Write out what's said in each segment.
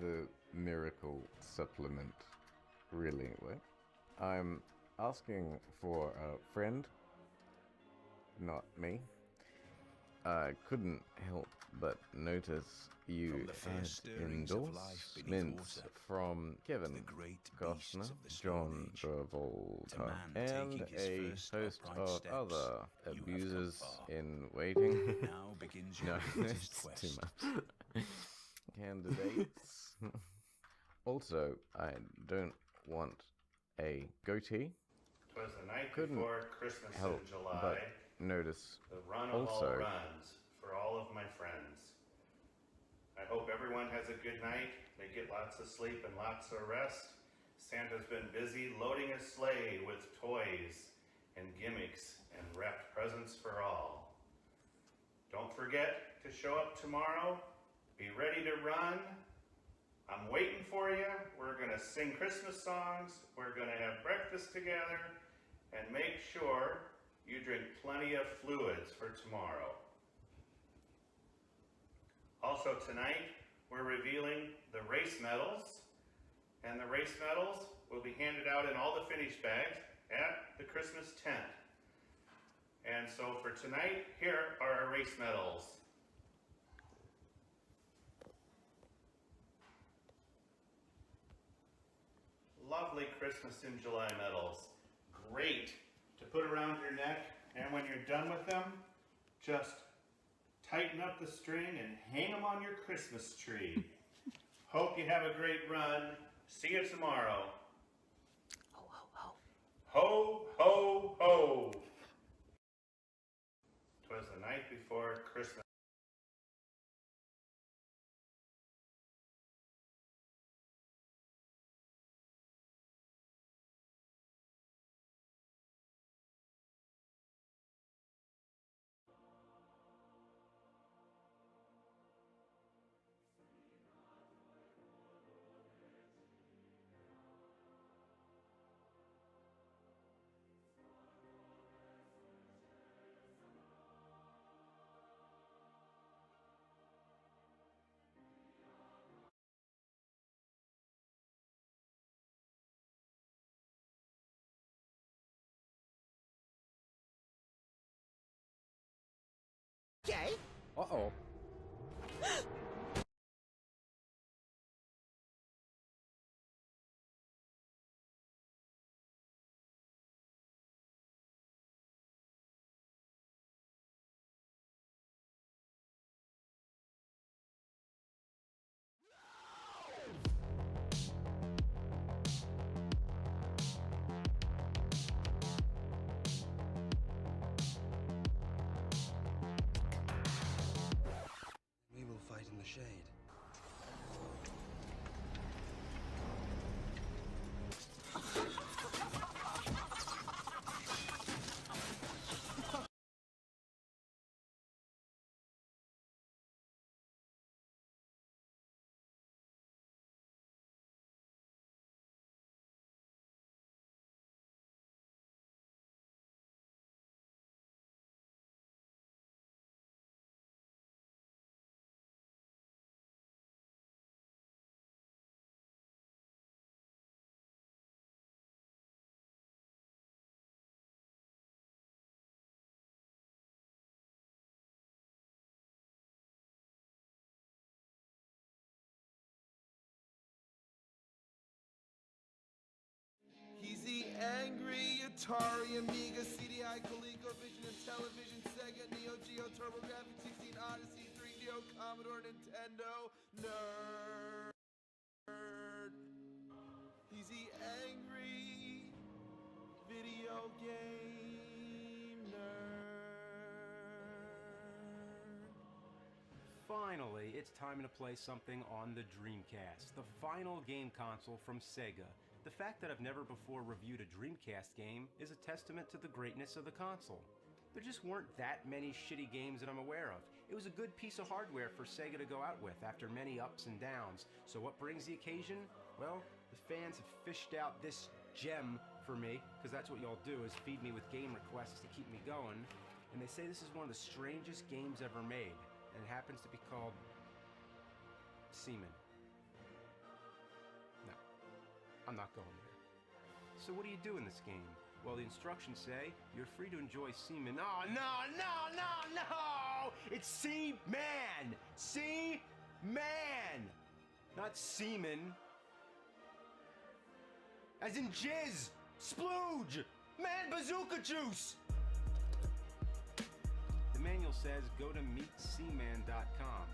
the miracle supplement, really. What? I'm asking for a friend, not me. I couldn't help but notice you had endorsements from Kevin Costner, John Travolta, and a host of other abusers in waiting. No, it's too much. Candidates. Also, I don't want a goatee. 'Twas the night Couldn't before Christmas help in July. but notice The run of all also runs for all of my friends. I hope everyone has a good night. They get lots of sleep and lots of rest. Santa's been busy loading his sleigh with toys and gimmicks and wrapped presents for all. Don't forget to show up tomorrow. Be ready to run. I'm waiting for you. We're going to sing Christmas songs. We're going to have breakfast together. And make sure you drink plenty of fluids for tomorrow. Also tonight, we're revealing the race medals. And the race medals will be handed out in all the finish bags at the Christmas tent. And so for tonight, here are our race medals. Lovely Christmas in July medals. Great to put around your neck, and when you're done with them, just tighten up the string and hang them on your Christmas tree. Hope you have a great run. See you tomorrow. Ho, ho, ho. Ho, ho, ho. 'Twas the night before Christmas. Okay. Uh-oh. We will fight in the shade. He's the angry Atari, Amiga, CDI, ColecoVision, and Television, Sega, Neo Geo, TurboGrafx, 16, Odyssey, 3DO, Commodore, Nintendo, nerd. He's the angry video game nerd. Finally, it's time to play something on the Dreamcast, the final game console from Sega. The fact that I've never before reviewed a Dreamcast game is a testament to the greatness of the console. There just weren't that many shitty games that I'm aware of. It was a good piece of hardware for Sega to go out with after many ups and downs. So what brings the occasion? Well, the fans have fished out this gem for me, because that's what y'all do, is feed me with game requests to keep me going. And they say this is one of the strangest games ever made, and it happens to be called Seaman. I'm not going there. So what do you do in this game? Well, the instructions say you're free to enjoy seaman. Oh, no! It's Seaman! Seaman! Not seaman. As in jizz! Splooge! Man bazooka juice! The manual says go to meetseaman.com.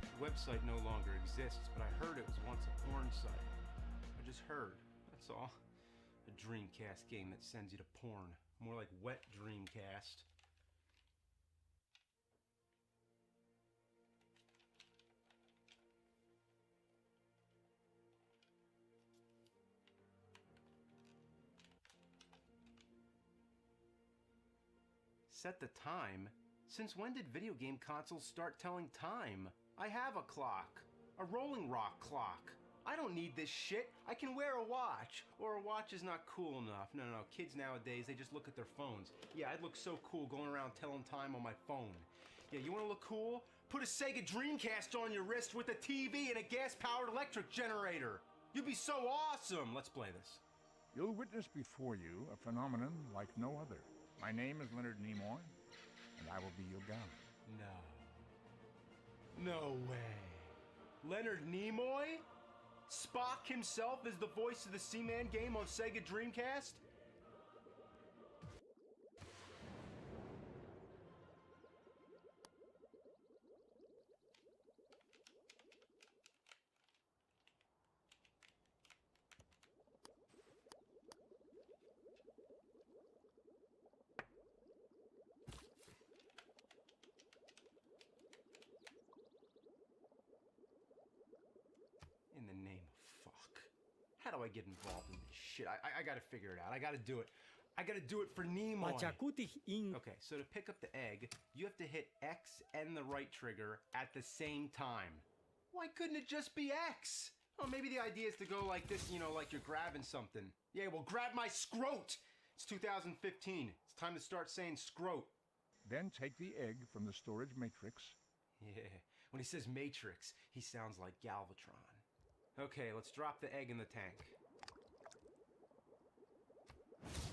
The website no longer exists, but I heard it was once a porn site. I just heard, that's all. A Dreamcast game that sends you to porn. More like wet Dreamcast. Set the time? Since when did video game consoles start telling time? I have a clock. A rolling rock clock. I don't need this shit. I can wear a watch. Or a watch is not cool enough. No. Kids nowadays, they just look at their phones. Yeah, I'd look so cool going around telling time on my phone. Yeah, you want to look cool? Put a Sega Dreamcast on your wrist with a TV and a gas-powered electric generator. You'd be so awesome. Let's play this. You'll witness before you a phenomenon like no other. My name is Leonard Nimoy, and I will be your guide. No way. Leonard Nimoy? Spock himself is the voice of the Seaman game on Sega Dreamcast? In the name of fuck. How do I get involved in this shit? I gotta figure it out. I gotta do it. I gotta do it for Nimoy. Okay, so to pick up the egg, you have to hit X and the right trigger at the same time. Why couldn't it just be X? Oh, maybe the idea is to go like this, you know, like you're grabbing something. Yeah, well, grab my scrote! It's 2015. It's time to start saying scrote. Then take the egg from the storage matrix. Yeah, when he says matrix, he sounds like Galvatron. Okay, let's drop the egg in the tank.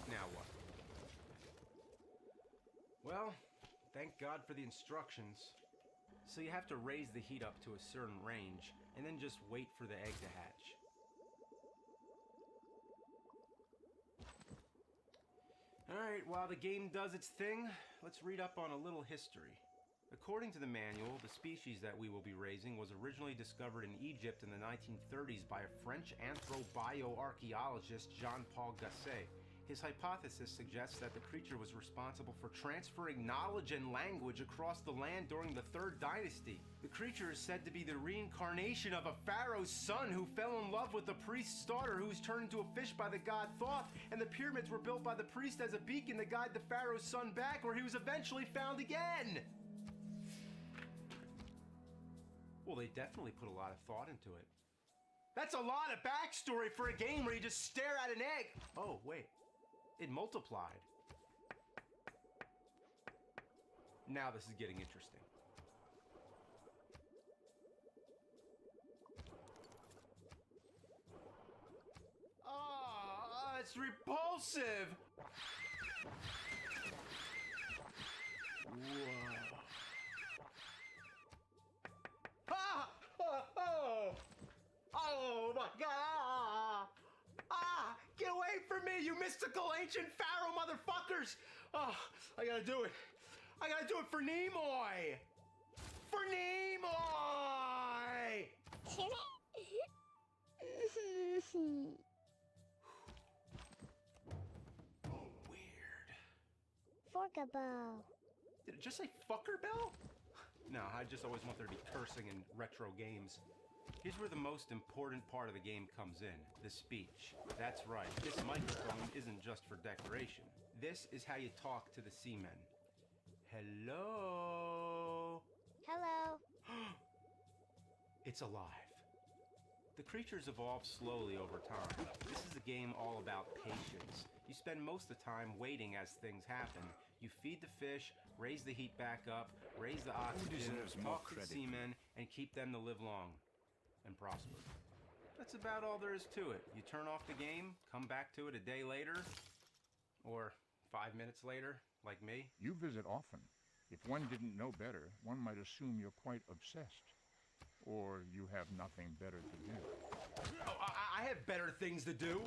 Now what? Well, thank God for the instructions. So you have to raise the heat up to a certain range, and then just wait for the egg to hatch. Alright, while the game does its thing, let's read up on a little history. According to the manual, the species that we will be raising was originally discovered in Egypt in the 1930s by a French anthro-bioarchaeologist, Jean-Paul Gasset. His hypothesis suggests that the creature was responsible for transferring knowledge and language across the land during the Third Dynasty. The creature is said to be the reincarnation of a pharaoh's son who fell in love with the priest's daughter, who was turned into a fish by the god Thoth, and the pyramids were built by the priest as a beacon to guide the pharaoh's son back, where he was eventually found again. Well, they definitely put a lot of thought into it. That's a lot of backstory for a game where you just stare at an egg. Oh, wait. It multiplied. Now this is getting interesting. Oh, it's repulsive. Whoa. Ah! Oh my God! Ah! Get away from me, you mystical ancient pharaoh motherfuckers! Oh, I gotta do it. I gotta do it for Nimoy! For Nimoy! Oh, weird. Forka ball. Did it just say fucker bell? No, I just always want there to be cursing in retro games. Here's where the most important part of the game comes in, the speech. That's right, this microphone isn't just for decoration. This is how you talk to the seamen. Hello? Hello. It's alive. The creatures evolve slowly over time. This is a game all about patience. You spend most of the time waiting as things happen. You feed the fish, raise the heat back up, raise the oxygen, talk to the seamen, and keep them to live long and prosper. That's That's about all there is to it. You turn off the game, come back to it a day later, or 5 minutes later, like me. You visit often. If one didn't know better, one might assume you're quite obsessed. Or you have nothing better to do. Oh, I have better things to do.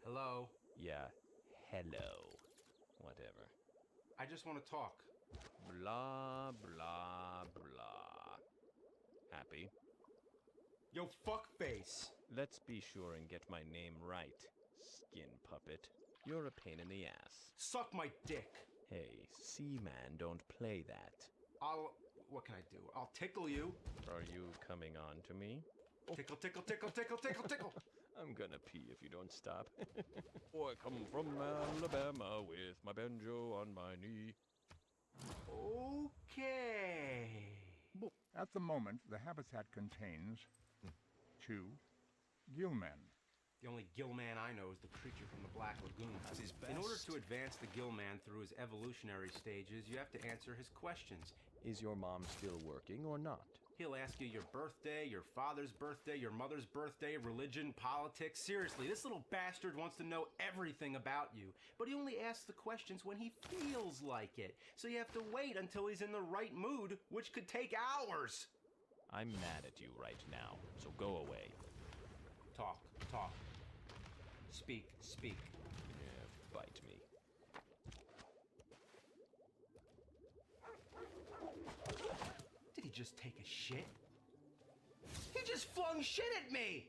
Hello? Yeah, hello. Whatever. I just want to talk. Blah, blah, blah. Happy? Yo, fuckface. Let's be sure and get my name right, skin puppet. You're a pain in the ass. Suck my dick. Hey, Seaman, don't play that. What can I do? I'll tickle you. Are you coming on to me? Tickle, tickle, tickle, tickle, tickle, tickle. I'm gonna pee if you don't stop. Oh, I come from Alabama with my banjo on my knee. Okay. At the moment, the habitat contains 2 gillmen. The only gillman I know is the creature from the Black Lagoon. In order to advance the gillman through his evolutionary stages, you have to answer his questions. Is your mom still working or not? He'll ask you your birthday, your father's birthday, your mother's birthday, religion, politics. Seriously, this little bastard wants to know everything about you. But he only asks the questions when he feels like it. So you have to wait until he's in the right mood, which could take hours. I'm mad at you right now, so go away. Talk, talk. Speak, speak. Yeah, bite me. Did he just take a shit? He just flung shit at me!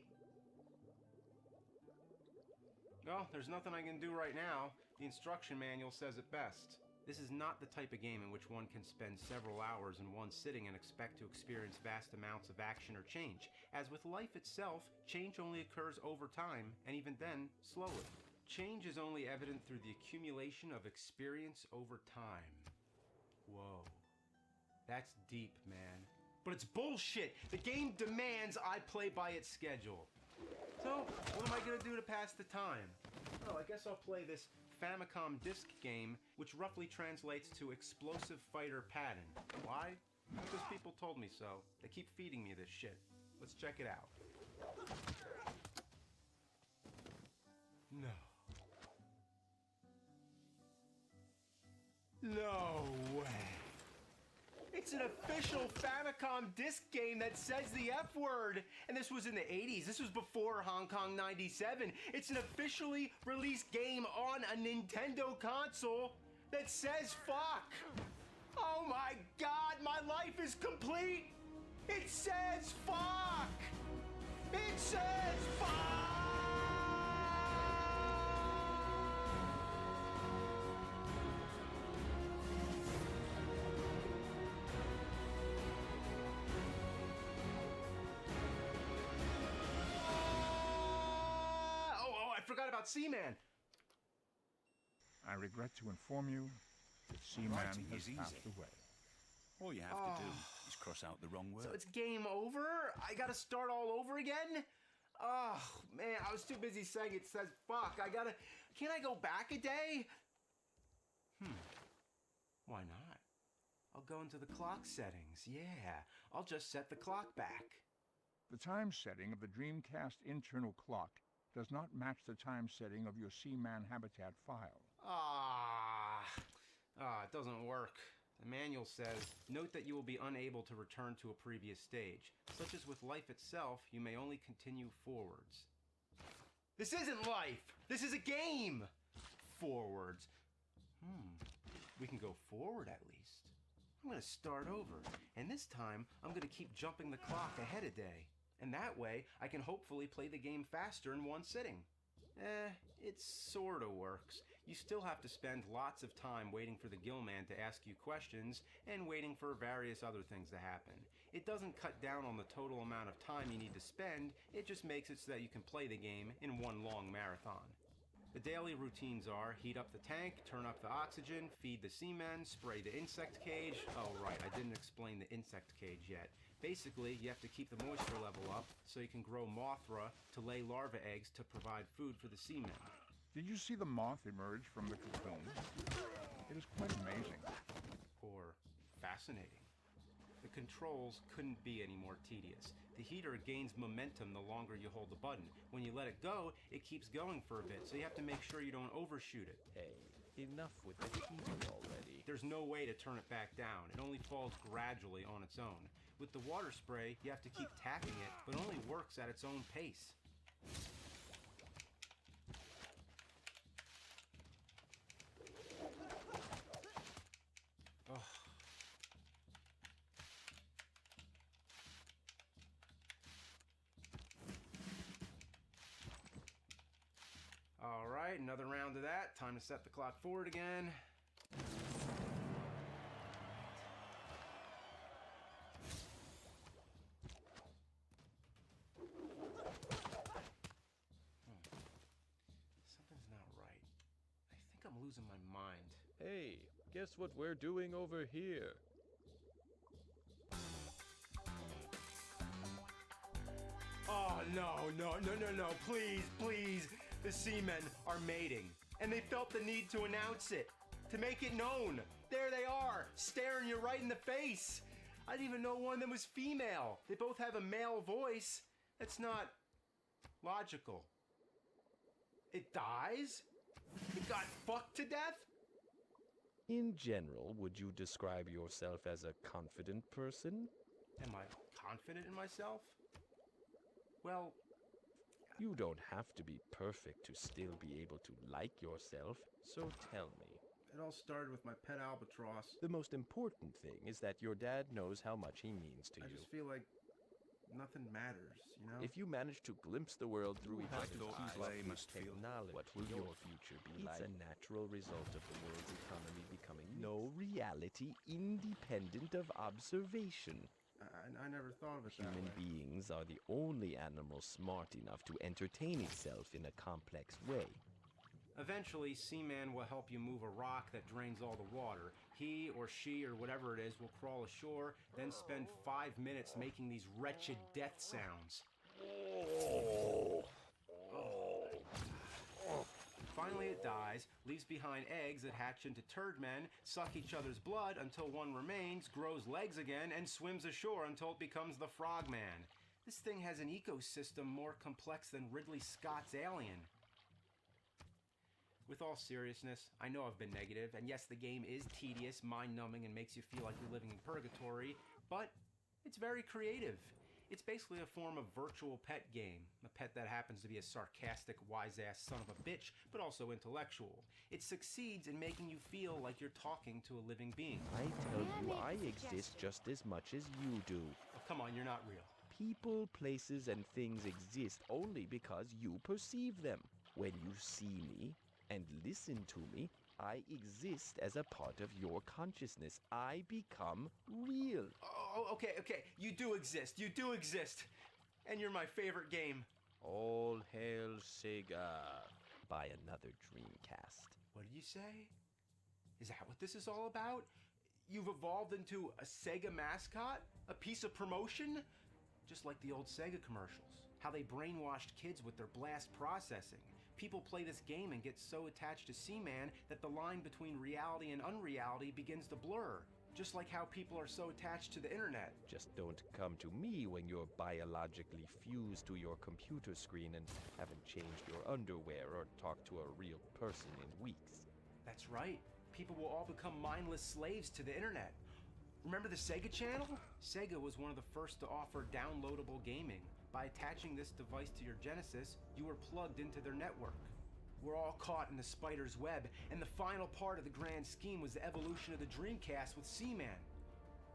Well, there's nothing I can do right now. The instruction manual says it best. This is not the type of game in which one can spend several hours in one sitting and expect to experience vast amounts of action or change. As with life itself, change only occurs over time, and even then, slowly. Change is only evident through the accumulation of experience over time. Whoa. That's deep, man. But it's bullshit! The game demands I play by its schedule. So, what am I gonna do to pass the time? Oh, I guess I'll play this Famicom disc game, which roughly translates to Explosive Fighter Pattern. Why? Because people told me so. They keep feeding me this shit. Let's check it out. No. No way. It's an official Famicom disc game that says the F word. And this was in the 80s. This was before Hong Kong 97. It's an officially released game on a Nintendo console that says fuck. Oh my God, my life is complete. It says fuck. It says fuck. I forgot about Seaman. I regret to inform you that Seaman has passed away. All you have to do is cross out the wrong word. So it's game over? I gotta start all over again? Oh, man, I was too busy saying it says fuck. Can't I go back a day? Why not? I'll go into the clock settings. Yeah, I'll just set the clock back. The time setting of the Dreamcast internal clock does not match the time setting of your Seaman habitat file. It doesn't work. The manual says, note that you will be unable to return to a previous stage. Such as with life itself, you may only continue forwards. This isn't life! This is a game! Forwards. We can go forward at least. I'm gonna start over, and this time, I'm gonna keep jumping the clock ahead a day. And that way, I can hopefully play the game faster in one sitting. It sorta works. You still have to spend lots of time waiting for the Gillman to ask you questions and waiting for various other things to happen. It doesn't cut down on the total amount of time you need to spend, it just makes it so that you can play the game in one long marathon. The daily routines are heat up the tank, turn up the oxygen, feed the seamen, spray the insect cage. Oh right, I didn't explain the insect cage yet. Basically, you have to keep the moisture level up so you can grow Mothra to lay larva eggs to provide food for the seamen. Did you see the moth emerge from the cocoon? It is quite amazing. Or fascinating. The controls couldn't be any more tedious. The heater gains momentum the longer you hold the button. When you let it go, it keeps going for a bit, so you have to make sure you don't overshoot it. Hey, enough with the heating already. There's no way to turn it back down. It only falls gradually on its own. With the water spray, you have to keep tapping it, but only works at its own pace. Oh. All right, another round of that. Time to set the clock forward again. Something's not right. I think I'm losing my mind. Hey, guess what we're doing over here? Oh, no, please, please. The seamen are mating, and they felt the need to announce it, to make it known. There they are, staring you right in the face. I didn't even know one of them was female. They both have a male voice. That's not logical. It dies? It got fucked to death? In general, would you describe yourself as a confident person? Am I confident in myself? Well, you don't have to be perfect to still be able to like yourself, so tell me. it all started with my pet albatross. The most important thing is that your dad knows how much he means to I you. just feel like nothing matters, you know? If you manage to glimpse the world through each other's eyes, must feel. what will your future be like? It's a natural result of the world's economy becoming no reality independent of observation. I never thought of it that way. Human beings are the only animal smart enough to entertain itself in a complex way. Eventually, Seaman will help you move a rock that drains all the water. He or she or whatever it is will crawl ashore, then spend 5 minutes making these wretched death sounds. Finally it dies, leaves behind eggs that hatch into turd men, suck each other's blood until one remains, grows legs again, and swims ashore until it becomes the Frogman. This thing has an ecosystem more complex than Ridley Scott's Alien. With all seriousness, I know I've been negative, and yes, the game is tedious, mind-numbing, and makes you feel like you're living in purgatory, but it's very creative. It's basically a form of virtual pet game. A pet that happens to be a sarcastic, wise-ass son of a bitch, but also intellectual. It succeeds in making you feel like you're talking to a living being. I tell you, I exist just as much as you do. Oh, come on, you're not real. People, places, and things exist only because you perceive them. When you see me and listen to me, I exist as a part of your consciousness. I become real. Oh, okay. You do exist. And you're my favorite game. All hail Sega. By another Dreamcast. What did you say? Is that what this is all about? You've evolved into a Sega mascot? A piece of promotion? Just like the old Sega commercials. How they brainwashed kids with their blast processing. People play this game and get so attached to Seaman that the line between reality and unreality begins to blur. Just like how people are so attached to the internet. Just don't come to me when you're biologically fused to your computer screen and haven't changed your underwear or talked to a real person in weeks. That's right. People will all become mindless slaves to the internet. Remember the Sega Channel? Sega was one of the first to offer downloadable gaming. By attaching this device to your Genesis, you were plugged into their network. We're all caught in the spider's web, and the final part of the grand scheme was the evolution of the Dreamcast with Seaman.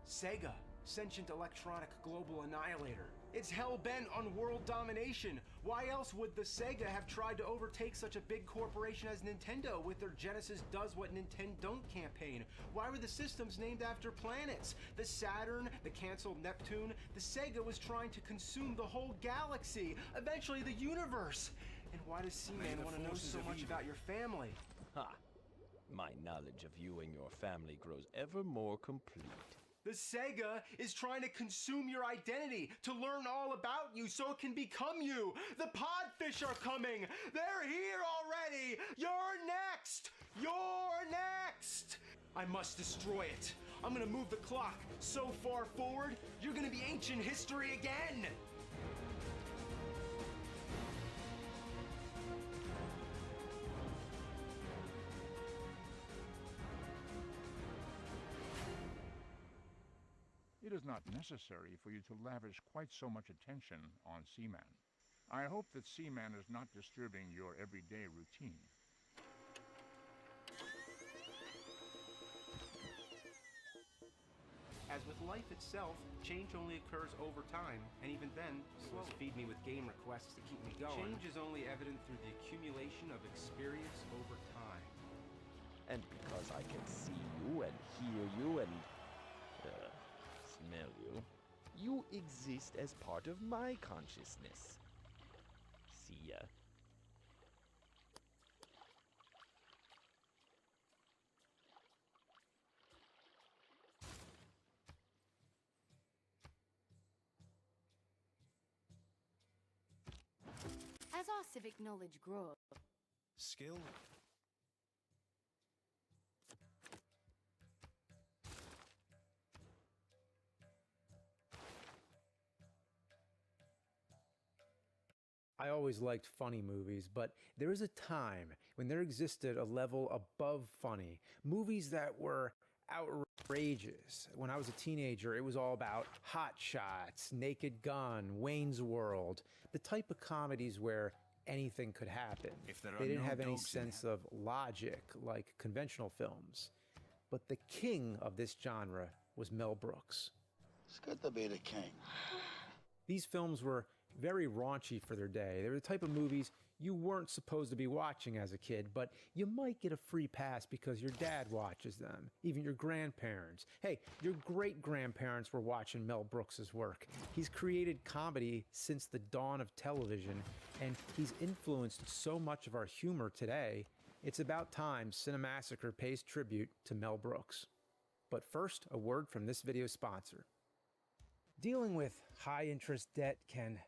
Sega, sentient electronic global annihilator. It's hell-bent on world domination. Why else would the Sega have tried to overtake such a big corporation as Nintendo with their Genesis Does What Nintendo Don't campaign? Why were the systems named after planets? The Saturn, the canceled Neptune. The Sega was trying to consume the whole galaxy, eventually the universe. And why does Seaman want to know so much about your family? Ha! My knowledge of you and your family grows ever more complete. The Sega is trying to consume your identity, to learn all about you so it can become you. The Podfish are coming. They're here already. You're next. I must destroy it. I'm gonna move the clock so far forward, you're gonna be ancient history again! It is not necessary for you to lavish quite so much attention on Seaman. I hope that Seaman is not disturbing your everyday routine. As with life itself, change only occurs over time, and even then, slowly. Feed me with game requests to keep me going. Change is only evident through the accumulation of experience over time. And because I can see you and hear you and smell you, you exist as part of my consciousness. See ya. As our civic knowledge grows, Skill? I always liked funny movies, but there was a time when there existed a level above funny. Movies that were outrageous. When I was a teenager, it was all about Hot Shots, Naked Gun, Wayne's World, the type of comedies where anything could happen. If there are They didn't no have any dogs in sense of logic like conventional films. But the king of this genre was Mel Brooks. It's good to be the king. These films were very raunchy for their day. They were the type of movies you weren't supposed to be watching as a kid, but you might get a free pass because your dad watches them, even your grandparents. Hey, your great-grandparents were watching Mel Brooks's work. He's created comedy since the dawn of television, and he's influenced so much of our humor today. It's about time Cinemassacre pays tribute to Mel Brooks. But first, a word from this video's sponsor. Dealing with high-interest debt can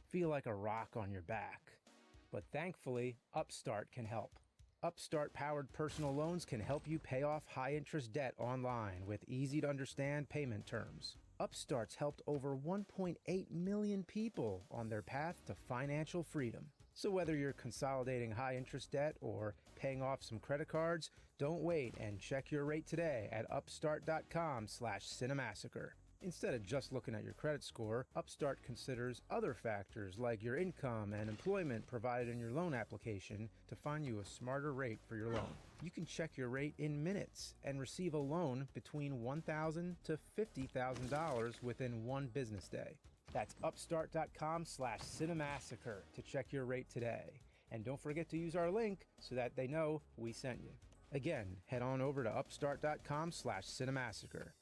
feel like a rock on your back. But thankfully, Upstart can help. Upstart-powered personal loans can help you pay off high-interest debt online with easy-to-understand payment terms. Upstart's helped over 1.8 million people on their path to financial freedom. So whether you're consolidating high-interest debt or paying off some credit cards, don't wait and check your rate today at upstart.com/cinemassacre. Instead of just looking at your credit score, Upstart considers other factors like your income and employment provided in your loan application to find you a smarter rate for your loan. You can check your rate in minutes and receive a loan between $1,000 to $50,000 within one business day. That's upstart.com/cinemassacre to check your rate today. And don't forget to use our link so that they know we sent you. Again, head on over to upstart.com/cinemassacre.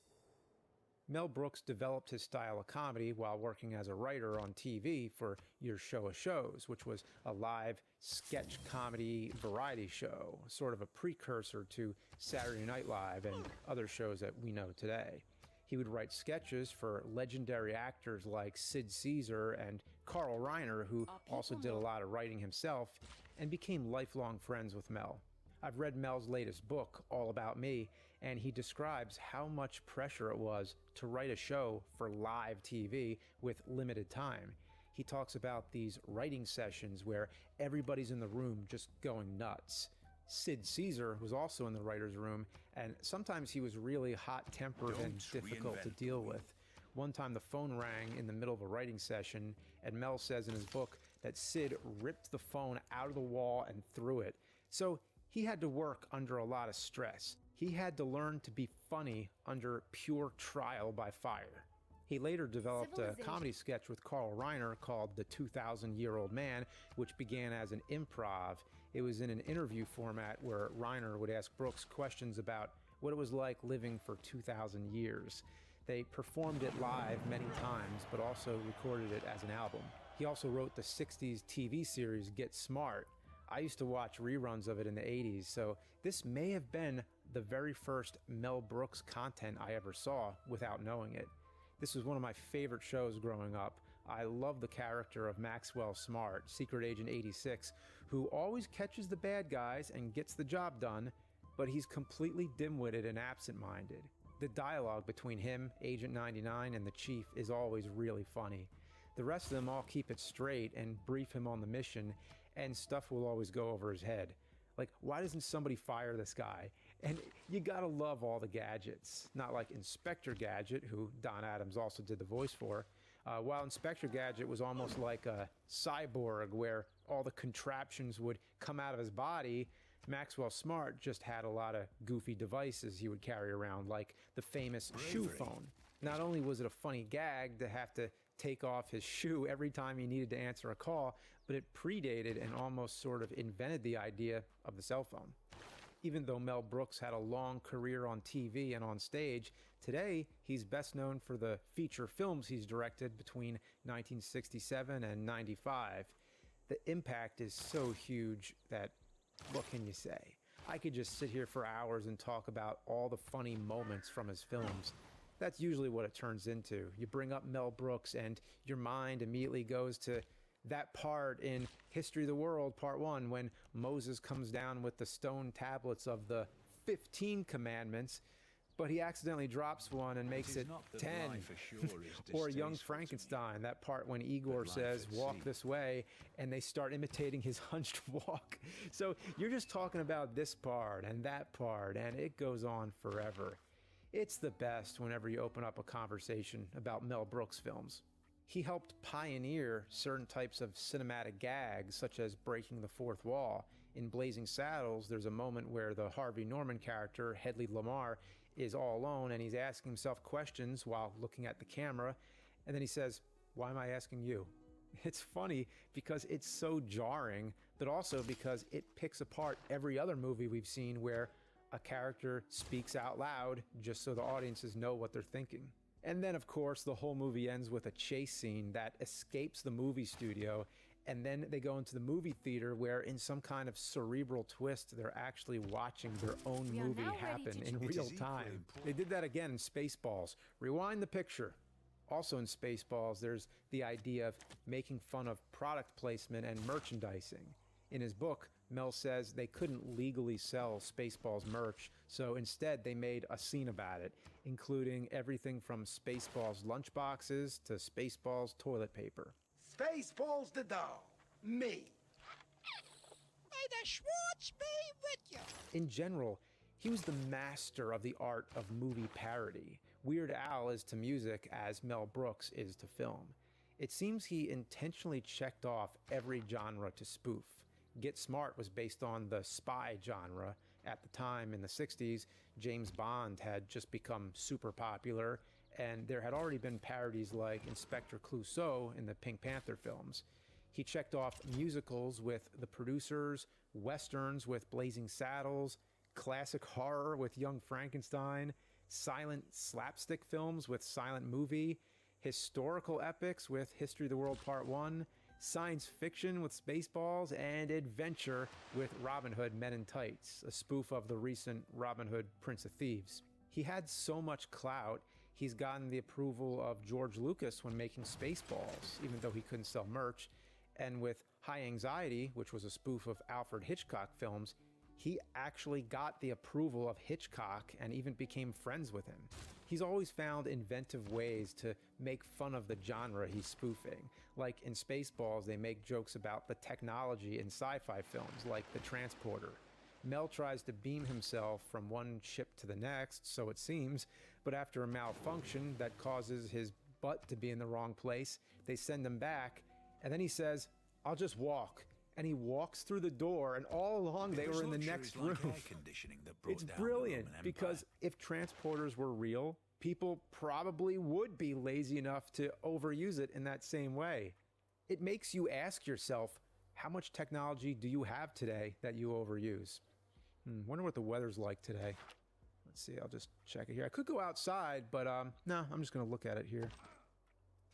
Mel Brooks developed his style of comedy while working as a writer on TV for Your Show of Shows, which was a live sketch comedy variety show, sort of a precursor to Saturday Night Live and other shows that we know today. He would write sketches for legendary actors like Sid Caesar and Carl Reiner, who also did a lot of writing himself, and became lifelong friends with Mel. I've read Mel's latest book, All About Me, and he describes how much pressure it was to write a show for live TV with limited time. He talks about these writing sessions where everybody's in the room just going nuts. Sid Caesar was also in the writer's room, and sometimes he was really hot-tempered and difficult to deal with. One time the phone rang in the middle of a writing session, and Mel says in his book that Sid ripped the phone out of the wall and threw it. So he had to work under a lot of stress. He had to learn to be funny under pure trial by fire. He later developed a comedy sketch with Carl Reiner called The 2,000-Year-Old Man, which began as an improv. It was in an interview format where Reiner would ask Brooks questions about what it was like living for 2,000 years. They performed it live many times, but also recorded it as an album. He also wrote the 60s TV series Get Smart. I used to watch reruns of it in the 80s, so this may have been the very first Mel Brooks content I ever saw without knowing it. This was one of my favorite shows growing up. I love the character of Maxwell Smart, Secret Agent 86, who always catches the bad guys and gets the job done, but he's completely dim-witted and absent-minded. The dialogue between him, Agent 99, and the Chief is always really funny. The rest of them all keep it straight and brief him on the mission, and stuff will always go over his head. Like, why doesn't somebody fire this guy? And you gotta love all the gadgets. Not like Inspector Gadget, who Don Adams also did the voice for. While Inspector Gadget was almost like a cyborg where all the contraptions would come out of his body, Maxwell Smart just had a lot of goofy devices he would carry around, like the famous shoe phone. Not only was it a funny gag to have to take off his shoe every time he needed to answer a call, but it predated and almost sort of invented the idea of the cell phone. Even though Mel Brooks had a long career on TV and on stage, today he's best known for the feature films he's directed between 1967 and 95. The impact is so huge that, what can you say? I could just sit here for hours and talk about all the funny moments from his films. That's usually what it turns into. You bring up Mel Brooks and your mind immediately goes to that part in History of the World, Part 1, when Moses comes down with the stone tablets of the 15 commandments, but he accidentally drops one and makes it 10. Or Young Frankenstein, that part when Igor says, walk this way, and they start imitating his hunched walk. So you're just talking about this part, and it goes on forever. It's the best whenever you open up a conversation about Mel Brooks films. He helped pioneer certain types of cinematic gags, such as breaking the fourth wall. In Blazing Saddles, there's a moment where the Harvey Norman character, Hedley Lamar, is all alone and he's asking himself questions while looking at the camera, and then he says, "Why am I asking you?" It's funny because it's so jarring, but also because it picks apart every other movie we've seen where a character speaks out loud just so the audiences know what they're thinking. And then, of course, the whole movie ends with a chase scene that escapes the movie studio, and then they go into the movie theater where, in some kind of cerebral twist, they're actually watching their own movie happen in real time. They did that again in Spaceballs. Rewind the picture. Also in Spaceballs, there's the idea of making fun of product placement and merchandising. In his book, Mel says they couldn't legally sell Spaceballs merch, so instead they made a scene about it, including everything from Spaceballs lunchboxes to Spaceballs toilet paper. Spaceballs the doll. Me. May the Schwartz be with you. In general, he was the master of the art of movie parody. Weird Al is to music as Mel Brooks is to film. It seems he intentionally checked off every genre to spoof. Get Smart was based on the spy genre. At the time, in the 60s, James Bond had just become super popular, and there had already been parodies like Inspector Clouseau in the Pink Panther films. He checked off musicals with The Producers, westerns with Blazing Saddles, classic horror with Young Frankenstein, silent slapstick films with Silent Movie, historical epics with History of the World Part 1, science fiction with Spaceballs, and adventure with Robin Hood Men in Tights, a spoof of the recent Robin Hood Prince of Thieves. He had so much clout, he's gotten the approval of George Lucas when making Spaceballs, even though he couldn't sell merch. And with High Anxiety, which was a spoof of Alfred Hitchcock films, he actually got the approval of Hitchcock and even became friends with him. He's always found inventive ways to make fun of the genre he's spoofing. Like in Spaceballs, they make jokes about the technology in sci-fi films, like the transporter. Mel tries to beam himself from one ship to the next, so it seems, but after a malfunction that causes his butt to be in the wrong place, they send him back, and then he says, "I'll just walk." And he walks through the door, and all along they were in the next room. It's brilliant, because if transporters were real, people probably would be lazy enough to overuse it in that same way. It makes you ask yourself, how much technology do you have today that you overuse? Wonder what the weather's like today. Let's see, I'll just check it here. I could go outside, but no, I'm just going to look at it here.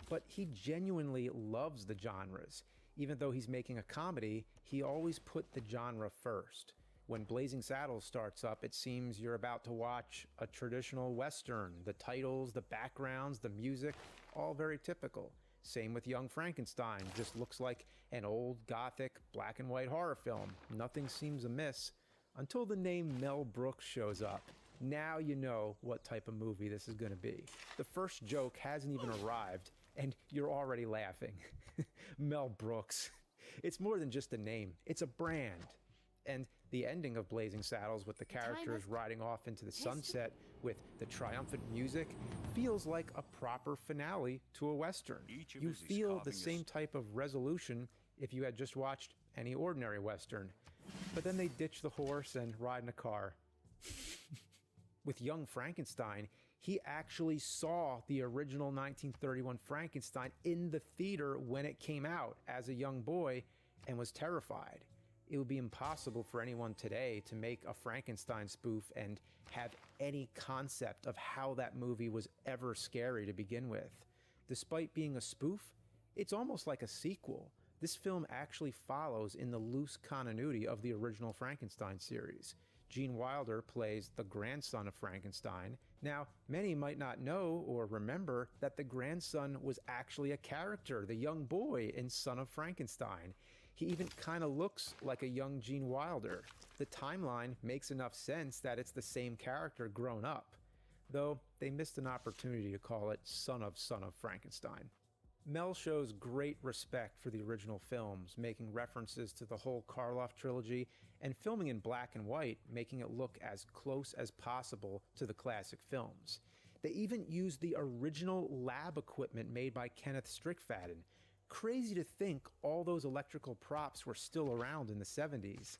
But he genuinely loves the genres. Even though he's making a comedy, he always put the genre first. When Blazing Saddles starts up, it seems you're about to watch a traditional Western. The titles, the backgrounds, the music, all very typical. Same with Young Frankenstein, just looks like an old gothic black and white horror film. Nothing seems amiss. until the name Mel Brooks shows up. Now you know what type of movie this is going to be. The first joke hasn't even arrived, and you're already laughing. Mel Brooks. It's more than just a name, it's a brand. And the ending of Blazing Saddles, with the characters riding off into the sunset with the triumphant music, feels like a proper finale to a Western. You feel the same type of resolution if you had just watched any ordinary Western. But then they ditch the horse and ride in a car. With Young Frankenstein, he actually saw the original 1931 Frankenstein in the theater when it came out as a young boy and was terrified. It would be impossible for anyone today to make a Frankenstein spoof and have any concept of how that movie was ever scary to begin with. Despite being a spoof, it's almost like a sequel. This film actually follows in the loose continuity of the original Frankenstein series. Gene Wilder plays the grandson of Frankenstein. Now, many might not know or remember that the grandson was actually a character, the young boy in Son of Frankenstein. He even kind of looks like a young Gene Wilder. The timeline makes enough sense that it's the same character grown up, though they missed an opportunity to call it Son of Frankenstein. Mel shows great respect for the original films, making references to the whole Karloff trilogy and filming in black and white, making it look as close as possible to the classic films. They even used the original lab equipment made by Kenneth Strickfaden. Crazy to think all those electrical props were still around in the 70s.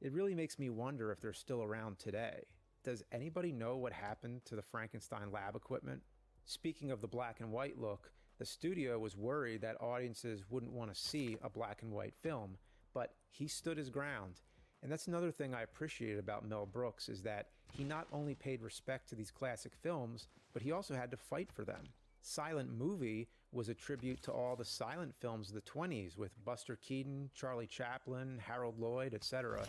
It really makes me wonder if they're still around today. Does anybody know what happened to the Frankenstein lab equipment? Speaking of the black and white look, the studio was worried that audiences wouldn't want to see a black and white film, but he stood his ground. And that's another thing I appreciate about Mel Brooks, is that he not only paid respect to these classic films, but he also had to fight for them. Silent Movie was a tribute to all the silent films of the 20s with Buster Keaton, Charlie Chaplin, Harold Lloyd, etc.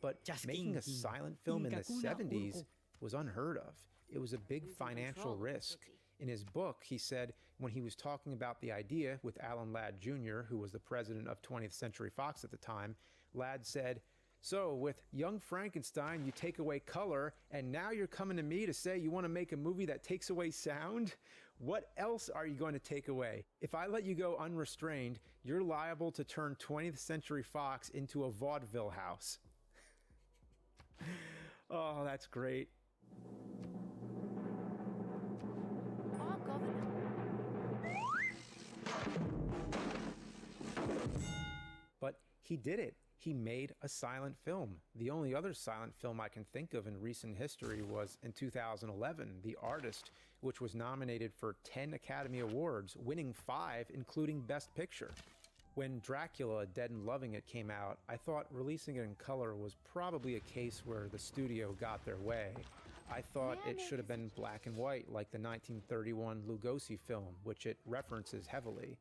But making a silent film in the 70s was unheard of. It was a big financial risk. In his book, he said when he was talking about the idea with Alan Ladd Jr., who was the president of 20th Century Fox at the time, Ladd said, "So with Young Frankenstein, you take away color, and now you're coming to me to say you want to make a movie that takes away sound? What else are you going to take away? If I let you go unrestrained, you're liable to turn 20th Century Fox into a vaudeville house." Oh, that's great. Our governor. But he did it. He made a silent film. The only other silent film I can think of in recent history was in 2011, The Artist, which was nominated for 10 Academy Awards, winning 5, including Best Picture. When Dracula, Dead and Loving It came out, I thought releasing it in color was probably a case where the studio got their way. I thought it should have been black and white like the 1931 Lugosi film, which it references heavily.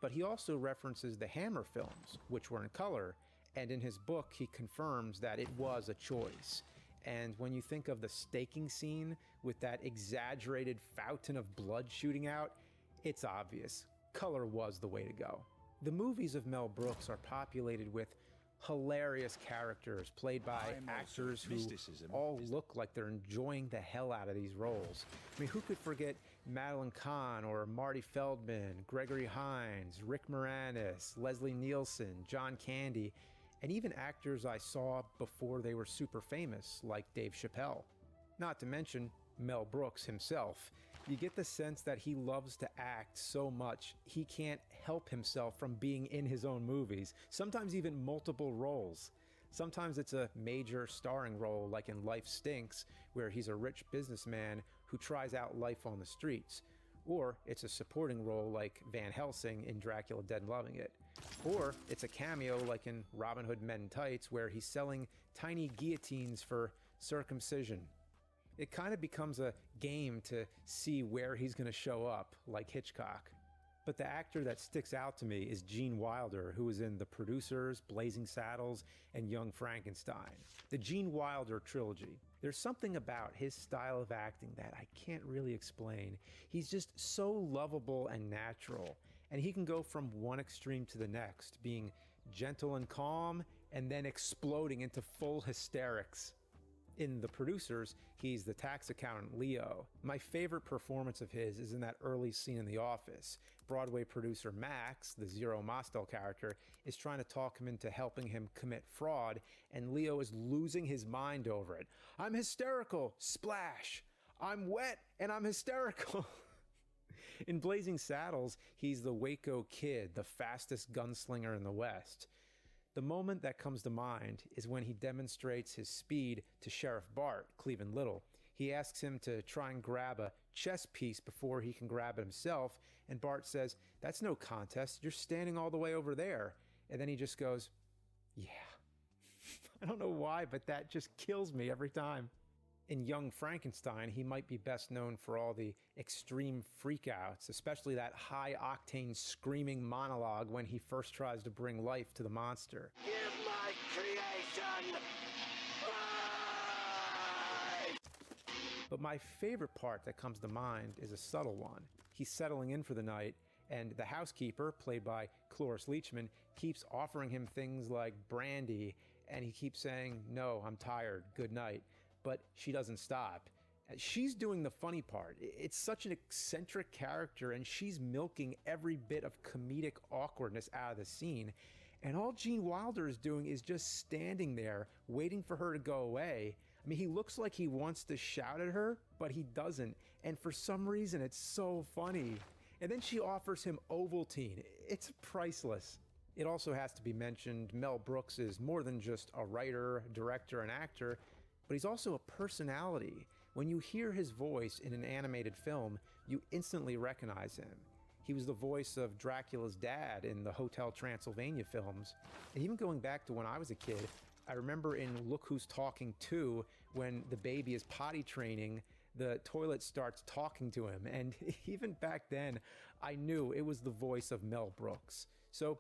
But he also references the Hammer films, which were in color, and in his book he confirms that it was a choice. And when you think of the staking scene with that exaggerated fountain of blood shooting out, it's obvious. Color was the way to go. The movies of Mel Brooks are populated with hilarious characters played by actors who all look like they're enjoying the hell out of these roles. I mean, who could forget Madeline Kahn or Marty Feldman, Gregory Hines, Rick Moranis, Leslie Nielsen, John Candy, and even actors I saw before they were super famous, like Dave Chappelle. Not to mention Mel Brooks himself. You get the sense that he loves to act so much he can't help himself from being in his own movies, sometimes even multiple roles. Sometimes it's a major starring role like in Life Stinks, where he's a rich businessman who tries out life on the streets. Or it's a supporting role like Van Helsing in Dracula Dead and Loving It. Or it's a cameo like in Robin Hood Men in Tights, where he's selling tiny guillotines for circumcision. It kind of becomes a game to see where he's going to show up, like Hitchcock. But the actor that sticks out to me is Gene Wilder, who was in The Producers, Blazing Saddles, and Young Frankenstein. The Gene Wilder trilogy. There's something about his style of acting that I can't really explain. He's just so lovable and natural, and he can go from one extreme to the next, being gentle and calm, and then exploding into full hysterics. In The Producers, he's the tax accountant Leo. My favorite performance of his is in that early scene in The Office. Broadway producer Max, the Zero Mostel character, is trying to talk him into helping him commit fraud, and Leo is losing his mind over it. I'm hysterical! Splash! I'm wet and I'm hysterical! In Blazing Saddles, he's the Waco Kid, the fastest gunslinger in the West. The moment that comes to mind is when he demonstrates his speed to Sheriff Bart, Cleveland Little. He asks him to try and grab a chess piece before he can grab it himself, and Bart says, "That's no contest, you're standing all the way over there." And then he just goes, "Yeah." I don't know why, but that just kills me every time. In Young Frankenstein, he might be best known for all the extreme freakouts, especially that high-octane screaming monologue when he first tries to bring life to the monster. Give my creation life! But my favorite part that comes to mind is a subtle one. He's settling in for the night, and the housekeeper, played by Cloris Leachman, keeps offering him things like brandy, and he keeps saying, "No, I'm tired, good night." But she doesn't stop. She's doing the funny part. It's such an eccentric character, and she's milking every bit of comedic awkwardness out of the scene. And all Gene Wilder is doing is just standing there, waiting for her to go away. I mean, he looks like he wants to shout at her, but he doesn't. And for some reason, it's so funny. And then she offers him Ovaltine. It's priceless. It also has to be mentioned, Mel Brooks is more than just a writer, director, and actor, but he's also a personality. When you hear his voice in an animated film, you instantly recognize him. He was the voice of Dracula's dad in the Hotel Transylvania films. And even going back to when I was a kid, I remember in Look Who's Talking 2, when the baby is potty training, the toilet starts talking to him. And even back then, I knew it was the voice of Mel Brooks. So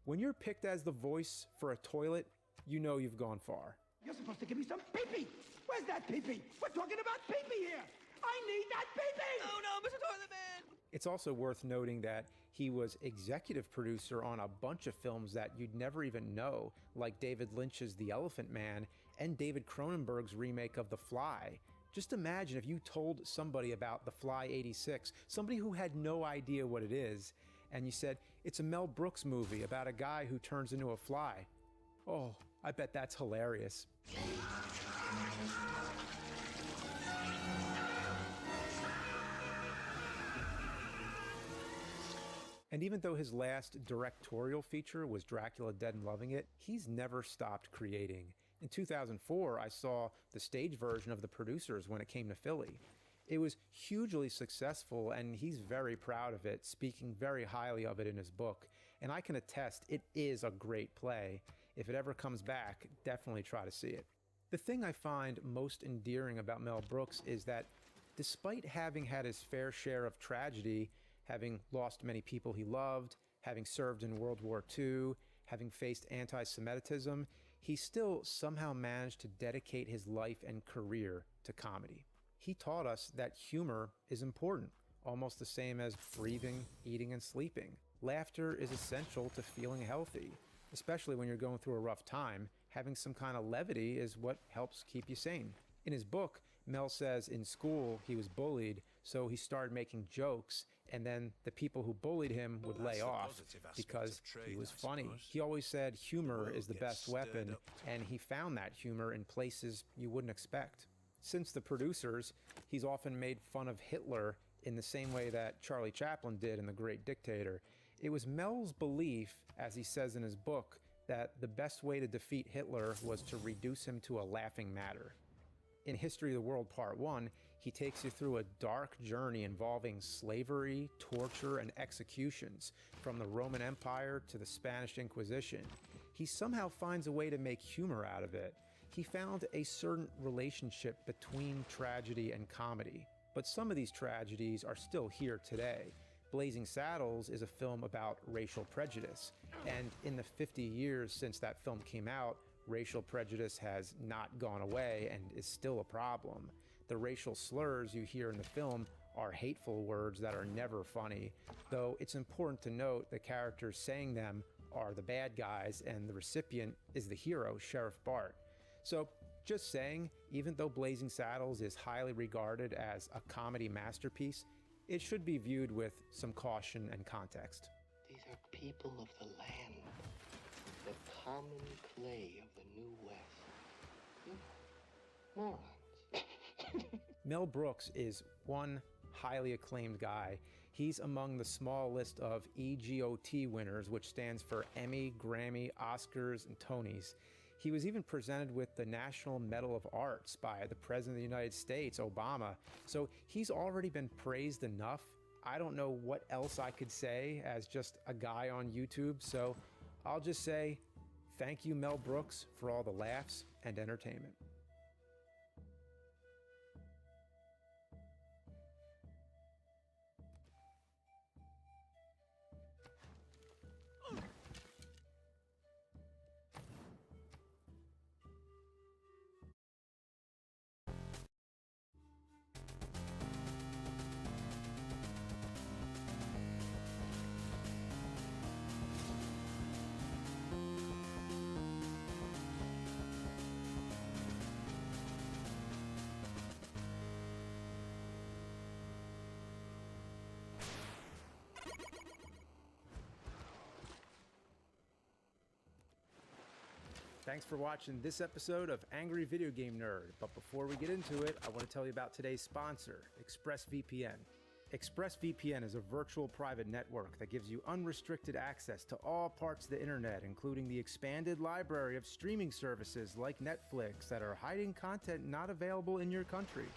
when you're picked as the voice for a toilet, you know you've gone far. You're supposed to give me some pee-pee. Where's that pee-pee? We're talking about pee-pee here. I need that pee-pee. Oh no, Mr. Toilet Man. It's also worth noting that he was executive producer on a bunch of films that you'd never even know, like David Lynch's The Elephant Man and David Cronenberg's remake of The Fly. Just imagine if you told somebody about The Fly 86, somebody who had no idea what it is, and you said, it's a Mel Brooks movie about a guy who turns into a fly. Oh, I bet that's hilarious. And even though his last directorial feature was Dracula Dead and Loving It, he's never stopped creating. In 2004, I saw the stage version of The Producers when it came to Philly. It was hugely successful, and he's very proud of it, speaking very highly of it in his book. And I can attest, it is a great play. If it ever comes back, definitely try to see it. The thing I find most endearing about Mel Brooks is that despite having had his fair share of tragedy, having lost many people he loved, having served in World War II, having faced anti-Semitism, he still somehow managed to dedicate his life and career to comedy. He taught us that humor is important, almost the same as breathing, eating, and sleeping. Laughter is essential to feeling healthy, especially when you're going through a rough time. Having some kind of levity is what helps keep you sane. In his book, Mel says in school he was bullied, so he started making jokes, and then the people who bullied him would lay off because he was funny. He always said humor is the best weapon, and he found that humor in places you wouldn't expect. Since The Producers, he's often made fun of Hitler in the same way that Charlie Chaplin did in The Great Dictator. It was Mel's belief, as he says in his book, that the best way to defeat Hitler was to reduce him to a laughing matter. In History of the World Part 1, he takes you through a dark journey involving slavery, torture, and executions, from the Roman Empire to the Spanish Inquisition. He somehow finds a way to make humor out of it. He found a certain relationship between tragedy and comedy. But some of these tragedies are still here today. Blazing Saddles is a film about racial prejudice, and in the 50 years since that film came out, racial prejudice has not gone away and is still a problem. The racial slurs you hear in the film are hateful words that are never funny, though it's important to note the characters saying them are the bad guys and the recipient is the hero, Sheriff Bart. So, just saying, even though Blazing Saddles is highly regarded as a comedy masterpiece, it should be viewed with some caution and context. These are people of the land, the common clay of the New West. You morons. Mel Brooks is one highly acclaimed guy. He's among the small list of EGOT winners, which stands for Emmy, Grammy, Oscars, and Tonys. He was even presented with the National Medal of Arts by the President of the United States, Obama. So he's already been praised enough. I don't know what else I could say as just a guy on YouTube, so I'll just say thank you, Mel Brooks, for all the laughs and entertainment. Thanks for watching this episode of Angry Video Game Nerd, but before we get into it, I want to tell you about today's sponsor, ExpressVPN. ExpressVPN is a virtual private network that gives you unrestricted access to all parts of the internet, including the expanded library of streaming services like Netflix that are hiding content not available in your country.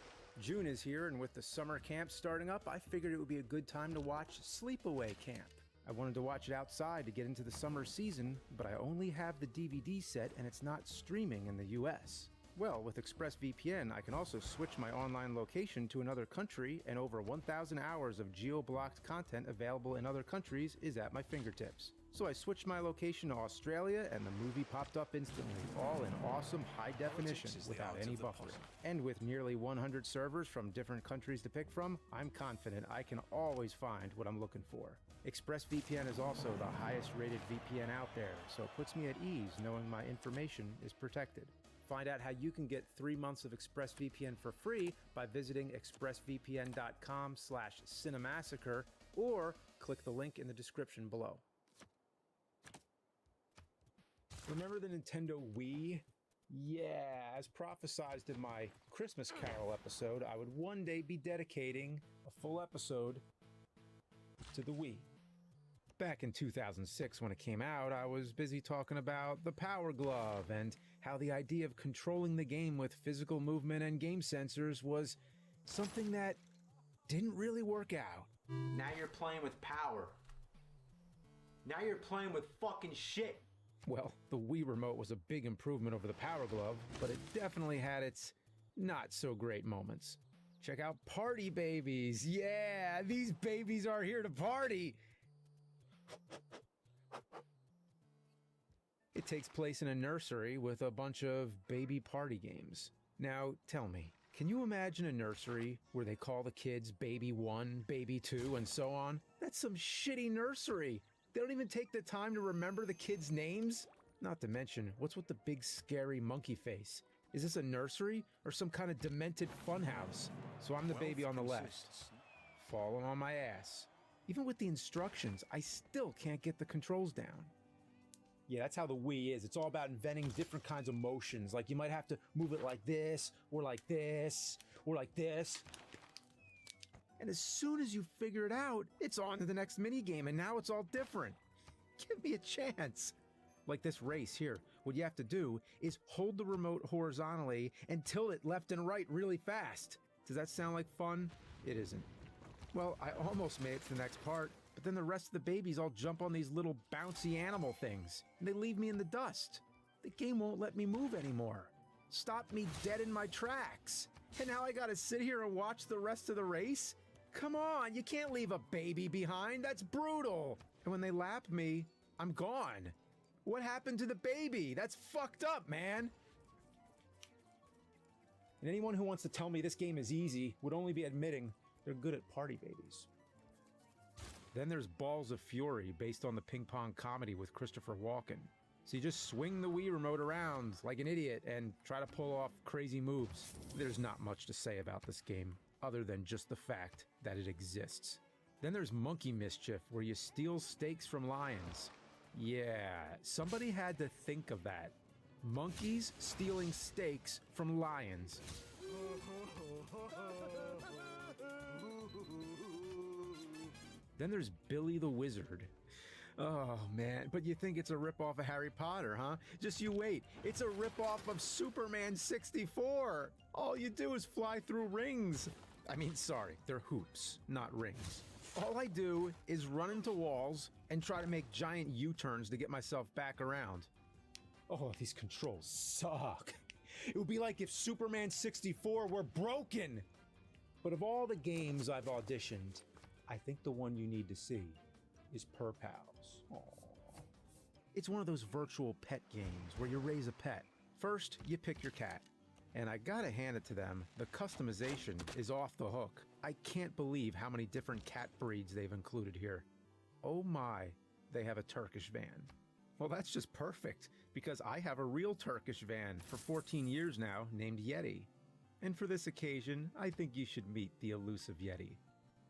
June is here, and with the summer camp starting up, I figured it would be a good time to watch Sleepaway Camp. I wanted to watch it outside to get into the summer season, but I only have the DVD set and it's not streaming in the US. Well, with ExpressVPN, I can also switch my online location to another country, and over 1,000 hours of geo-blocked content available in other countries is at my fingertips. So I switched my location to Australia and the movie popped up instantly, all in awesome high definition without any buffering. And with nearly 100 servers from different countries to pick from, I'm confident I can always find what I'm looking for. ExpressVPN is also the highest rated VPN out there, so it puts me at ease knowing my information is protected. Find out how you can get 3 months of ExpressVPN for free by visiting expressvpn.com/cinemassacre or click the link in the description below. Remember the Nintendo Wii? Yeah, as prophesized in my Christmas Carol episode, I would one day be dedicating a full episode to the Wii. Back in 2006 when it came out, I was busy talking about the Power Glove and how the idea of controlling the game with physical movement and game sensors was something that didn't really work out. Now you're playing with power. Now you're playing with fucking shit. Well, the Wii Remote was a big improvement over the Power Glove, but it definitely had its not so great moments. Check out Party Babies. Yeah, these babies are here to party. It takes place in a nursery with a bunch of baby party games. Now, tell me, can you imagine a nursery where they call the kids Baby 1, Baby 2, and so on? That's some shitty nursery. They don't even take the time to remember the kids' names? Not to mention, what's with the big scary monkey face? Is this a nursery or some kind of demented funhouse? So I'm the baby on the left, falling on my ass. Even with the instructions, I still can't get the controls down. Yeah, that's how the Wii is. It's all about inventing different kinds of motions. Like you might have to move it like this, or like this, or like this. And as soon as you figure it out, it's on to the next minigame, and now it's all different. Give me a chance. Like this race here. What you have to do is hold the remote horizontally and tilt it left and right really fast. Does that sound like fun? It isn't. Well, I almost made it to the next part, but then the rest of the babies all jump on these little bouncy animal things, and they leave me in the dust. The game won't let me move anymore. Stopped me dead in my tracks. And now I gotta sit here and watch the rest of the race? Come on, you can't leave a baby behind. That's brutal. And when they lap me, I'm gone. What happened to the baby? That's fucked up, man. And anyone who wants to tell me this game is easy would only be admitting they're good at Party Babies. Then there's Balls of Fury, based on the ping pong comedy with Christopher Walken. So you just swing the Wii remote around like an idiot and try to pull off crazy moves. There's not much to say about this game, other than just the fact that it exists. Then there's Monkey Mischief, where you steal steaks from lions. Yeah, somebody had to think of that. Monkeys stealing steaks from lions. Then there's Billy the Wizard. Oh, man, but you think it's a ripoff of Harry Potter, huh? Just you wait. It's a ripoff of Superman 64. All you do is fly through rings. I mean, sorry, they're hoops, not rings. All I do is run into walls and try to make giant U-turns to get myself back around. Oh, these controls suck. It would be like if Superman 64 were broken. But of all the games I've auditioned, I think the one you need to see is Per Pals. Aww. It's one of those virtual pet games where you raise a pet. First, you pick your cat. And I gotta hand it to them, the customization is off the hook. I can't believe how many different cat breeds they've included here. Oh my, they have a Turkish van. Well, that's just perfect, because I have a real Turkish van for 14 years now named Yeti. And for this occasion, I think you should meet the elusive Yeti.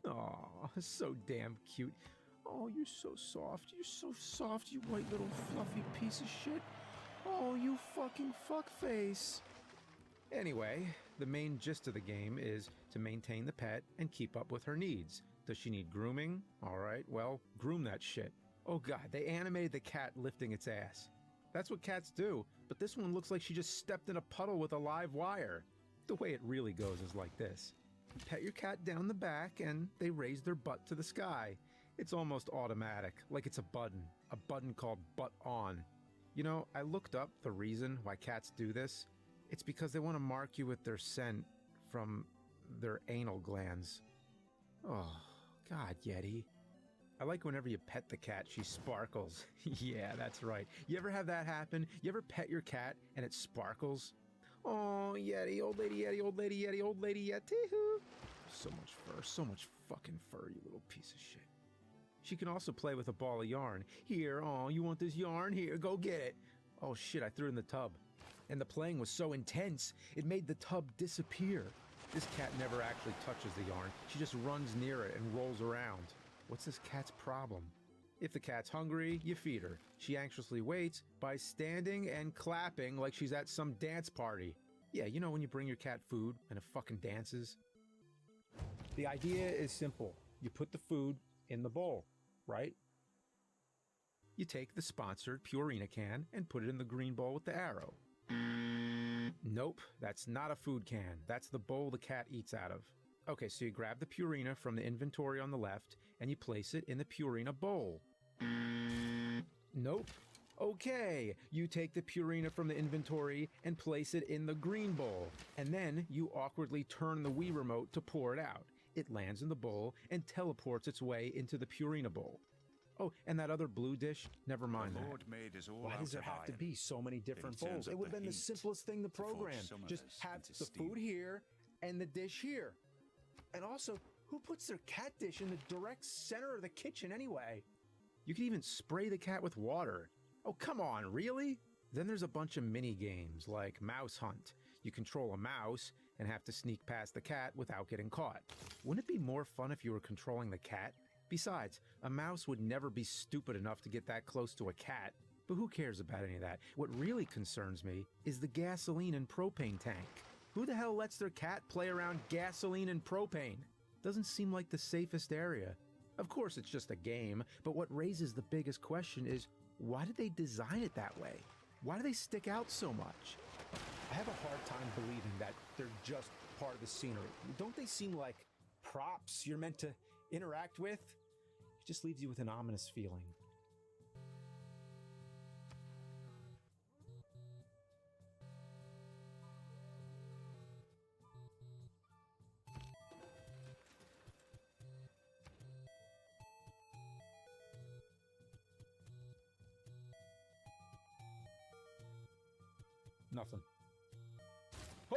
Aw, so damn cute. Oh, you're so soft. You're so soft, you white little fluffy piece of shit. Oh, you fucking fuckface. Anyway, the main gist of the game is to maintain the pet and keep up with her needs. Does she need grooming? Alright, well, groom that shit. Oh god, they animated the cat lifting its ass. That's what cats do, but this one looks like she just stepped in a puddle with a live wire. The way it really goes is like this. You pet your cat down the back and they raise their butt to the sky. It's almost automatic, like it's a button called butt on. You know, I looked up the reason why cats do this. It's because they want to mark you with their scent from their anal glands. Oh, God, Yeti. I like whenever you pet the cat, she sparkles. Yeah, that's right. You ever have that happen? You ever pet your cat and it sparkles? Oh, Yeti, old lady Yeti, old lady Yeti, old lady Yeti. So much fur, so much fucking fur, you little piece of shit. She can also play with a ball of yarn. Here, oh, you want this yarn? Here, go get it. Oh shit, I threw it in the tub. And the playing was so intense, it made the tub disappear. This cat never actually touches the yarn. She just runs near it and rolls around. What's this cat's problem? If the cat's hungry, you feed her. She anxiously waits by standing and clapping like she's at some dance party. Yeah, you know when you bring your cat food and it fucking dances? The idea is simple. You put the food in the bowl, right? You take the sponsored Purina can and put it in the green bowl with the arrow. Nope, that's not a food can. That's the bowl the cat eats out of. Okay, so you grab the Purina from the inventory on the left and you place it in the Purina bowl. Nope. Okay, you take the Purina from the inventory and place it in the green bowl. And then you awkwardly turn the Wii remote to pour it out. It lands in the bowl and teleports its way into the Purina bowl. Oh, and that other blue dish, never mind that. Why does there have to be so many different bowls? It would have been the simplest thing to program. Just have the food here and the dish here. And also, who puts their cat dish in the direct center of the kitchen anyway? You can even spray the cat with water. Oh, come on, really? Then there's a bunch of mini games like Mouse Hunt. You control a mouse and have to sneak past the cat without getting caught. Wouldn't it be more fun if you were controlling the cat? Besides, a mouse would never be stupid enough to get that close to a cat. But who cares about any of that? What really concerns me is the gasoline and propane tank. Who the hell lets their cat play around gasoline and propane? Doesn't seem like the safest area. Of course, it's just a game, but what raises the biggest question is, why did they design it that way? Why do they stick out so much? I have a hard time believing that they're just part of the scenery. Don't they seem like props you're meant to interact with? It just leaves you with an ominous feeling. Nothing.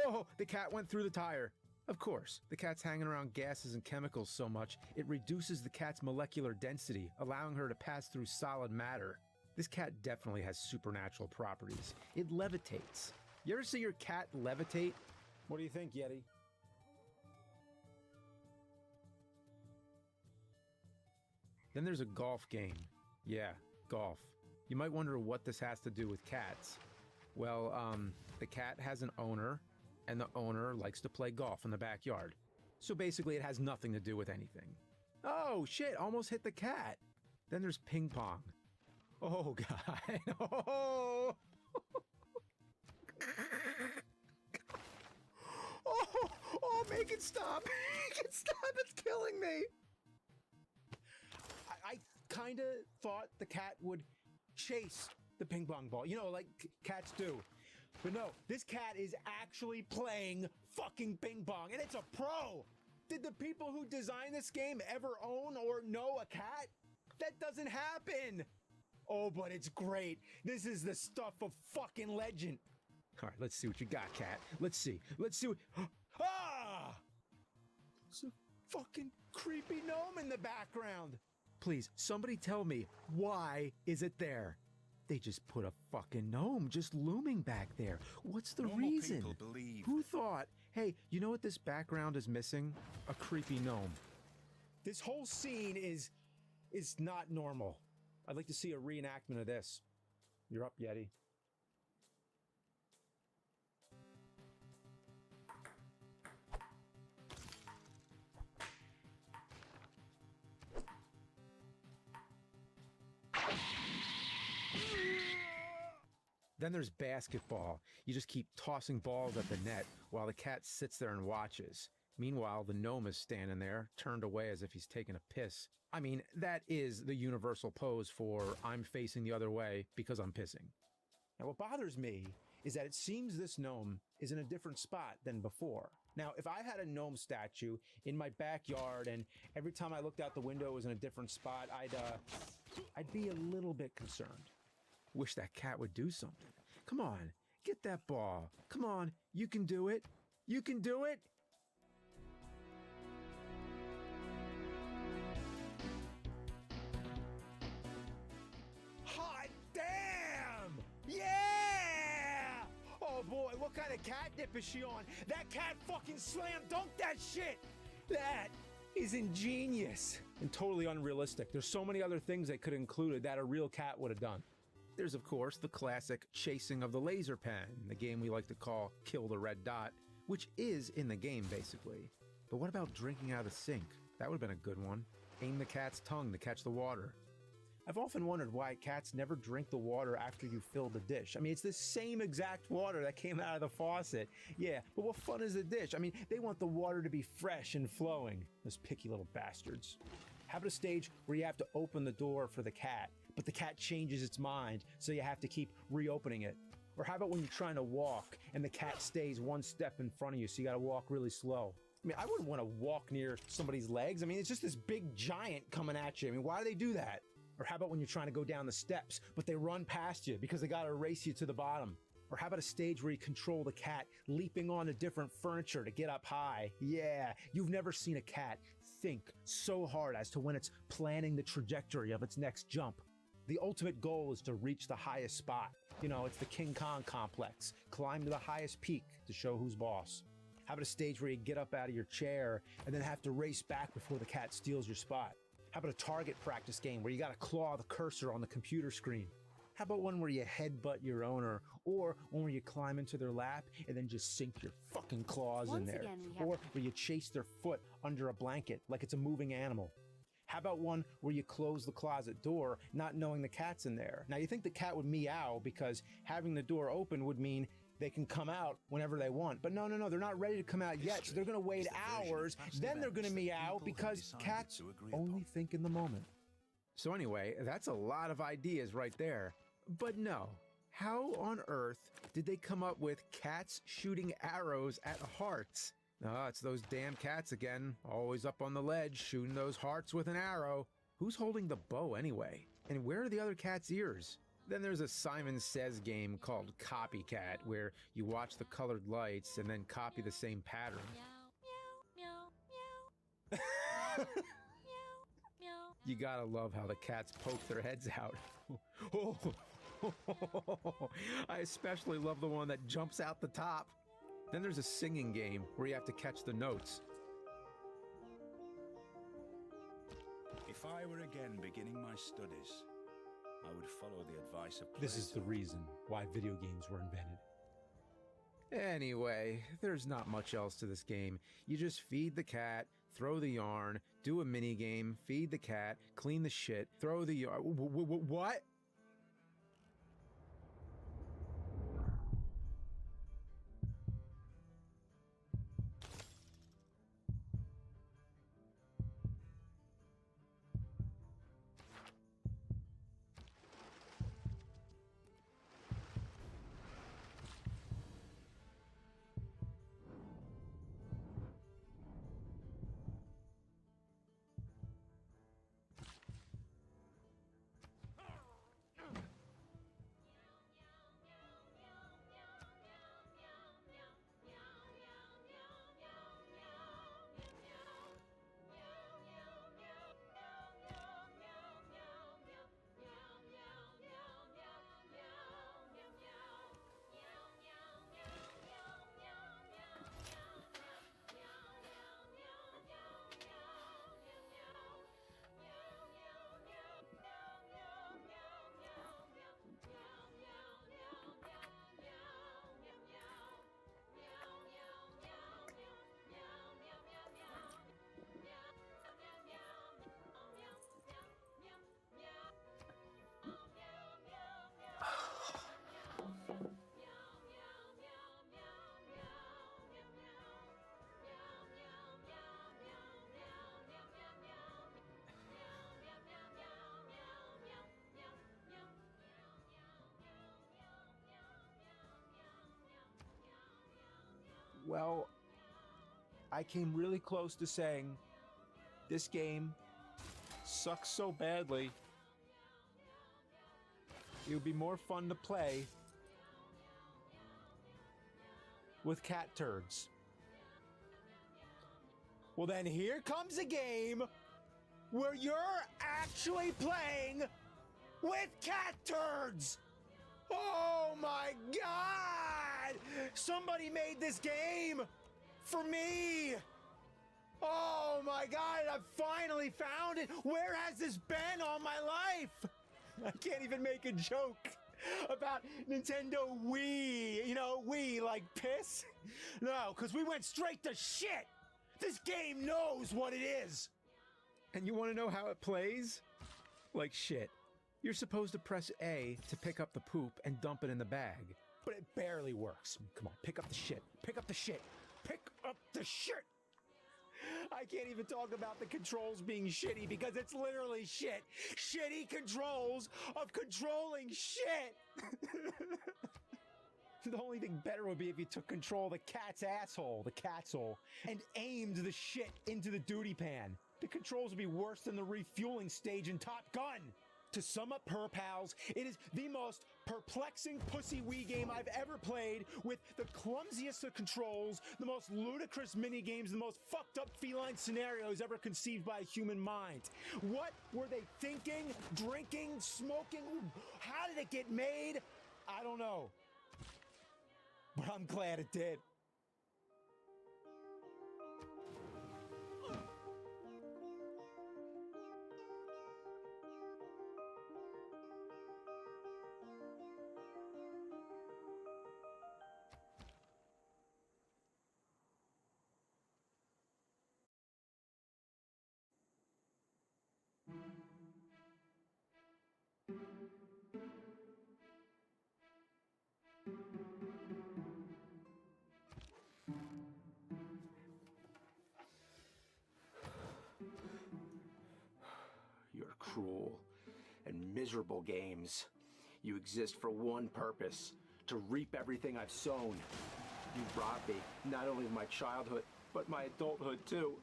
Oh, the cat went through the tire. Of course, the cat's hanging around gases and chemicals so much, it reduces the cat's molecular density, allowing her to pass through solid matter. This cat definitely has supernatural properties. It levitates. You ever see your cat levitate? What do you think, Yeti? Then there's a golf game. Yeah, golf. You might wonder what this has to do with cats. Well, the cat has an owner, and the owner likes to play golf in the backyard. So basically it has nothing to do with anything. Oh, shit, almost hit the cat. Then there's ping pong. Oh, God. Oh! Oh, make it stop. Make it stop. It's killing me. I kind of thought the cat would chase the ping pong ball. You know, like cats do. But no, this cat is actually playing fucking ping pong, and it's a pro. Did the people who designed this game ever own or know a cat? That doesn't happen. Oh, but it's great. This is the stuff of fucking legend. All right, let's see what you got, cat. Let's see. Let's see what... Ah! It's a fucking creepy gnome in the background. Please, somebody tell me, why is it there? They just put a fucking gnome just looming back there. What's the reason? People believe. Who thought, hey, you know what this background is missing? A creepy gnome. This whole scene is not normal. I'd like to see a reenactment of this. You're up, Yeti. Then there's basketball. You just keep tossing balls at the net while the cat sits there and watches. Meanwhile, the gnome is standing there, turned away as if he's taking a piss. I mean, that is the universal pose for I'm facing the other way because I'm pissing. Now, what bothers me is that it seems this gnome is in a different spot than before. Now, if I had a gnome statue in my backyard and every time I looked out the window it was in a different spot, I'd be a little bit concerned. Wish that cat would do something. Come on, get that ball. Come on, you can do it. You can do it. Hot damn! Yeah! Oh boy, what kind of catnip is she on? That cat fucking slam dunked that shit! That is ingenious and totally unrealistic. There's so many other things they could have included that a real cat would have done. There's, of course, the classic chasing of the laser pen, the game we like to call Kill the Red Dot, which is in the game, basically. But what about drinking out of the sink? That would have been a good one. Aim the cat's tongue to catch the water. I've often wondered why cats never drink the water after you fill the dish. I mean, it's the same exact water that came out of the faucet. Yeah, but what fun is the dish? I mean, they want the water to be fresh and flowing. Those picky little bastards. Have it a stage where you have to open the door for the cat, but the cat changes its mind, so you have to keep reopening it. Or how about when you're trying to walk and the cat stays one step in front of you, so you gotta walk really slow? I mean, I wouldn't want to walk near somebody's legs. I mean, it's just this big giant coming at you. I mean, why do they do that? Or how about when you're trying to go down the steps, but they run past you because they gotta race you to the bottom? Or how about a stage where you control the cat leaping onto different furniture to get up high? Yeah, you've never seen a cat think so hard as to when it's planning the trajectory of its next jump. The ultimate goal is to reach the highest spot. You know, it's the King Kong complex. Climb to the highest peak to show who's boss. How about a stage where you get up out of your chair and then have to race back before the cat steals your spot? How about a target practice game where you gotta claw the cursor on the computer screen? How about one where you headbutt your owner, or one where you climb into their lap and then just sink your fucking claws in there? Or where you chase their foot under a blanket like it's a moving animal? How about one where you close the closet door not knowing the cat's in there? Now you think the cat would meow because having the door open would mean they can come out whenever they want. But no, they're not ready to come out yet, so they're gonna wait hours, then they're gonna meow because cats only think in the moment. So anyway, that's a lot of ideas right there. But no, how on earth did they come up with cats shooting arrows at hearts? Oh, it's those damn cats again, always up on the ledge shooting those hearts with an arrow. Who's holding the bow anyway? And where are the other cat's ears? Then there's a Simon Says game called Copycat, where you watch the colored lights and then copy the same pattern. You gotta love how the cats poke their heads out. Oh, I especially love the one that jumps out the top. Then there's a singing game where you have to catch the notes. If I were again beginning my studies, I would follow the advice of This is the reason why video games were invented. Anyway, there's not much else to this game. You just feed the cat, throw the yarn, do a mini game, feed the cat, clean the shit, throw the yarn. What? Well, I came really close to saying this game sucks so badly. It would be more fun to play with cat turds. Well, then here comes a game where you're actually playing with cat turds. Oh my God! Somebody made this game for me. Oh my God, I've finally found it. Where has this been all my life? I can't even make a joke about Nintendo Wii. You know, Wii like piss? No, because we went straight to shit. This game knows what it is. And you want to know how it plays? Like shit. You're supposed to press A to pick up the poop and dump it in the bag. But it barely works. Come on, pick up the shit. Pick up the shit. Pick up the shit. I can't even talk about the controls being shitty because it's literally shit. Shitty controls of controlling shit. The only thing better would be if you took control of the cat's asshole, the cat's-hole, and aimed the shit into the duty pan. The controls would be worse than the refueling stage in Top Gun. To sum up, her pals, it is the most perplexing pussy Wii game I've ever played, with the clumsiest of controls, the most ludicrous mini games, the most fucked up feline scenarios ever conceived by a human mind. What were they thinking, drinking, smoking? How did it get made? I don't know. But I'm glad it did. You're cruel and miserable games. You exist for one purpose, to reap everything I've sown. You robbed me, not only of my childhood, but my adulthood too.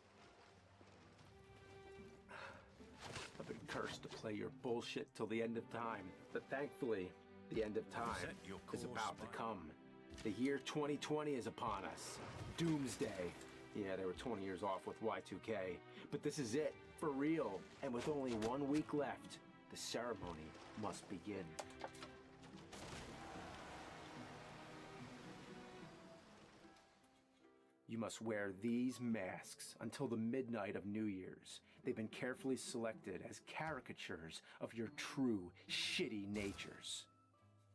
I've been cursed to play your bullshit till the end of time. But thankfully, the end of time is about to come. The year 2020 is upon us. Doomsday. Yeah, they were 20 years off with Y2K. But this is it, for real. And with only 1 week left, the ceremony must begin. You must wear these masks until the midnight of New Year's. They've been carefully selected as caricatures of your true, shitty natures.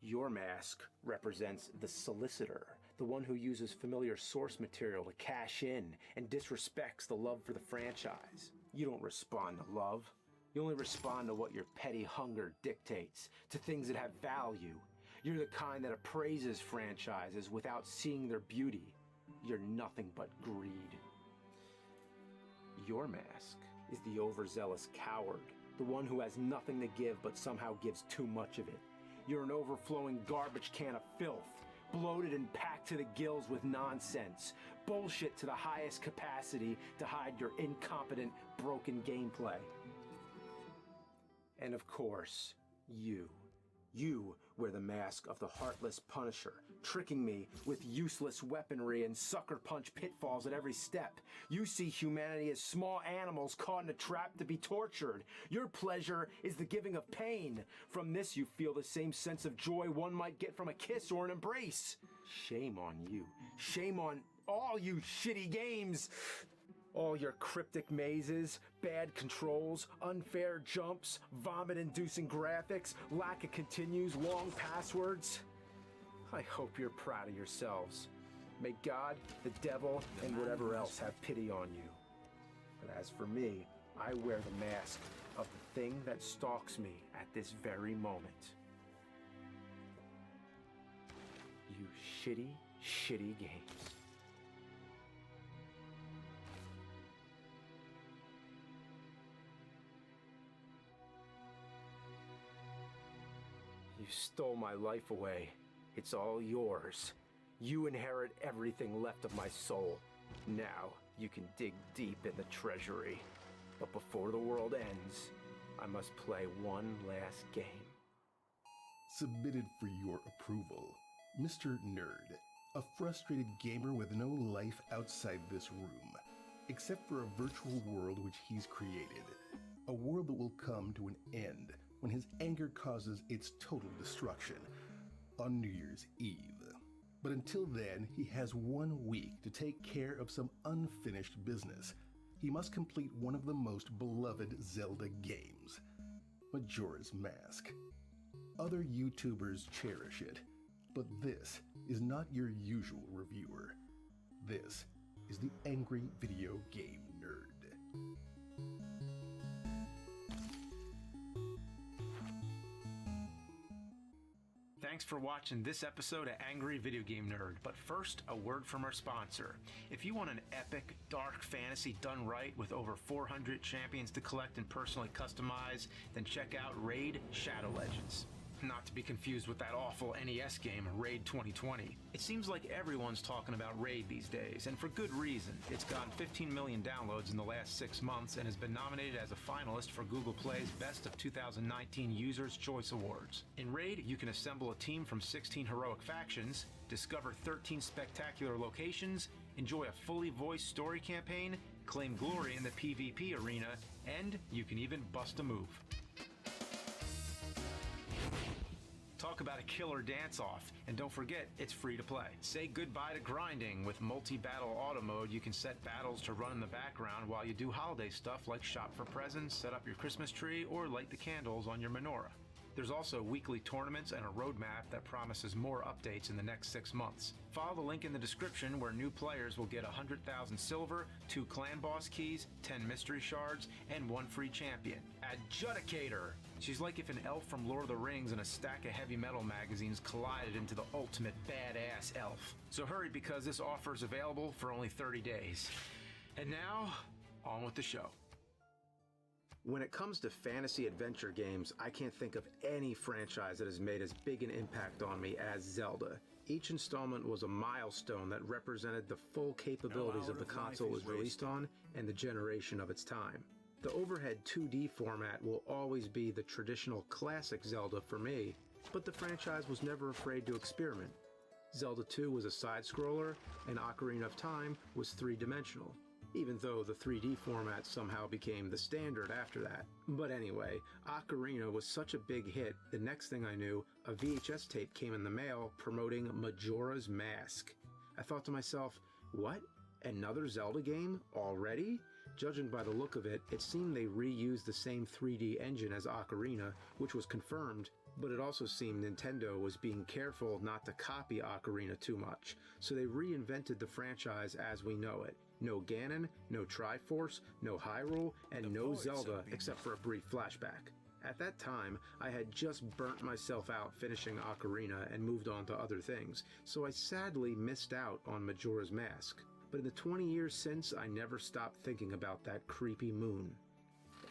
Your mask represents the solicitor, the one who uses familiar source material to cash in and disrespects the love for the franchise. You don't respond to love. You only respond to what your petty hunger dictates, to things that have value. You're the kind that appraises franchises without seeing their beauty. You're nothing but greed. Your mask is the overzealous coward, the one who has nothing to give but somehow gives too much of it. You're an overflowing garbage can of filth, bloated and packed to the gills with nonsense, bullshit to the highest capacity to hide your incompetent, broken gameplay. And of course, you wear the mask of the heartless Punisher, tricking me with useless weaponry and sucker punch pitfalls at every step. You see humanity as small animals caught in a trap to be tortured. Your pleasure is the giving of pain. From this you feel the same sense of joy one might get from a kiss or an embrace. Shame on you. Shame on all you shitty games. All your cryptic mazes, bad controls, unfair jumps, vomit-inducing graphics, lack of continues, long passwords. I hope you're proud of yourselves. May God, the devil, and whatever else have pity on you. But as for me, I wear the mask of the thing that stalks me at this very moment. You shitty, shitty games. You stole my life away. It's all yours. You inherit everything left of my soul. Now you can dig deep in the treasury. But before the world ends, I must play one last game. Submitted for your approval, Mr. Nerd, a frustrated gamer with no life outside this room, except for a virtual world which he's created. A world that will come to an end when his anger causes its total destruction on New Year's Eve. But until then, he has 1 week to take care of some unfinished business. He must complete one of the most beloved Zelda games, Majora's Mask. Other YouTubers cherish it, but this is not your usual reviewer. This is the Angry Video Game Nerd. Thanks for watching this episode of Angry Video Game Nerd. But first, a word from our sponsor. If you want an epic, dark fantasy done right with over 400 champions to collect and personally customize, then check out Raid Shadow Legends. Not to be confused with that awful NES game, Raid 2020. It seems like everyone's talking about Raid these days, and for good reason. It's gotten 15 million downloads in the last 6 months and has been nominated as a finalist for Google Play's Best of 2019 Users' Choice Awards. In Raid, you can assemble a team from 16 heroic factions, discover 13 spectacular locations, enjoy a fully voiced story campaign, claim glory in the PvP arena, and you can even bust a move. Talk about a killer dance-off, and don't forget, it's free to play. Say goodbye to grinding. With multi-battle auto mode, you can set battles to run in the background while you do holiday stuff like shop for presents, set up your Christmas tree, or light the candles on your menorah. There's also weekly tournaments and a roadmap that promises more updates in the next 6 months. Follow the link in the description where new players will get 100,000 silver, 2 clan boss keys, 10 mystery shards, and 1 free champion. Adjudicator! She's like if an elf from Lord of the Rings and a stack of heavy metal magazines collided into the ultimate badass elf. So hurry, because this offer is available for only 30 days. And now, on with the show. When it comes to fantasy adventure games, I can't think of any franchise that has made as big an impact on me as Zelda. Each installment was a milestone that represented the full capabilities of the console it was released on and the generation of its time. The overhead 2D format will always be the traditional classic Zelda for me, but the franchise was never afraid to experiment. Zelda 2 was a side-scroller, and Ocarina of Time was three-dimensional, even though the 3D format somehow became the standard after that. But anyway, Ocarina was such a big hit, the next thing I knew, a VHS tape came in the mail promoting Majora's Mask. I thought to myself, what? Another Zelda game? Already? Judging by the look of it, it seemed they reused the same 3D engine as Ocarina, which was confirmed, but it also seemed Nintendo was being careful not to copy Ocarina too much, so they reinvented the franchise as we know it. No Ganon, no Triforce, no Hyrule, and no Zelda except for a brief flashback. At that time, I had just burnt myself out finishing Ocarina and moved on to other things, so I sadly missed out on Majora's Mask. But in the 20 years since, I never stopped thinking about that creepy moon.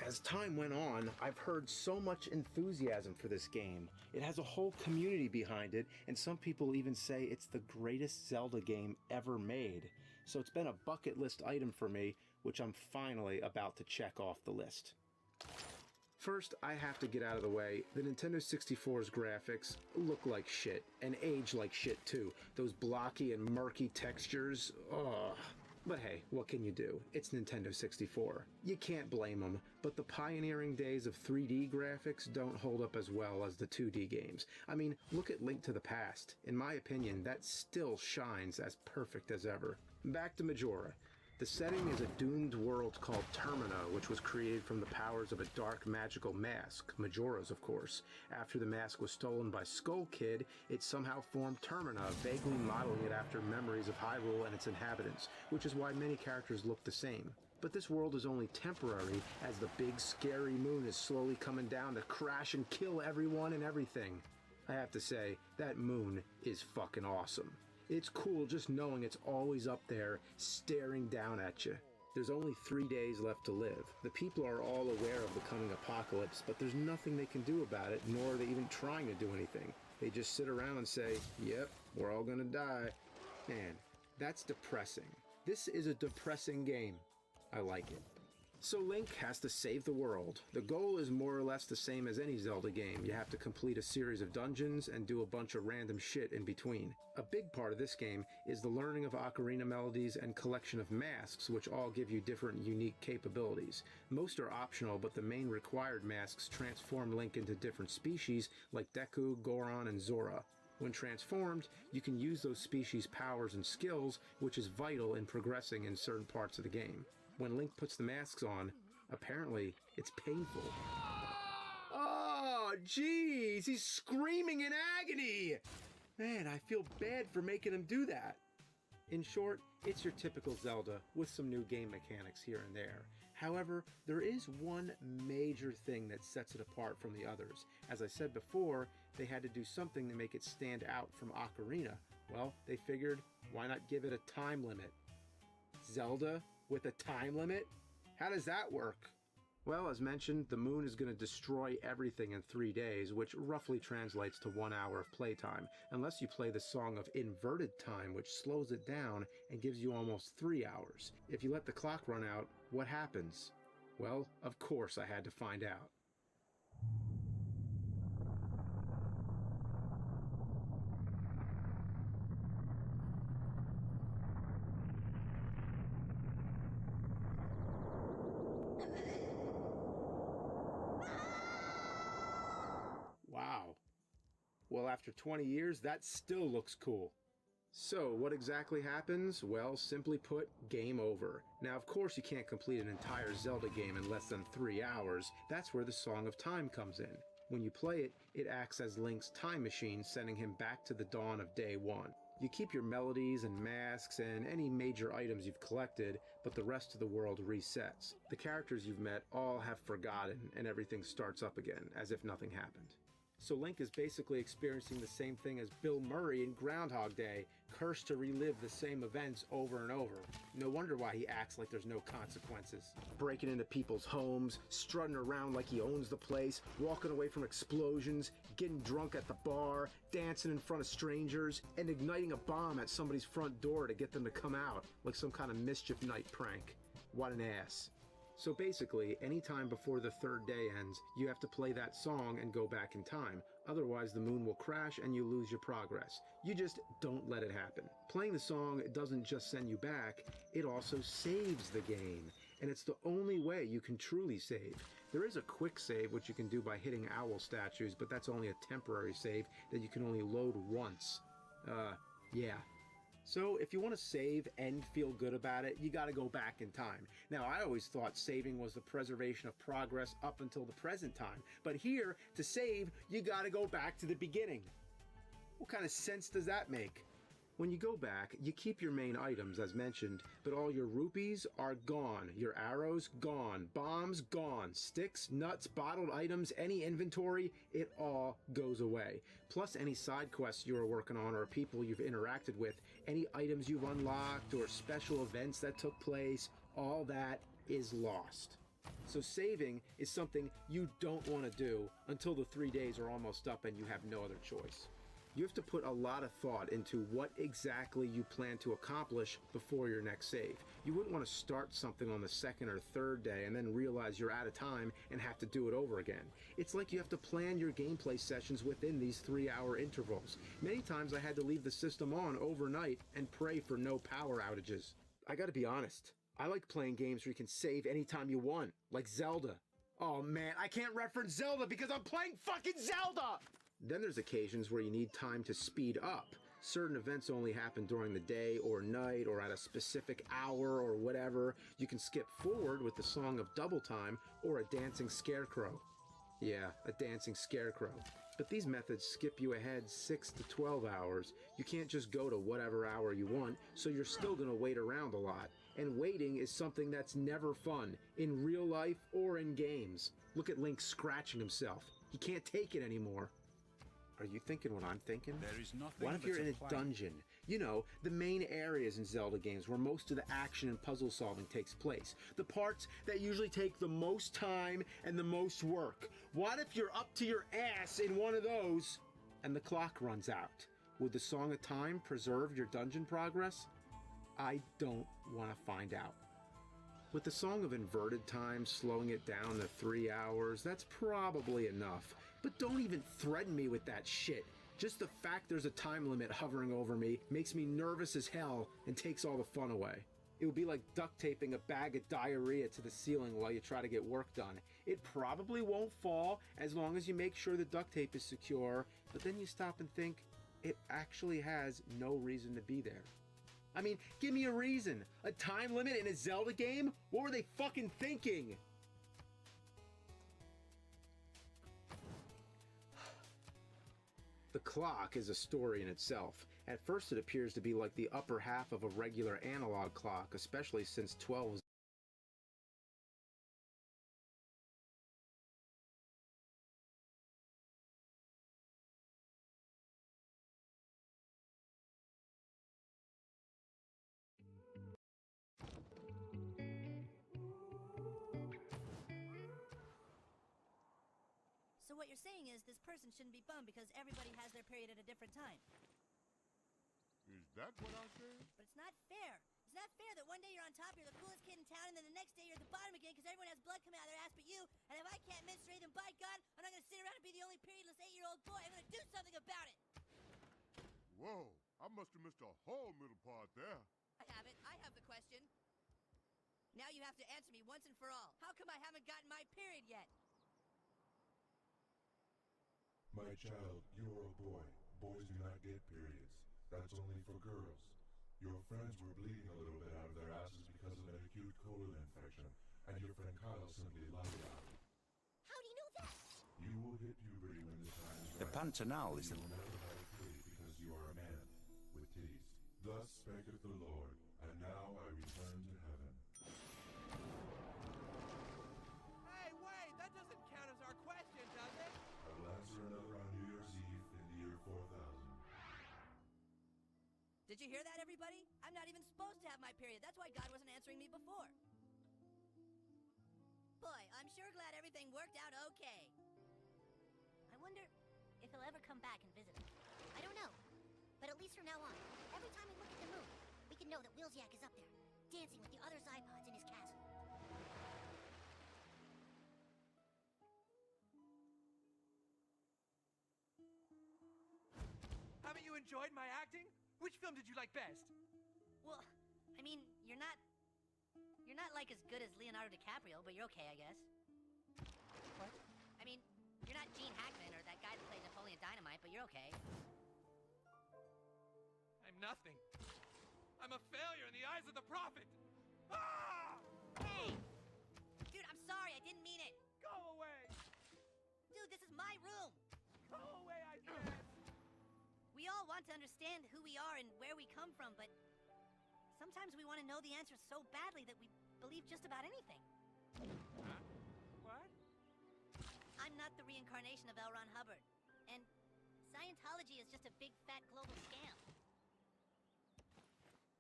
As time went on, I've heard so much enthusiasm for this game. It has a whole community behind it, and some people even say it's the greatest Zelda game ever made. So it's been a bucket list item for me, which I'm finally about to check off the list. First, I have to get out of the way. The Nintendo 64's graphics look like shit, and age like shit too. Those blocky and murky textures, ugh. But hey, what can you do? It's Nintendo 64. You can't blame them, but the pioneering days of 3D graphics don't hold up as well as the 2D games. I mean, look at Link to the Past. In my opinion, that still shines as perfect as ever. Back to Majora. The setting is a doomed world called Termina, which was created from the powers of a dark magical mask, Majora's of course. After the mask was stolen by Skull Kid, it somehow formed Termina, vaguely modeling it after memories of Hyrule and its inhabitants, which is why many characters look the same. But this world is only temporary, as the big scary moon is slowly coming down to crash and kill everyone and everything. I have to say, that moon is fucking awesome. It's cool just knowing it's always up there, staring down at you. There's only 3 days left to live. The people are all aware of the coming apocalypse, but there's nothing they can do about it, nor are they even trying to do anything. They just sit around and say, yep, we're all gonna die. Man, that's depressing. This is a depressing game. I like it. So Link has to save the world. The goal is more or less the same as any Zelda game. You have to complete a series of dungeons and do a bunch of random shit in between. A big part of this game is the learning of ocarina melodies and collection of masks, which all give you different unique capabilities. Most are optional, but the main required masks transform Link into different species like Deku, Goron, and Zora. When transformed, you can use those species' powers and skills, which is vital in progressing in certain parts of the game. When Link puts the masks on, apparently it's painful. Oh, jeez, he's screaming in agony! Man, I feel bad for making him do that. In short, it's your typical Zelda with some new game mechanics here and there. However, there is one major thing that sets it apart from the others. As I said before, they had to do something to make it stand out from Ocarina. Well, they figured, why not give it a time limit? Zelda with a time limit? How does that work? Well, as mentioned, the moon is going to destroy everything in 3 days, which roughly translates to 1 hour of playtime, unless you play the song of inverted time, which slows it down and gives you almost 3 hours. If you let the clock run out, what happens? Well, of course I had to find out. Wow. Well, after 20 years, that still looks cool. So, what exactly happens? Well, simply put, game over. Now, of course, you can't complete an entire Zelda game in less than 3 hours. That's where the Song of Time comes in. When you play it, it acts as Link's time machine, sending him back to the dawn of day one. You keep your melodies and masks and any major items you've collected, but the rest of the world resets. The characters you've met all have forgotten, and everything starts up again, as if nothing happened. So Link is basically experiencing the same thing as Bill Murray in Groundhog Day, cursed to relive the same events over and over. No wonder why he acts like there's no consequences. Breaking into people's homes, strutting around like he owns the place, walking away from explosions, getting drunk at the bar, dancing in front of strangers, and igniting a bomb at somebody's front door to get them to come out, like some kind of mischief night prank. What an ass. So basically, anytime before the third day ends, you have to play that song and go back in time. Otherwise, the moon will crash and you lose your progress. You just don't let it happen. Playing the song doesn't just send you back, it also saves the game. And it's the only way you can truly save. There is a quick save, which you can do by hitting owl statues, but that's only a temporary save that you can only load once. Yeah. So if you want to save and feel good about it, you got to go back in time. Now, I always thought saving was the preservation of progress up until the present time. But here, to save, you got to go back to the beginning. What kind of sense does that make? When you go back, you keep your main items as mentioned, but all your rupees are gone, your arrows gone, bombs gone, sticks, nuts, bottled items, any inventory, it all goes away. Plus any side quests you are working on or people you've interacted with, any items you've unlocked or special events that took place, all that is lost. So saving is something you don't want to do until the 3 days are almost up and you have no other choice. You have to put a lot of thought into what exactly you plan to accomplish before your next save. You wouldn't want to start something on the second or third day and then realize you're out of time and have to do it over again. It's like you have to plan your gameplay sessions within these 3-hour intervals. Many times I had to leave the system on overnight and pray for no power outages. I gotta be honest, I like playing games where you can save anytime you want, like Zelda. Oh man, I can't reference Zelda because I'm playing fucking Zelda! Then there's occasions where you need time to speed up. Certain events only happen during the day or night or at a specific hour or whatever. You can skip forward with the Song of Double Time or a dancing scarecrow. Yeah, a dancing scarecrow. But these methods skip you ahead 6 to 12 hours. You can't just go to whatever hour you want, so you're still gonna wait around a lot. And waiting is something that's never fun, in real life or in games. Look at Link scratching himself. He can't take it anymore. Are you thinking what I'm thinking? There is nothing. What if you're in a dungeon? You know, the main areas in Zelda games where most of the action and puzzle solving takes place. The parts that usually take the most time and the most work. What if you're up to your ass in one of those and the clock runs out? Would the Song of Time preserve your dungeon progress? I don't want to find out. With the Song of Inverted Time slowing it down to 3 hours, that's probably enough. But don't even threaten me with that shit. Just the fact there's a time limit hovering over me makes me nervous as hell and takes all the fun away. It would be like duct taping a bag of diarrhea to the ceiling while you try to get work done. It probably won't fall as long as you make sure the duct tape is secure, but then you stop and think, it actually has no reason to be there. I mean, give me a reason. A time limit in a Zelda game? What were they fucking thinking? The clock is a story in itself. At first it appears to be like the upper half of a regular analog clock, especially since 12 is So what you're saying is this person shouldn't be bummed because everybody has their period at a different time. Is that what I said? But it's not fair. It's not fair that one day you're on top, you're the coolest kid in town, and then the next day you're at the bottom again because everyone has blood coming out of their ass but you. And if I can't menstruate, then by God, I'm not going to sit around and be the only periodless 8-year-old boy. I'm going to do something about it. Whoa, I must have missed a whole middle part there. I have it. I have the question. Now you have to answer me once and for all. How come I haven't gotten my period yet? My child, you are a boy. Boys do not get periods. That's only for girls. Your friends were bleeding a little bit out of their asses because of an acute colon infection, and your friend Kyle simply lied about it. How do you know that? You will hit puberty when the time is The right. Pantanal is You will never have a period because you are a man with titties. Thus speaketh the Lord, and now I return to heaven. Hey, wait! That doesn't count as our question, does it? I will answer another on New Year's Eve in the year 4000. Did you hear that, everybody? I'm not even supposed to have my period. That's why God wasn't answering me before. Boy, I'm sure glad everything worked out okay. I wonder if he'll ever come back and visit us. I don't know. But at least from now on, every time we look at the moon, we can know that Wilsyak is up there, dancing with the other Zypods in his castle. enjoyed my acting? Which film did you like best? Well, I mean, you're not like as good as Leonardo DiCaprio, but you're okay, I guess. What? I mean, you're not Gene Hackman or that guy that played Napoleon Dynamite, but you're okay. I'm nothing. I'm a failure in the eyes of the prophet. Ah! Hey! Dude, I'm sorry, I didn't mean it. Go away! Dude, this is my room. Go away, I said! We all want to understand who we are and where we come from, but sometimes we want to know the answers so badly that we believe just about anything. Huh? What? I'm not the reincarnation of L. Ron Hubbard, and Scientology is just a big fat global scam.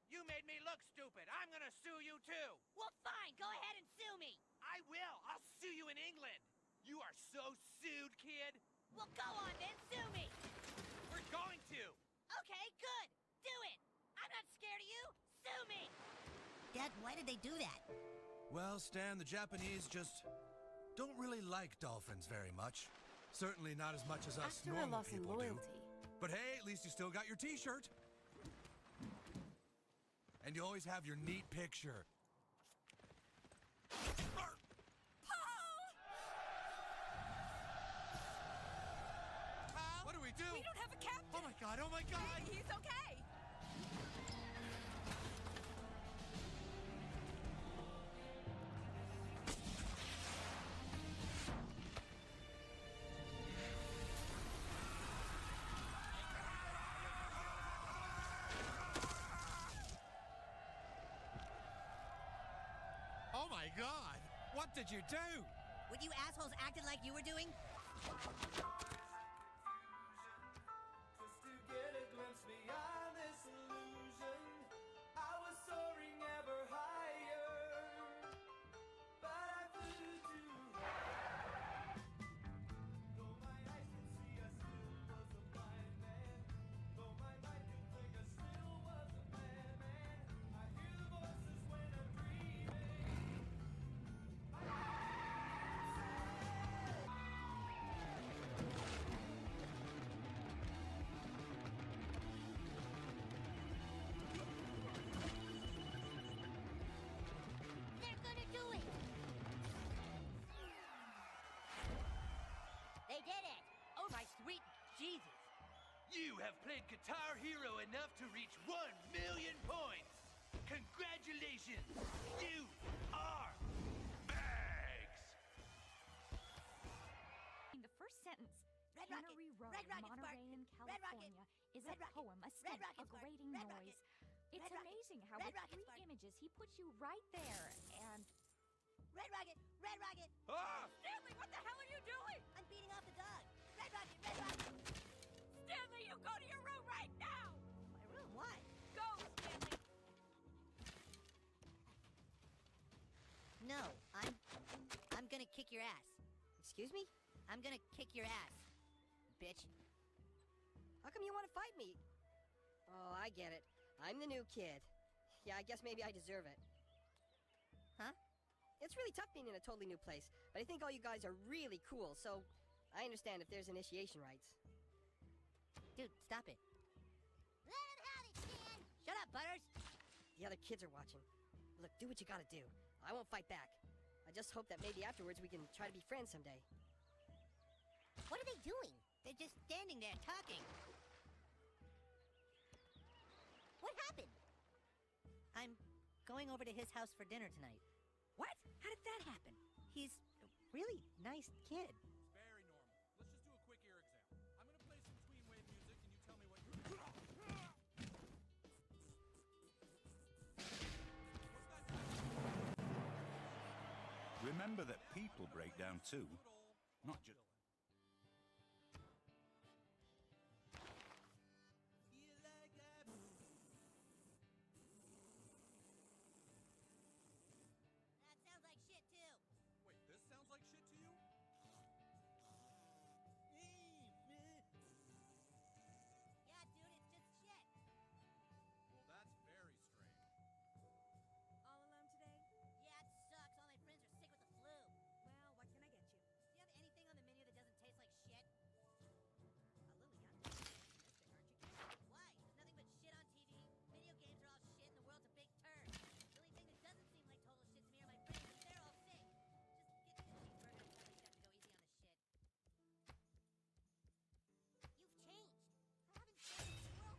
You made me look stupid. I'm gonna sue you too. Well, fine. Go ahead and sue me. I will. I'll sue you in England. You are so sued, kid. Well, go on then. Sue me. We're going to. Okay, good. Do it. I'm not scared of you. Sue me. Dad, why did they do that? Well, Stan, the Japanese just don't really like dolphins very much. Certainly not as much as us After a normal loss in people do. loyalty. But hey, at least you still got your t-shirt. And you always have your neat picture. What do we do? We don't have a captain! Oh my god, oh my god! Maybe he's okay! Oh my god! What did you do? What you assholes acted like you were doing? Just to get a glimpse beyond this illusion, I was soaring ever higher, but I flew too high. Though my eyes could see, I still was a blind man. Though my mind could think, I still was a madman. I hear the voices when I'm dreaming. They're gonna do it! They did it! Oh my sweet Jesus! You have played Guitar Hero enough to reach 1 million points. Congratulations! You are bags! In the first sentence, Red Rocket, Cannery Row, Red Rocket Spark, Monterey in Red Rocket, California, is Red a Rocket, poem, a Red stink, Rocket a Spark, grating Red noise. Rocket, It's Red Rocket, amazing how Red with Rocket 3 Spark. images he puts you right there, and... Red Rocket! Red Rocket! Ah! Stanley, what the hell are you doing? I'm beating off the dog! Red Rocket! Red Rocket! Stanley, you go to your room right now! My room? Why? Go, Stanley! No, I'm gonna kick your ass. Excuse me? I'm gonna kick your ass, bitch. How come you want to fight me? Oh, I get it. I'm the new kid. Yeah, I guess maybe I deserve it. Huh? It's really tough being in a totally new place, but I think all you guys are really cool, so I understand if there's initiation rites. Dude, stop it. Let him have it, Stan! Shut up, Butters! The other kids are watching. Look, do what you gotta do. I won't fight back. I just hope that maybe afterwards we can try to be friends someday. What are they doing? They're just standing there talking. What happened? I'm going over to his house for dinner tonight. What? How did that happen? He's a really nice kid. It's very normal. Let's just do a quick ear exam. I'm gonna play some tween wave music and you tell me what you're... Remember that people break down too, not just... That sounds like shit, too. Wait, this sounds like shit to you? Yeah, dude, it's just shit. Well, that's very strange. All alone today? Yeah, it sucks. All my friends are sick with the flu. Well, what can I get you? Do you have anything on the menu that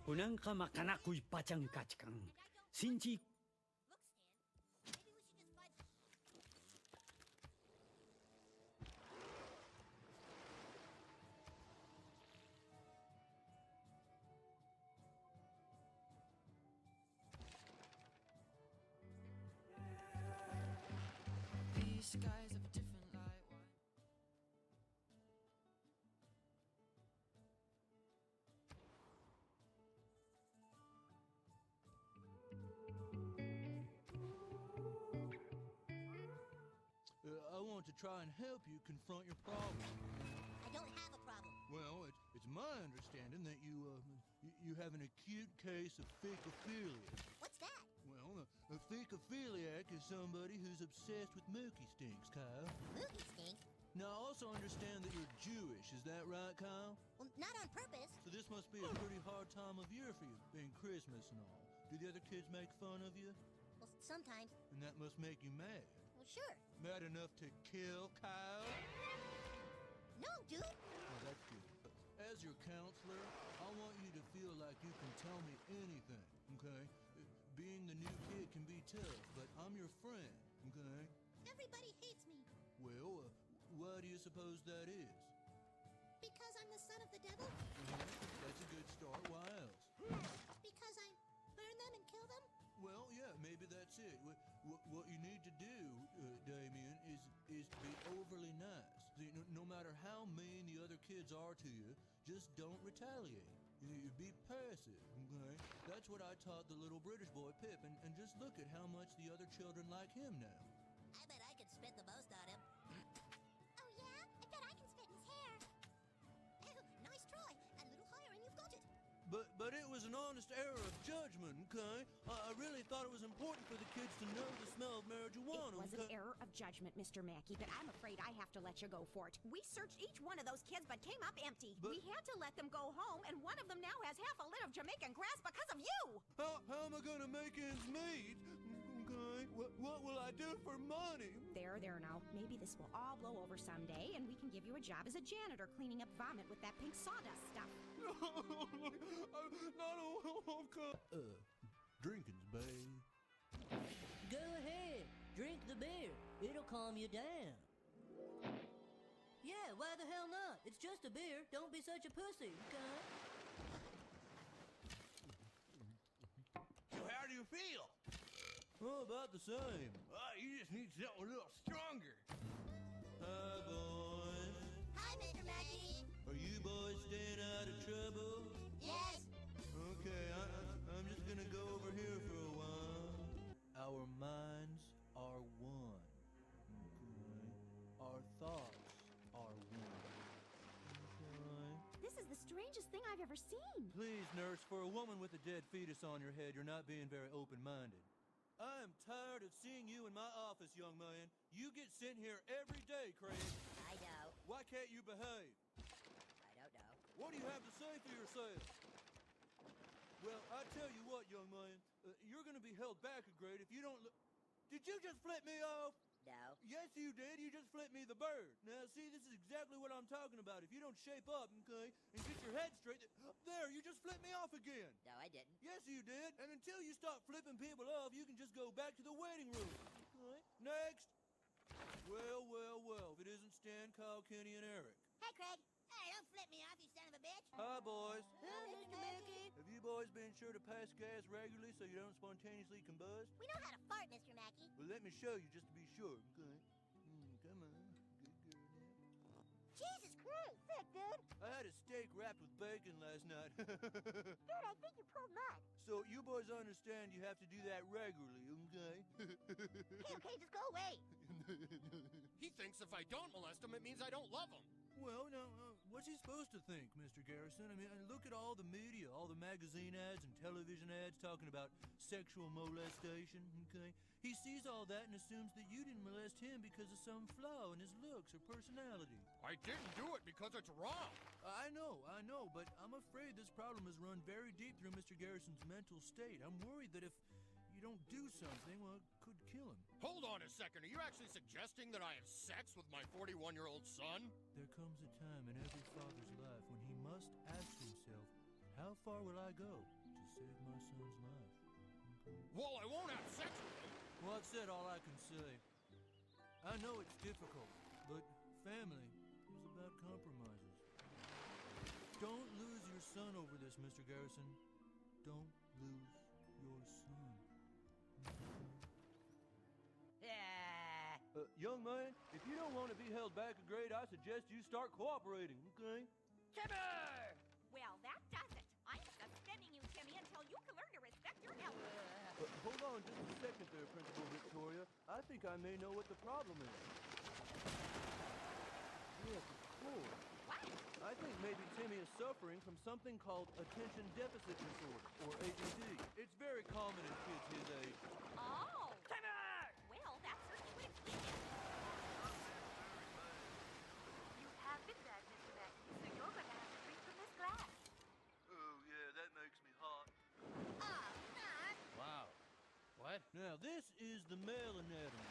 Unang ka makanakoy pachang kachkang. Sinchi. These skies of a different light. I want to try and help you confront your problem. I don't have a problem. Well, it's my understanding that you have an acute case of thecophilia. What's that? Well, a thecophiliac is somebody who's obsessed with mookie stinks, Kyle. Mookie stinks? Now, I also understand that you're Jewish. Is that right, Kyle? Well, not on purpose. So this must be a pretty hard time of year for you, being Christmas and all. Do the other kids make fun of you? Well, sometimes. And that must make you mad. Well, sure. Mad enough to kill Kyle? No, dude. Oh, that's good. As your counselor, I want you to feel like you can tell me anything, okay? Being the new kid can be tough, but I'm your friend, okay? Everybody hates me. Well, why do you suppose that is? Because I'm the son of the devil? That's a good start. Why else? Because I burn them and kill them? Well, yeah, maybe that's it. What you need to do, Damien, is to be overly nice. See, no matter how mean the other kids are to you, just don't retaliate. You be passive, okay? That's what I taught the little British boy, Pip, and just look at how much the other children like him now. I bet I could spit the most on him. Oh, yeah? I bet I can spit in his hair. Oh, nice try. A little higher and you've got it. But it was an honest error of judgment, okay? I really thought it was important for the kids to know the smell of marijuana. It was an error of judgment, Mr. Mackey, but I'm afraid I have to let you go for it. We searched each one of those kids, but came up empty. We had to let them go home, and one of them now has half a lid of Jamaican grass because of you! How am I gonna make ends meet? Okay, what will I do for money? There now. Maybe this will all blow over someday, and we can give you a job as a janitor cleaning up vomit with that pink sawdust stuff. Drinking's babe. Go ahead, drink the beer. It'll calm you down. Yeah, why the hell not? It's just a beer. Don't be such a pussy, okay? So how do you feel? Oh, about the same. You just need something a little stronger. Hi, boys. Hi, Mr. Mackey. Are you boys staying out of trouble? Yes. Okay, I'm just gonna go over here for a while. Our minds are one. Okay. Our thoughts are one. Okay. This is the strangest thing I've ever seen. Please, nurse, for a woman with a dead fetus on your head, you're not being very open-minded. I am tired of seeing you in my office, young man. You get sent here every day, Craig. I know. Why can't you behave? I don't know. What do you have to say for yourself? Well, I tell you what, young man, you're gonna be held back a grade if you don't look. Did you just flip me off? No. Yes, you did. You just flipped me the bird. Now, see, this is exactly what I'm talking about. If you don't shape up, okay, and get your head straight, there, you just flipped me off again. No, I didn't. Yes, you did. And until you stop flipping people off, you can just go back to the waiting room. All right. Next. Well. If it isn't Stan, Kyle, Kenny, and Eric. Hey, Craig. Hey, don't flip me off, you son of a bitch. Hi, boys. Hi, Mr. Mackey. Have you boys been sure to pass gas regularly so you don't spontaneously combust? We know how to fart, Mr. Mackey. Well, let me show you just to be sure, okay? Come on. Good girl now. Jesus Christ, sick, dude. I had a steak wrapped with bacon last night. Dude, I think you pulled mud. So you boys understand you have to do that regularly, okay? Okay, just go away. He thinks if I don't molest him, it means I don't love him. Well, now, what's he supposed to think, Mr. Garrison? I mean, look at all the media, all the magazine ads and television ads talking about sexual molestation, okay? He sees all that and assumes that you didn't molest him because of some flaw in his looks or personality. I didn't do it because it's wrong. I know, but I'm afraid this problem has run very deep through Mr. Garrison's mental state. I'm worried that if you don't do something, well, it could kill him. Hold on a second. Are you actually suggesting that I have sex with my 41-year-old son? There comes a time in every father's life when he must ask himself, how far will I go to save my son's life? Okay. Well, I won't have sex with him. Well, I've said all I can say. I know it's difficult, but family is about compromises. Don't lose your son over this, Mr. Garrison. Don't lose your son. Young man, if you don't want to be held back a grade, I suggest you start cooperating, okay? Timber! Well, that does it. I'm suspending you, Timmy, until you can learn to respect your elders. Hold on just a second there, Principal Victoria. I think I may know what the problem is. Yes, of course. What? I think maybe Timmy is suffering from something called attention deficit disorder, or ADD. It's very common in kids his age. Oh! Timber! Well, that certainly would explain it. You have been bad, Mr. Mackey, so you're going to have to drink from this glass. Oh, yeah, that makes me hot. Oh, not. Wow. What? Now, this is the male anatomy.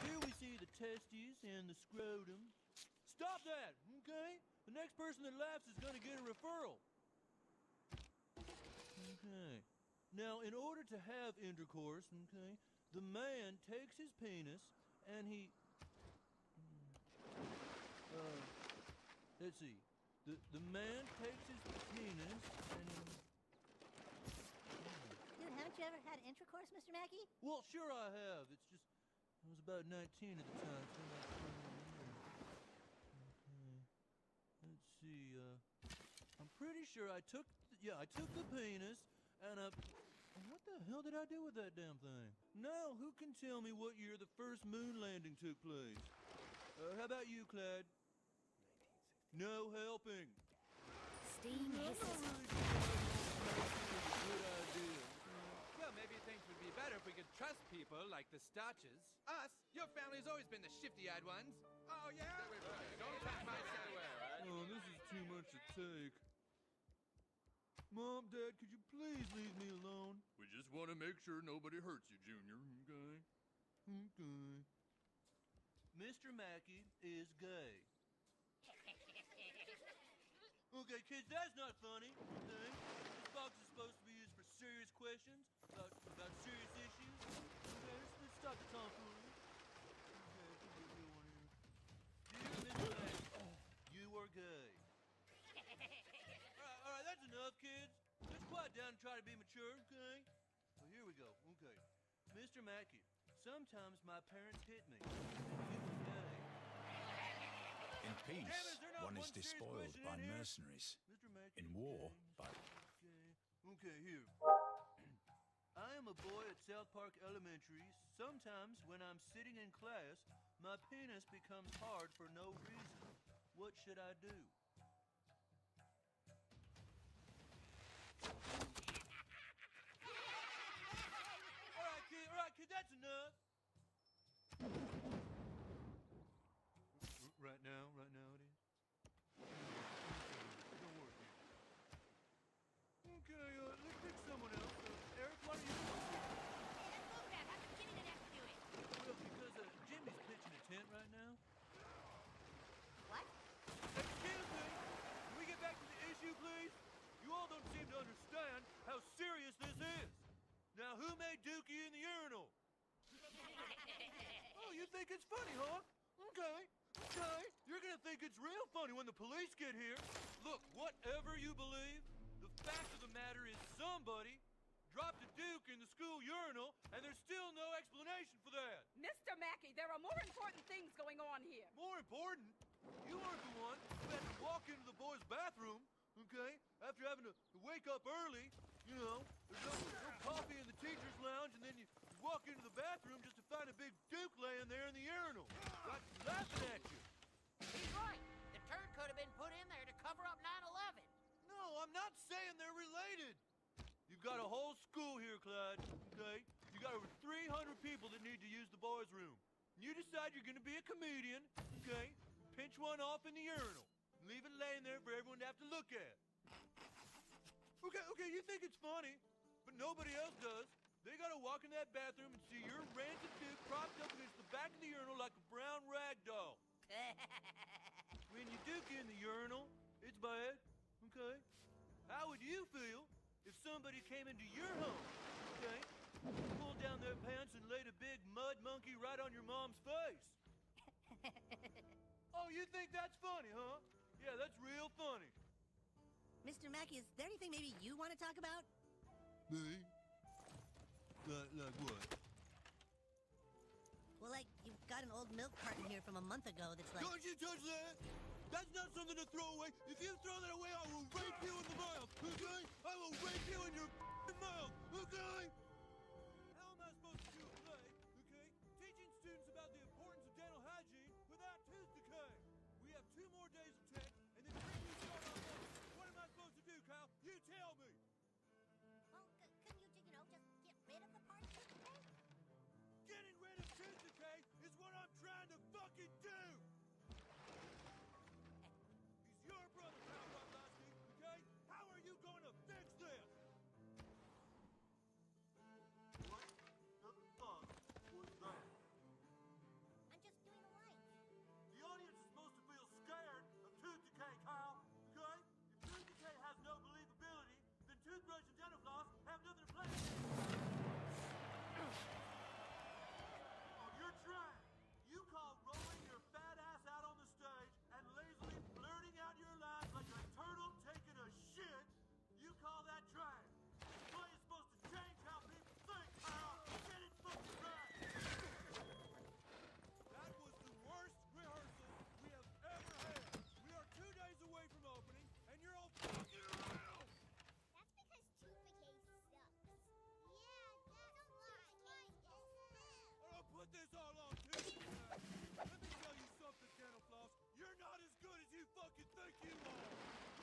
Here we see the testes and the scrotum. Stop that, okay? The next person that laughs is going to get a referral. Okay. Now, in order to have intercourse, okay, the man takes his penis and he... let's see. The man takes his penis and he... Dude, haven't you ever had intercourse, Mr. Mackey? Well, sure I have. It's just... I was about 19 at the time. So I'm about 20 years. Okay. Let's see, I'm pretty sure I took the penis, and what the hell did I do with that damn thing? Now, who can tell me what year the first moon landing took place? How about you, Clyde? 1960. No helping. Steam hisses. Good idea. Well, maybe things would be better if we could trust people like the Starches. Us? Your family's always been the shifty-eyed ones. Oh, yeah? Don't touch my silverware. Oh, this is too much to take. Mom, Dad, could you please leave me alone? We just want to make sure nobody hurts you, Junior, okay? Okay. Mr. Mackey is gay. Okay, kids, that's not funny, okay? This box is supposed to be used for serious questions about serious issues. Okay, let's stop the tomfoolery. Okay, I think we'll do one here. Dear Mr. Mackey, you are gay. All right, that's enough, kids. Let's quiet down and try to be mature, okay? Well, here we go. Okay. Mr. Mackey, sometimes my parents hit me. And you were gay. In peace, Damn, is there not one is one serious despoiled question by in here? mercenaries. Mr. Mackey, In war, by... Okay, here. I am a boy at South Park Elementary. Sometimes when I'm sitting in class, my penis becomes hard for no reason. What should I do? All right, kid, that's enough. Right now it is. Don't worry. Okay, let's pick someone else. Eric, why don't you go first? Let's move that. How's the beginning to have to do it? Well, because Jimmy's pitching a tent right now. What? Excuse me. Can we get back to the issue, please? You all don't seem to understand how serious this is. Now, who made Dookie in the urinal? Oh, you think it's funny, huh? Okay. You're gonna think it's real funny when the police get here. Look, whatever you believe, the fact of the matter is somebody dropped a Duke in the school urinal, and there's still no explanation for that. Mr. Mackey, there are more important things going on here. More important? You aren't the one who had to walk into the boys' bathroom, okay, after having to wake up early. You know, there's no coffee in the teacher's lounge, and then you walk into the bathroom just to find a big Duke laying there in the urinal. Like laughing at you. He's right. The turd could have been put in there to cover up 9/11. No, I'm not saying they're related. You've got a whole school here, Clyde, okay? You got over 300 people that need to use the boys' room. You decide you're gonna be a comedian, okay? Pinch one off in the urinal. Leave it laying there for everyone to have to look at. Okay, you think it's funny, but nobody else does. They gotta walk in that bathroom and see your rancid Duke propped up against the back of the urinal like a brown rag doll. When you Duke in the urinal, it's bad, okay? How would you somebody came into your home, okay? Pulled down their pants and laid a big mud monkey right on your mom's face. Oh, you think that's funny, huh? Yeah, that's real funny. Mr. Mackey, is there anything maybe you want to talk about? Me? Like what? Well, like, you've got an old milk carton here from a month ago that's like... Don't you touch that! That's not something to throw away. If you throw that away, I will rape you in the mouth, okay? I will rape you in your mouth, okay? How am I supposed to do a play, okay? Teaching students about the importance of dental hygiene without tooth decay. We have 2 more days of tech, and then you start on Monday. What am I supposed to do, Kyle? You tell me! Well, couldn't you, just get rid of the part of tooth decay? Getting rid of tooth decay is what I'm trying to fucking do! He's your brother, Kyle Roblowski, okay? How are you going to fix this? What the fuck was that? I'm just doing the lines. The audience is supposed to feel scared of tooth decay, Kyle, okay? If tooth decay has no believability, then toothbrush and dental floss have nothing to play with. Oh, you're trying. You call rolling your fat ass out on the stage and lazily blurting out your lines like a turtle taking a shit. You call that trying. Play is supposed to change how people think, Kyle. Get it fucking right. That was the worst rehearsal we have ever had. We are 2 days away from opening, and you're all fucking around. That's because tooth decay sucks. Yeah, that's why. I'll put this all on too. Let me tell you something, dental floss. You're not as good as you fucking think you are.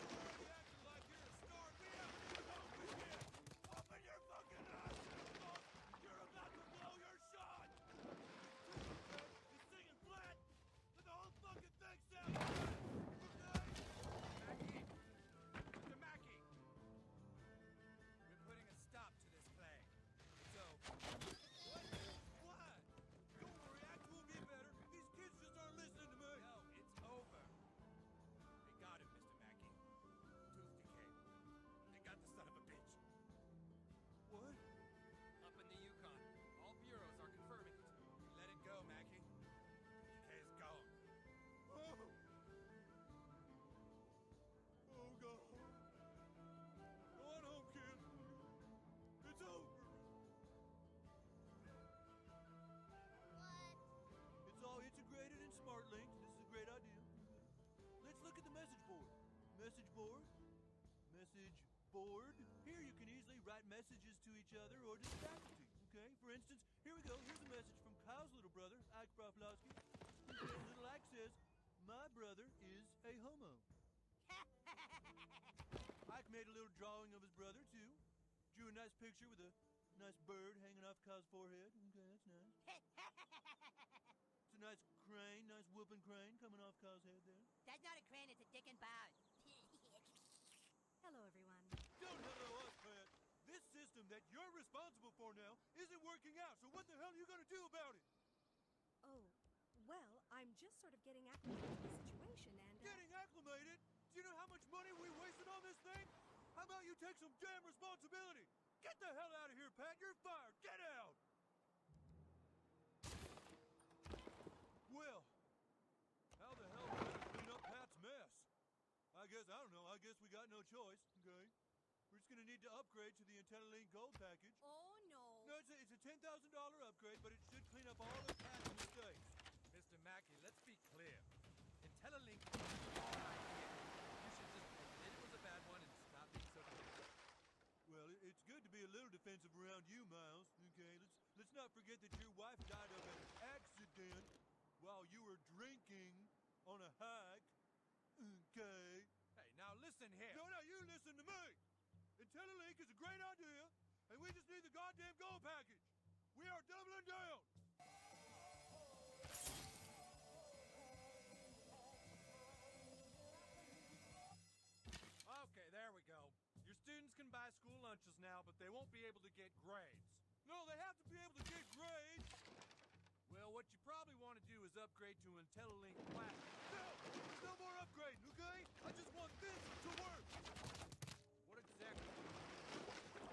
You're already acting like you're a star. We haven't even opened yet. Open your fucking eyes, dental floss. You're about to blow your shot. It's singing flat. Let the whole fucking thing sound good. Okay? Mr. Mackey! We're putting a stop to this play. It's over. What? Why? Don't worry, acting will get better. These kids just aren't listening to me. No, it's over. They got him, Mr. Mackey. Tooth decay. They got the son of a bitch. What? Up in the Yukon. All bureaus are confirming it. Let it go, Mackey. Decay is gone. Oh. Oh, God. Go on home, kid. It's over. What? It's all integrated and smart linked. This is a great idea. Let's look at the message board. Message board. Message board. Here you can easily write messages to each other or to the faculty. Okay? For instance, here we go. Here's a message from Kyle's little brother, Ike Broflovsky. Okay, little Ike says, "My brother is a homo." Ike made a little drawing of his brother, too. Drew a nice picture with a nice bird hanging off Kyle's forehead. Okay, that's nice. It's a nice crane, nice whooping crane coming off Kyle's head there. That's not a crane, it's a dick and bows. Hello, everyone. Don't hello us, Pat. This system that you're responsible for now isn't working out, so what the hell are you gonna do about it? Oh, well, I'm just sort of getting acclimated to the situation and... Getting acclimated? Do you know how much money we wasted on this thing? How about you take some damn responsibility? Get the hell out of here, Pat. You're fired. Get out. Well, how the hell are we gonna clean up Pat's mess? I don't know. I guess we got no choice, okay? We're just gonna need to upgrade to the IntelliLink Gold package. Oh, no. No, it's a $10,000 upgrade, but it should clean up all of Pat's mistakes. Mr. Mackey, let's be clear. IntelliLink is a bad idea. You should just admit it was a bad one and stop being so defensive. Well, it's good to be a little defensive around you, Miles. Okay, let's not forget that your wife died of an accident while you were drinking on a hike. Okay. Hey, now listen here. No, you listen to me. IntelliLink is a great idea, and we just need the goddamn gold package. We are doubling down. Okay, there we go. Your students can buy school lunches now, but they won't be able to get grades. No, they have to be able to get grades. Well, what you probably want to do is upgrade to IntelliLink Platinum. No, there's no more upgrading, okay? I just want this to work. What exactly do you mean?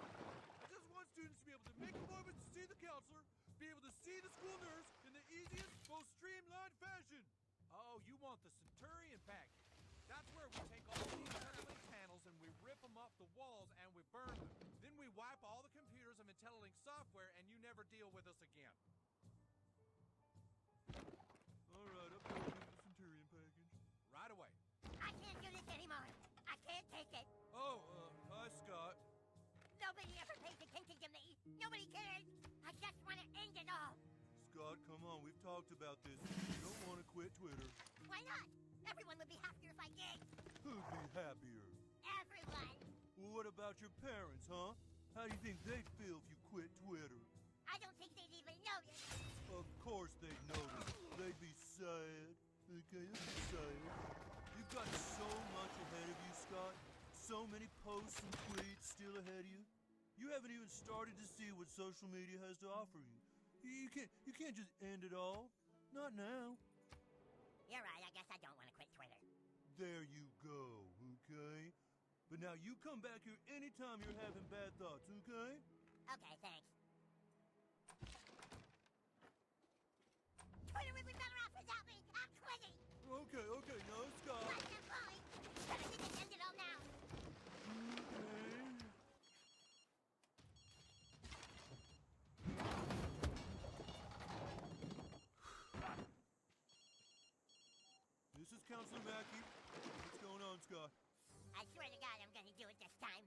on, we've talked about this. You don't want to quit Twitter. Why not? Everyone would be happier if I did. Who'd be happier? Everyone. Well, what about your parents, huh? How do you think they'd feel if you quit Twitter? I don't think they'd even notice. Of course they'd notice. They'd be sad. Okay, they'd be sad. You've got so much ahead of you, Scott. So many posts and tweets still ahead of you. You haven't even started to see what social media has to offer you. You can't just end it all. Not now. You're right, I guess I don't want to quit Twitter. There you go, okay? But now you come back here anytime you're having bad thoughts, okay? Okay, thanks. Twitter would be better off without me. I'm quitting. Okay, no, Scott. But I'm fine. But I think it's end it all now. This is Counselor Mackey. What's going on, Scott? I swear to God I'm gonna do it this time.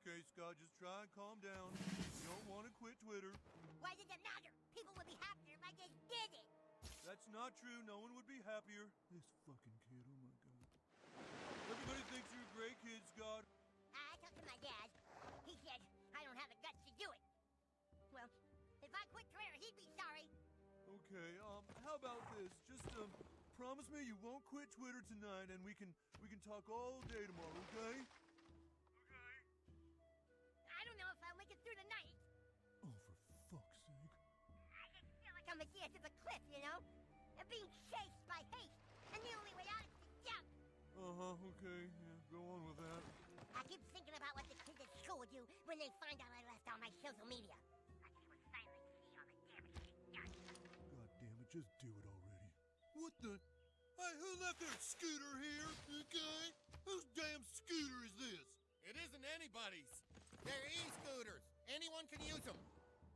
Okay, Scott, just try and calm down. You don't want to quit Twitter. Why does it matter? People would be happier if I just did it. That's not true. No one would be happier. This fucking kid, oh my God. Everybody thinks you're a great kid, Scott. I talked to my dad. He said I don't have the guts to do it. Well, if I quit Twitter, he'd be sorry. Okay, how about this? Just, promise me you won't quit Twitter tonight and we can talk all day tomorrow, okay? I don't know if I'll make it through the night. Oh, for fuck's sake. I just feel like I'm at the edge of a cliff, you know? And being chased by hate. And the only way out is to jump. Okay, yeah, go on with that. I keep thinking about what the kids at school would do when they find out I left all my social media. I just would finally see all the damage they've done. God damn it, just do it already. What the? Hey, who left their scooter here, okay? Whose damn scooter is this? It isn't anybody's. They're e-scooters. Anyone can use them.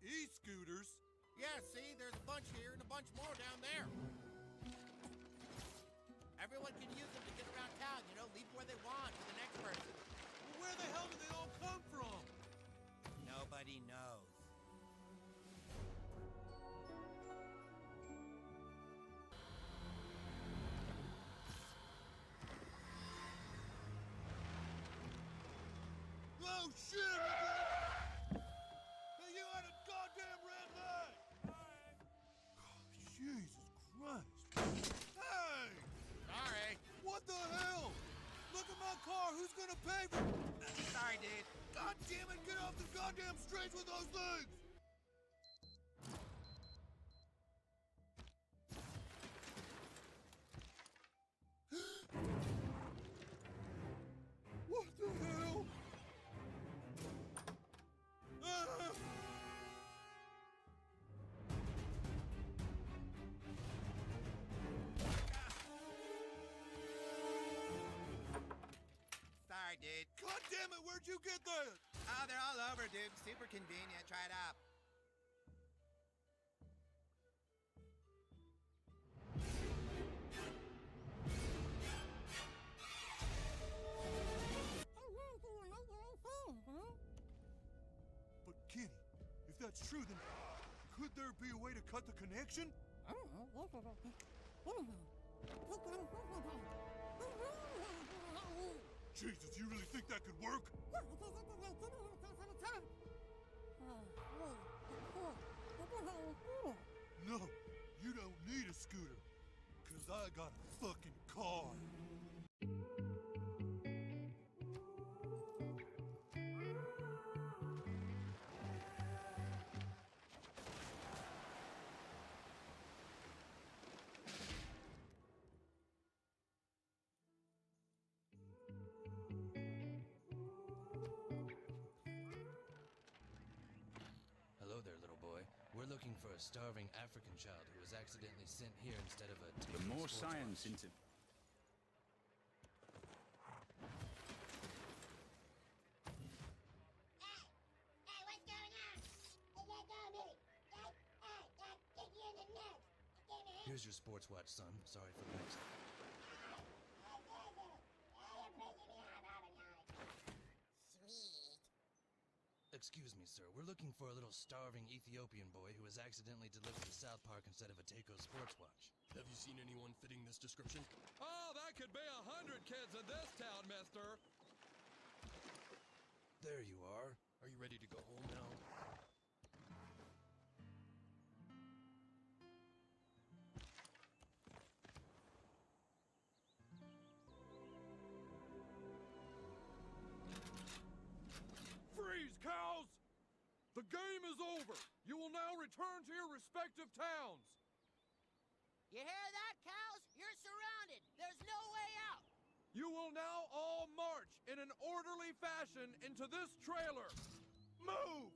E-scooters? Yeah, see, there's a bunch here and a bunch more down there. Everyone can use them to get around town, you know, leave where they want to the next person. Well, where the hell do they all come from? Nobody knows. Oh, shit! Hey, you had a goddamn red light! Oh, Jesus Christ! Hey! Sorry. What the hell? Look at my car! Who's gonna pay for it? Sorry, dude. God damn it! Get off the goddamn streets with those things! What the hell? Ah! Sorry, dude. God damn it, where'd you get that? Oh, they're all over, dude. Super convenient. Try it out. But Kenny, if that's true, then could there be a way to cut the connection? Jesus, you really think that could work? No, you don't need a scooter, 'cause I got a fucking car. Hello there, little boy. We're looking for a starving African child who was accidentally sent here instead of a The more science into... Hey, what's going on? Is that Dobby? Get you in the net. Here's your sports watch, son. Sorry for the mix-up. Sweet. Excuse me, sir. We're looking for a little starving Ethiopian boy who was accidentally delivered to South Park instead of a Takeo sports watch. Have you seen anyone fitting this description? Oh, that could be 100 kids in this town, mister. There you are. Are you ready to go home now? Freeze, cows! The game is over. You will now return to your respective towns. You hear that, cows? You're surrounded. There's no way out. You will now all march in an orderly fashion into this trailer. Move!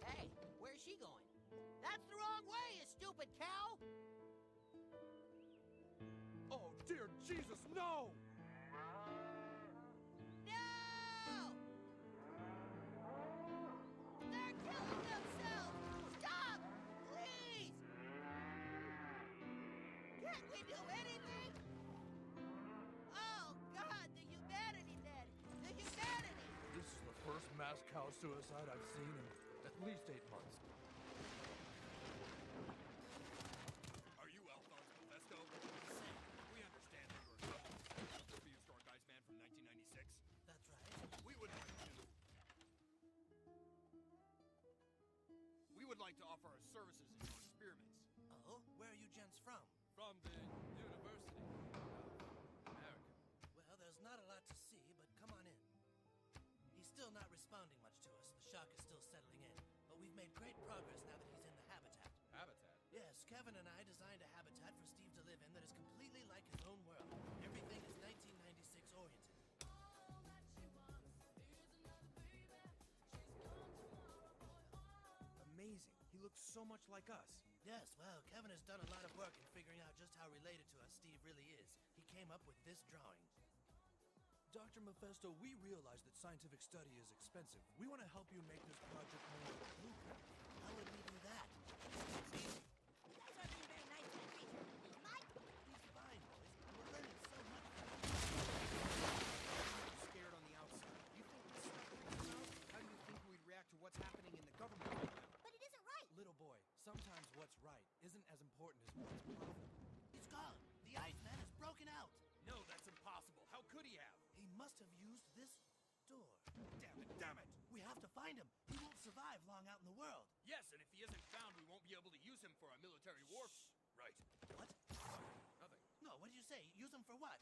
Hey, where's she going? That's the wrong way, you stupid cow! Oh, dear Jesus, no! No! They're killing themselves! Stop! Please! Can't we do anything? Oh, God, the humanity, Ned! The humanity! This is the first mass cow suicide I've seen in at least 8 months. Are you Alphonse Mephisto? We understand that you're a prehistoric Iceman from 1996. That's right. We would like to offer our services in your experiments. Oh? Where are you gents from? From the University of America. Well, there's not a lot to see, but come on in. He's still not responding much to us. The shock is still settling in. But we've made great progress now that he's in the habitat. Habitat? Yes, Kevin and I designed a habitat for Steve to live in that is completely like his own world. Everything is 1996 oriented. Amazing. He looks so much like us. Yes, well, Kevin has done a lot of work in figuring out just how related to us Steve really is. He came up with this drawing. Dr. Mephisto, we realize that scientific study is expensive. We want to help you make this project more lucrative. How would we do that? You guys aren't being very nice to that creature. Mike? He's fine, boys. We're learning so much from him. Scared on the outside. You think this stuff will come out? How do you think we'd react to what's happening in the government right now? But it isn't right. Little boy, sometimes what's right isn't as important as what's profitable. He's gone. The Iceman has broken out. No, that's impossible. How could he have? He must have used this door. Damn it. We have to find him. He won't survive long out in the world. Yes, and if he isn't found, we won't be able to use him for a military war. Right. What? Nothing. No, what did you say? Use him for what?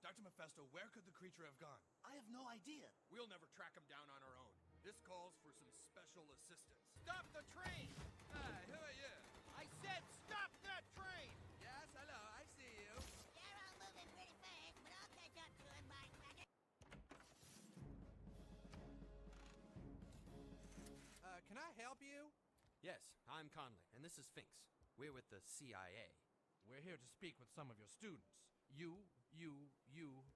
Dr. Mephisto, where could the creature have gone? I have no idea. We'll never track him down on our own. This calls for some special assistance. Stop the train! Hey, who are you? I said stop that train! Yes, hello, I see you. They're all moving pretty fast, but I'll catch up to him, Mike. Can I help you? Yes, I'm Conley, and this is Finks. We're with the CIA. We're here to speak with some of your students. You,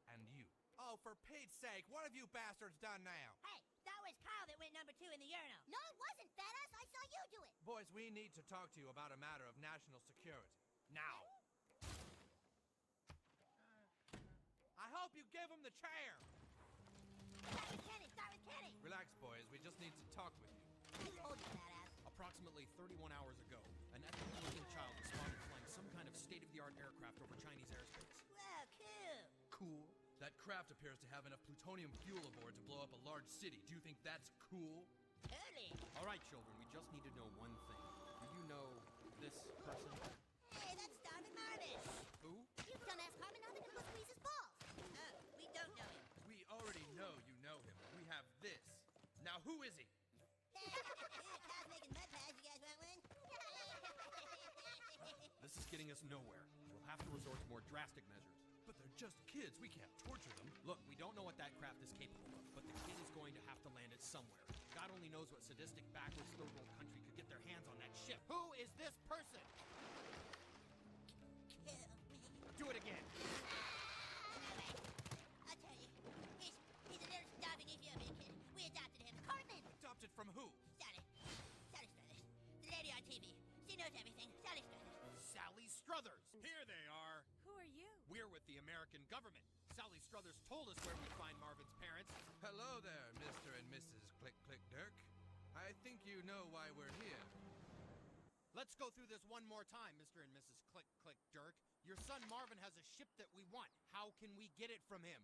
and you. Oh, for Pete's sake, what have you bastards done now? Hey, that was Kyle that went number 2 in the urinal. No, it wasn't, Fat-ass. I saw you do it. Boys, we need to talk to you about a matter of national security. Now. I hope you give him the chair. Start with Kenny, start with Kenny. Relax, boys. We just need to talk with you. I told you, Fat-ass. Approximately 31 hours ago, an ethnic-looking child was spotted flying some kind of state-of-the-art aircraft over Chinese airspace. Wow, cool. Cool? That craft appears to have enough plutonium fuel aboard to blow up a large city. Do you think that's cool? Totally. All right, children, we just need to know one thing. Do you know this person? Hey, that's Starvin Marvin. Who? You dumbass Carmen, now they're gonna go squeeze his balls. Oh, we don't know him. We already know you know him. We have this. Now, who is he? Kyle's making mud pies. You guys want one? This is getting us nowhere. We'll have to resort to more drastic measures. But they're just kids. We can't torture them. Look, we don't know what that craft is capable of, but the kid is going to have to land it somewhere. God only knows what sadistic, backwards, third-world country could get their hands on that ship. Who is this person? Kill me. Do it again. I'll tell you. He's a little starving Ethiopian kid. We adopted him. Carmen! Adopted from who? Sally Struthers. The lady on TV. She knows everything. Sally Struthers. Sally Struthers. Here they with the American government. Sally Struthers told us where we'd find Marvin's parents. Hello there, Mr. and Mrs. Click Click Dirk. I think you know why we're here. Let's go through this one more time, Mr. and Mrs. Click Click Dirk. Your son Marvin has a ship that we want. How can we get it from him?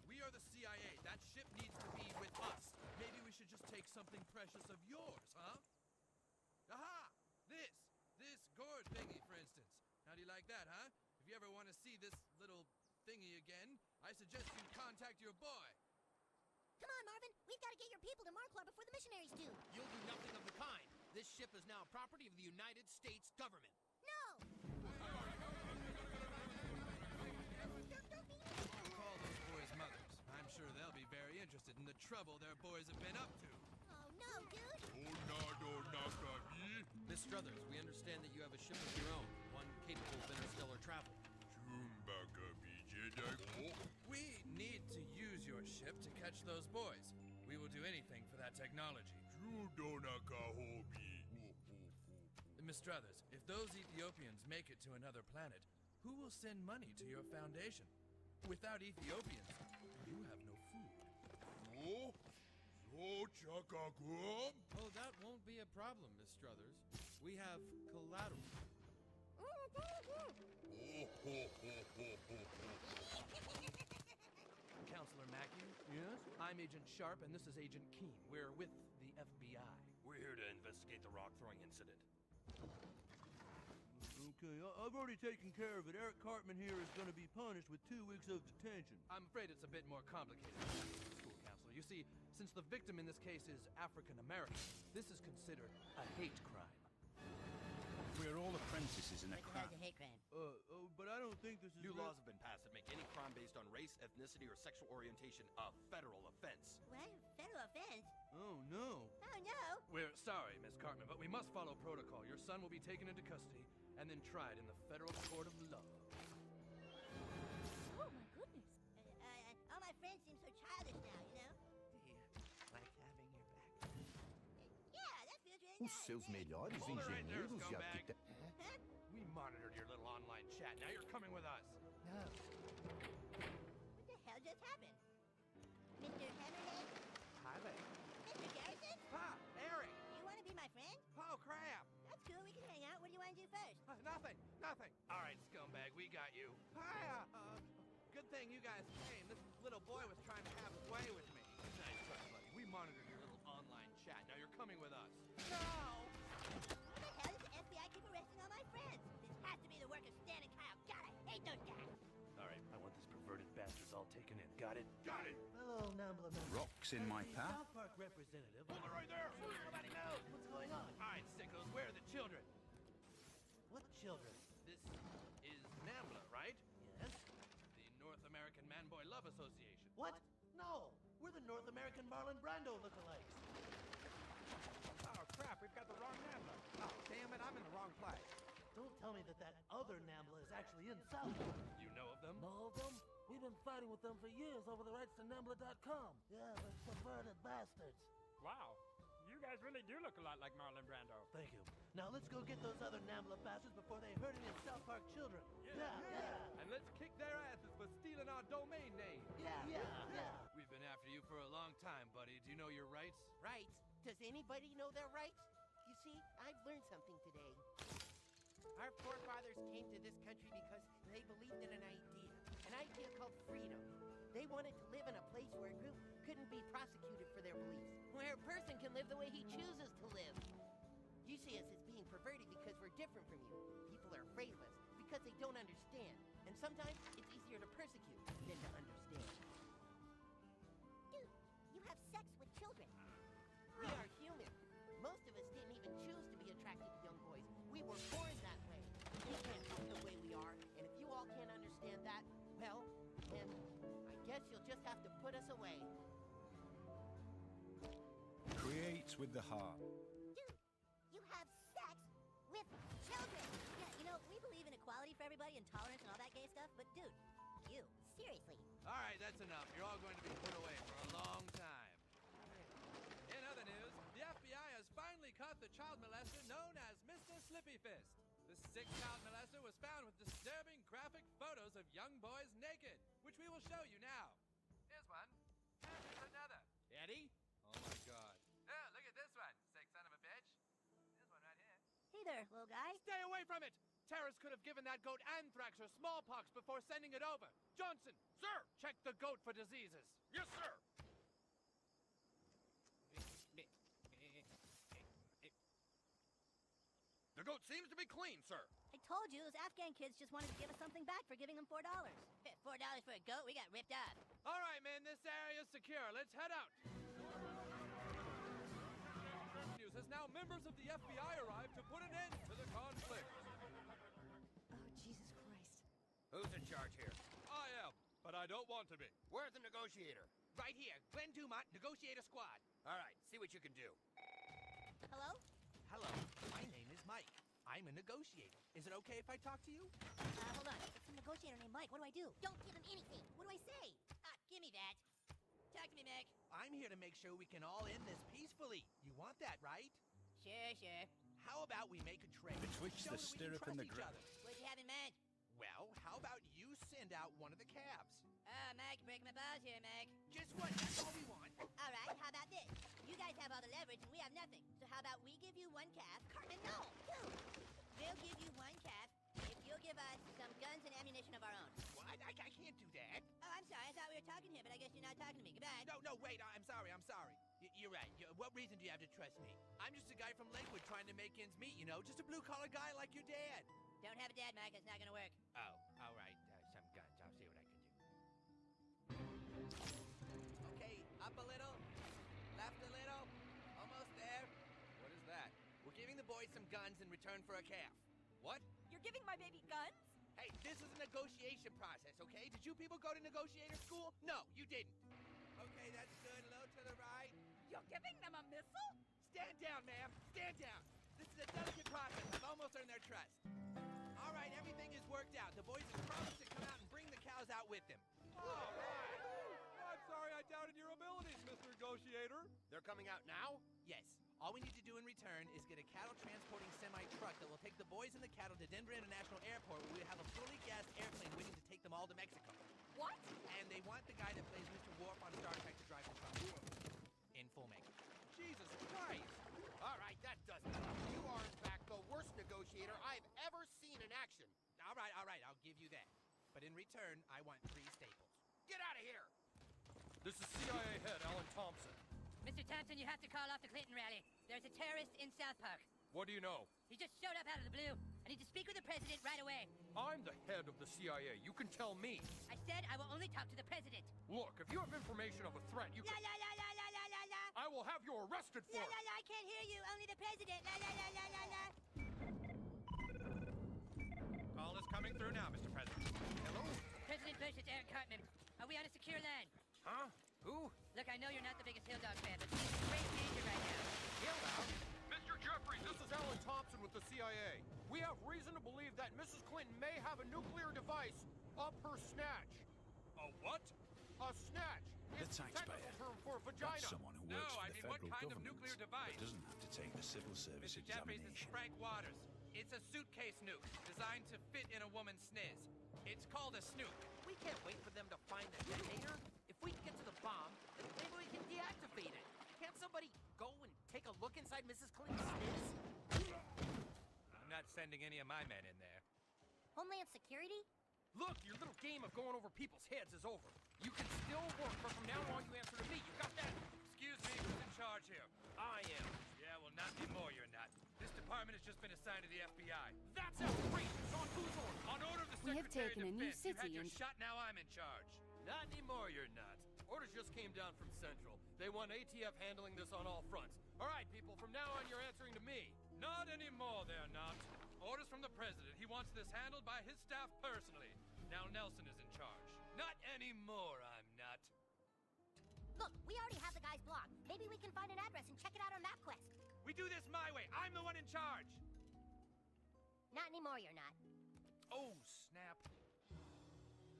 We are the CIA. That ship needs to be with us. Maybe we should just take something precious of yours, huh? Aha! This gourd thingy, for instance. How do you like that, huh? If you ever want to see this little thingy again, I suggest you contact your boy. Come on, Marvin. We've got to get your people to Marklar before the missionaries do. You'll do nothing of the kind. This ship is now property of the United States government. No! Call those boys' mothers. I'm sure they'll be very interested in the trouble their boys have been up to. Oh, no, dude. Miss Struthers, we understand that you have a ship of your own, one capable of interstellar travel. We need to use your ship to catch those boys. We will do anything for that technology. Miss Struthers, if those Ethiopians make it to another planet, who will send money to your foundation? Without Ethiopians, you have no food. Oh, that won't be a problem, Miss Struthers. We have collateral. Counselor Mackey? Yes? I'm Agent Sharp, and this is Agent Keen. We're with the FBI. We're here to investigate the rock-throwing incident. Okay, I've already taken care of it. Eric Cartman here is going to be punished with 2 weeks of detention. I'm afraid it's a bit more complicated than that, school counselor. You see, since the victim in this case is African American, this is considered a hate crime. We're all apprentices in a crime. It's a hate crime. But I don't think this is... New laws have been passed that make any crime based on race, ethnicity, or sexual orientation a federal offense. What? Federal offense? Oh, no. Oh, no. We're sorry, Miss Cartman, but we must follow protocol. Your son will be taken into custody and then tried in the federal court of law. Oh, my goodness. All my friends seem so childish now, you know? Like having your back. Yeah, that feels really Os nice. seus melhores Hold it right there, engenheiros e scumbag. arquitetos. We monitored your little online chat. Now you're coming with us. No. What the hell just happened? Mr. Hammerhead? Hi there. Mr. Garrison? Ha! Eric! You want to be my friend? Oh, crap! That's cool. We can hang out. What do you want to do first? Nothing. All right, scumbag, we got you. Hiya! Good thing you guys came. This little boy was trying to have his way with me. Nice try, buddy. We monitored your little online chat. Now you're coming with us. No! What the hell does the FBI keep arresting all my friends? This has to be the work of Stan and Kyle. God, I hate those guys. All right, I want these perverted bastards all taken in. Got it? Got it! Hello, Nambla member. Rocks in my path. South Park representative. Hold it right there! Nobody knows. What's going on? All right, sickos, where are the children? What children? This is NAMBLA, right? Yes. The North American Man-Boy Love Association. What? No. We're the North American Marlon Brando lookalikes. Oh, crap, we've got the wrong NAMBLA. Oh, damn it, I'm in the wrong place. Don't tell me that other Nambla is actually in South Park. You know of them? Know of them? We've been fighting with them for years over the rights to Nambla.com. Yeah, they're perverted bastards. Wow. You guys really do look a lot like Marlon Brando. Thank you. Now let's go get those other Nambla bastards before they hurt any South Park children. Yeah. And let's kick their asses for stealing our domain name. Yeah. We've been after you for a long time, buddy. Do you know your rights? Rights? Does anybody know their rights? You see, I've learned something today. Our forefathers came to this country because they believed in an idea called freedom. They wanted to live in a place where a group couldn't be prosecuted for their beliefs, where a person can live the way he chooses to live. You see us as being perverted because we're different from you. People are afraid of us because they don't understand. And sometimes it's easier to persecute than to understand. Dude, you have sex with children. We are human. Most of us didn't even choose to be attracted to young boys. We were born that way. We can't help the way we are. And if you all can't understand that, well, then I guess you'll just have to put us away. Create with the heart. Dude, you have sex with children. Yeah, you know, we believe in equality for everybody and tolerance and all that gay stuff, but dude, you, seriously. All right, that's enough. You're all going to be put away for a long time. In other news, the FBI has finally caught the child molester known as Mr. Slippy Fist. The Sick child molester was found with disturbing graphic photos of young boys naked, which we will show you now. Here's one. And here's another. Eddie? Oh my god. Oh, look at this one, sick son of a bitch. Here's one right here. Hey there, little guy. Stay away from it! Terrorists could have given that goat anthrax or smallpox before sending it over. Johnson! Sir! Check the goat for diseases. Yes, sir! The goat seems to be clean, sir. I told you, those Afghan kids just wanted to give us something back for giving them $4. $4 for a goat? We got ripped off. All right, man, this area is secure. Let's head out. News has now members of the FBI arrived to put an end to the conflict. Oh, Jesus Christ. Who's in charge here? I am, but I don't want to be. Where's the negotiator? Right here. Glenn Dumont, Negotiator Squad. All right, see what you can do. Hello? Hello, my name is Mike. I'm a negotiator. Is it okay if I talk to you? Hold on. It's a negotiator named Mike. What do I do? Don't give him anything. What do I say? Give me that. Talk to me, Mac. I'm here to make sure we can all end this peacefully. You want that, right? Sure. How about we make a trade? Betwixt Show the that we can stirrup and trust the each grip. other. What do you have in mind? Well, how about you send out one of the cabs? Mac, break my balls here, Mac. Just what? That's all we want. All right, how about this? You guys have all the leverage and we have nothing. So how about we give you one calf? Cartman, no! We'll give you one calf if you'll give us some guns and ammunition of our own. What? I can't do that. Oh, I'm sorry. I thought we were talking here, but I guess you're not talking to me. Goodbye. No, wait. I'm sorry. You're right. What reason do you have to trust me? I'm just a guy from Lakewood trying to make ends meet, you know? Just a blue-collar guy like your dad. Don't have a dad, Mac. It's not gonna work. Oh, all right. Some guns. I'll see what I can do. Okay, up a little. Left a little. Almost there. What is that? We're giving the boys some guns in return for a calf. What? You're giving my baby guns? Hey, this is a negotiation process, okay? Did you people go to negotiator school? No, you didn't. Okay, that's good. Low to the right. You're giving them a missile? Stand down, ma'am. Stand down. This is a delicate process. I've almost earned their trust. All right, everything is worked out. The boys have promised to come out and bring the cows out with them. All right. I'm sorry I doubted your abilities, Mr. Negotiator. They're coming out now? Yes. All we need to do in return is get a cattle transporting semi-truck that will take the boys and the cattle to Denver International Airport, where we have a fully gassed airplane waiting to take them all to Mexico. What? And they want the guy that plays Mr. Worf on Star Trek to drive the truck. In full makeup. Jesus Christ. All right, that does it. You are, in fact, the worst negotiator I've ever seen in action. All right, I'll give you that. But in return, I want 3 staples. Get out of here! This is CIA head Alan Thompson. Mr. Thompson, you have to call off the Clinton rally. There's a terrorist in South Park. What do you know? He just showed up out of the blue. I need to speak with the president right away. I'm the head of the CIA. You can tell me. I said I will only talk to the president. Look, if you have information of a threat, you La can... la la la la la la la. I will have you arrested for La it. la la, I can't hear you. Only the president. La la la la la la. Call is coming through now, Mr. President. Hello? President Bush, it's Eric Cartman. Are we on a secure land? Huh? Who? Look, I know you're not the biggest Hill Dog fan, but he's in great danger right now. Hilldown? Mr. Jeffries, this is Alan Thompson with the CIA. We have reason to believe that Mrs. Clinton may have a nuclear device up her snatch. A what? A snatch. The It's a technical taxpayer. term for a vagina. That's someone who No, works for I the mean, what federal kind of government, nuclear device? but doesn't have to take the civil service Mr. Jeffries, this is examination. Frank Waters. It's a suitcase nuke designed to fit in a woman's sniz. It's called a snook. We can't wait for them to find the detonator. If we can get to the bomb, then maybe we can deactivate it. Can't somebody go and take a look inside Mrs. Clinton's sniz? I'm not sending any of my men in there. Homeland Security? Look, your little game of going over people's heads is over. You can still work, but from now on you answer to me. You got that? Excuse me, who's in charge here? I am. Yeah, well, not anymore, you're not. This department has just been assigned to the FBI. That's outrageous! On whose order? On order of the We have Secretary taken of a new Defense. You had city your and- shot, now I'm in charge. Not anymore, you're not. Orders just came down from Central. They want ATF handling this on all fronts. All right, people, from now on you're answering to me. Not anymore, they're not. Orders from the president. He wants this handled by his staff personally. Now Nelson is in charge. Not anymore, I'm not. Look, we already have the guy's blog. Maybe we can find an address and check it out on MapQuest. We do this my way. I'm the one in charge. Not anymore, you're not. Oh, snap.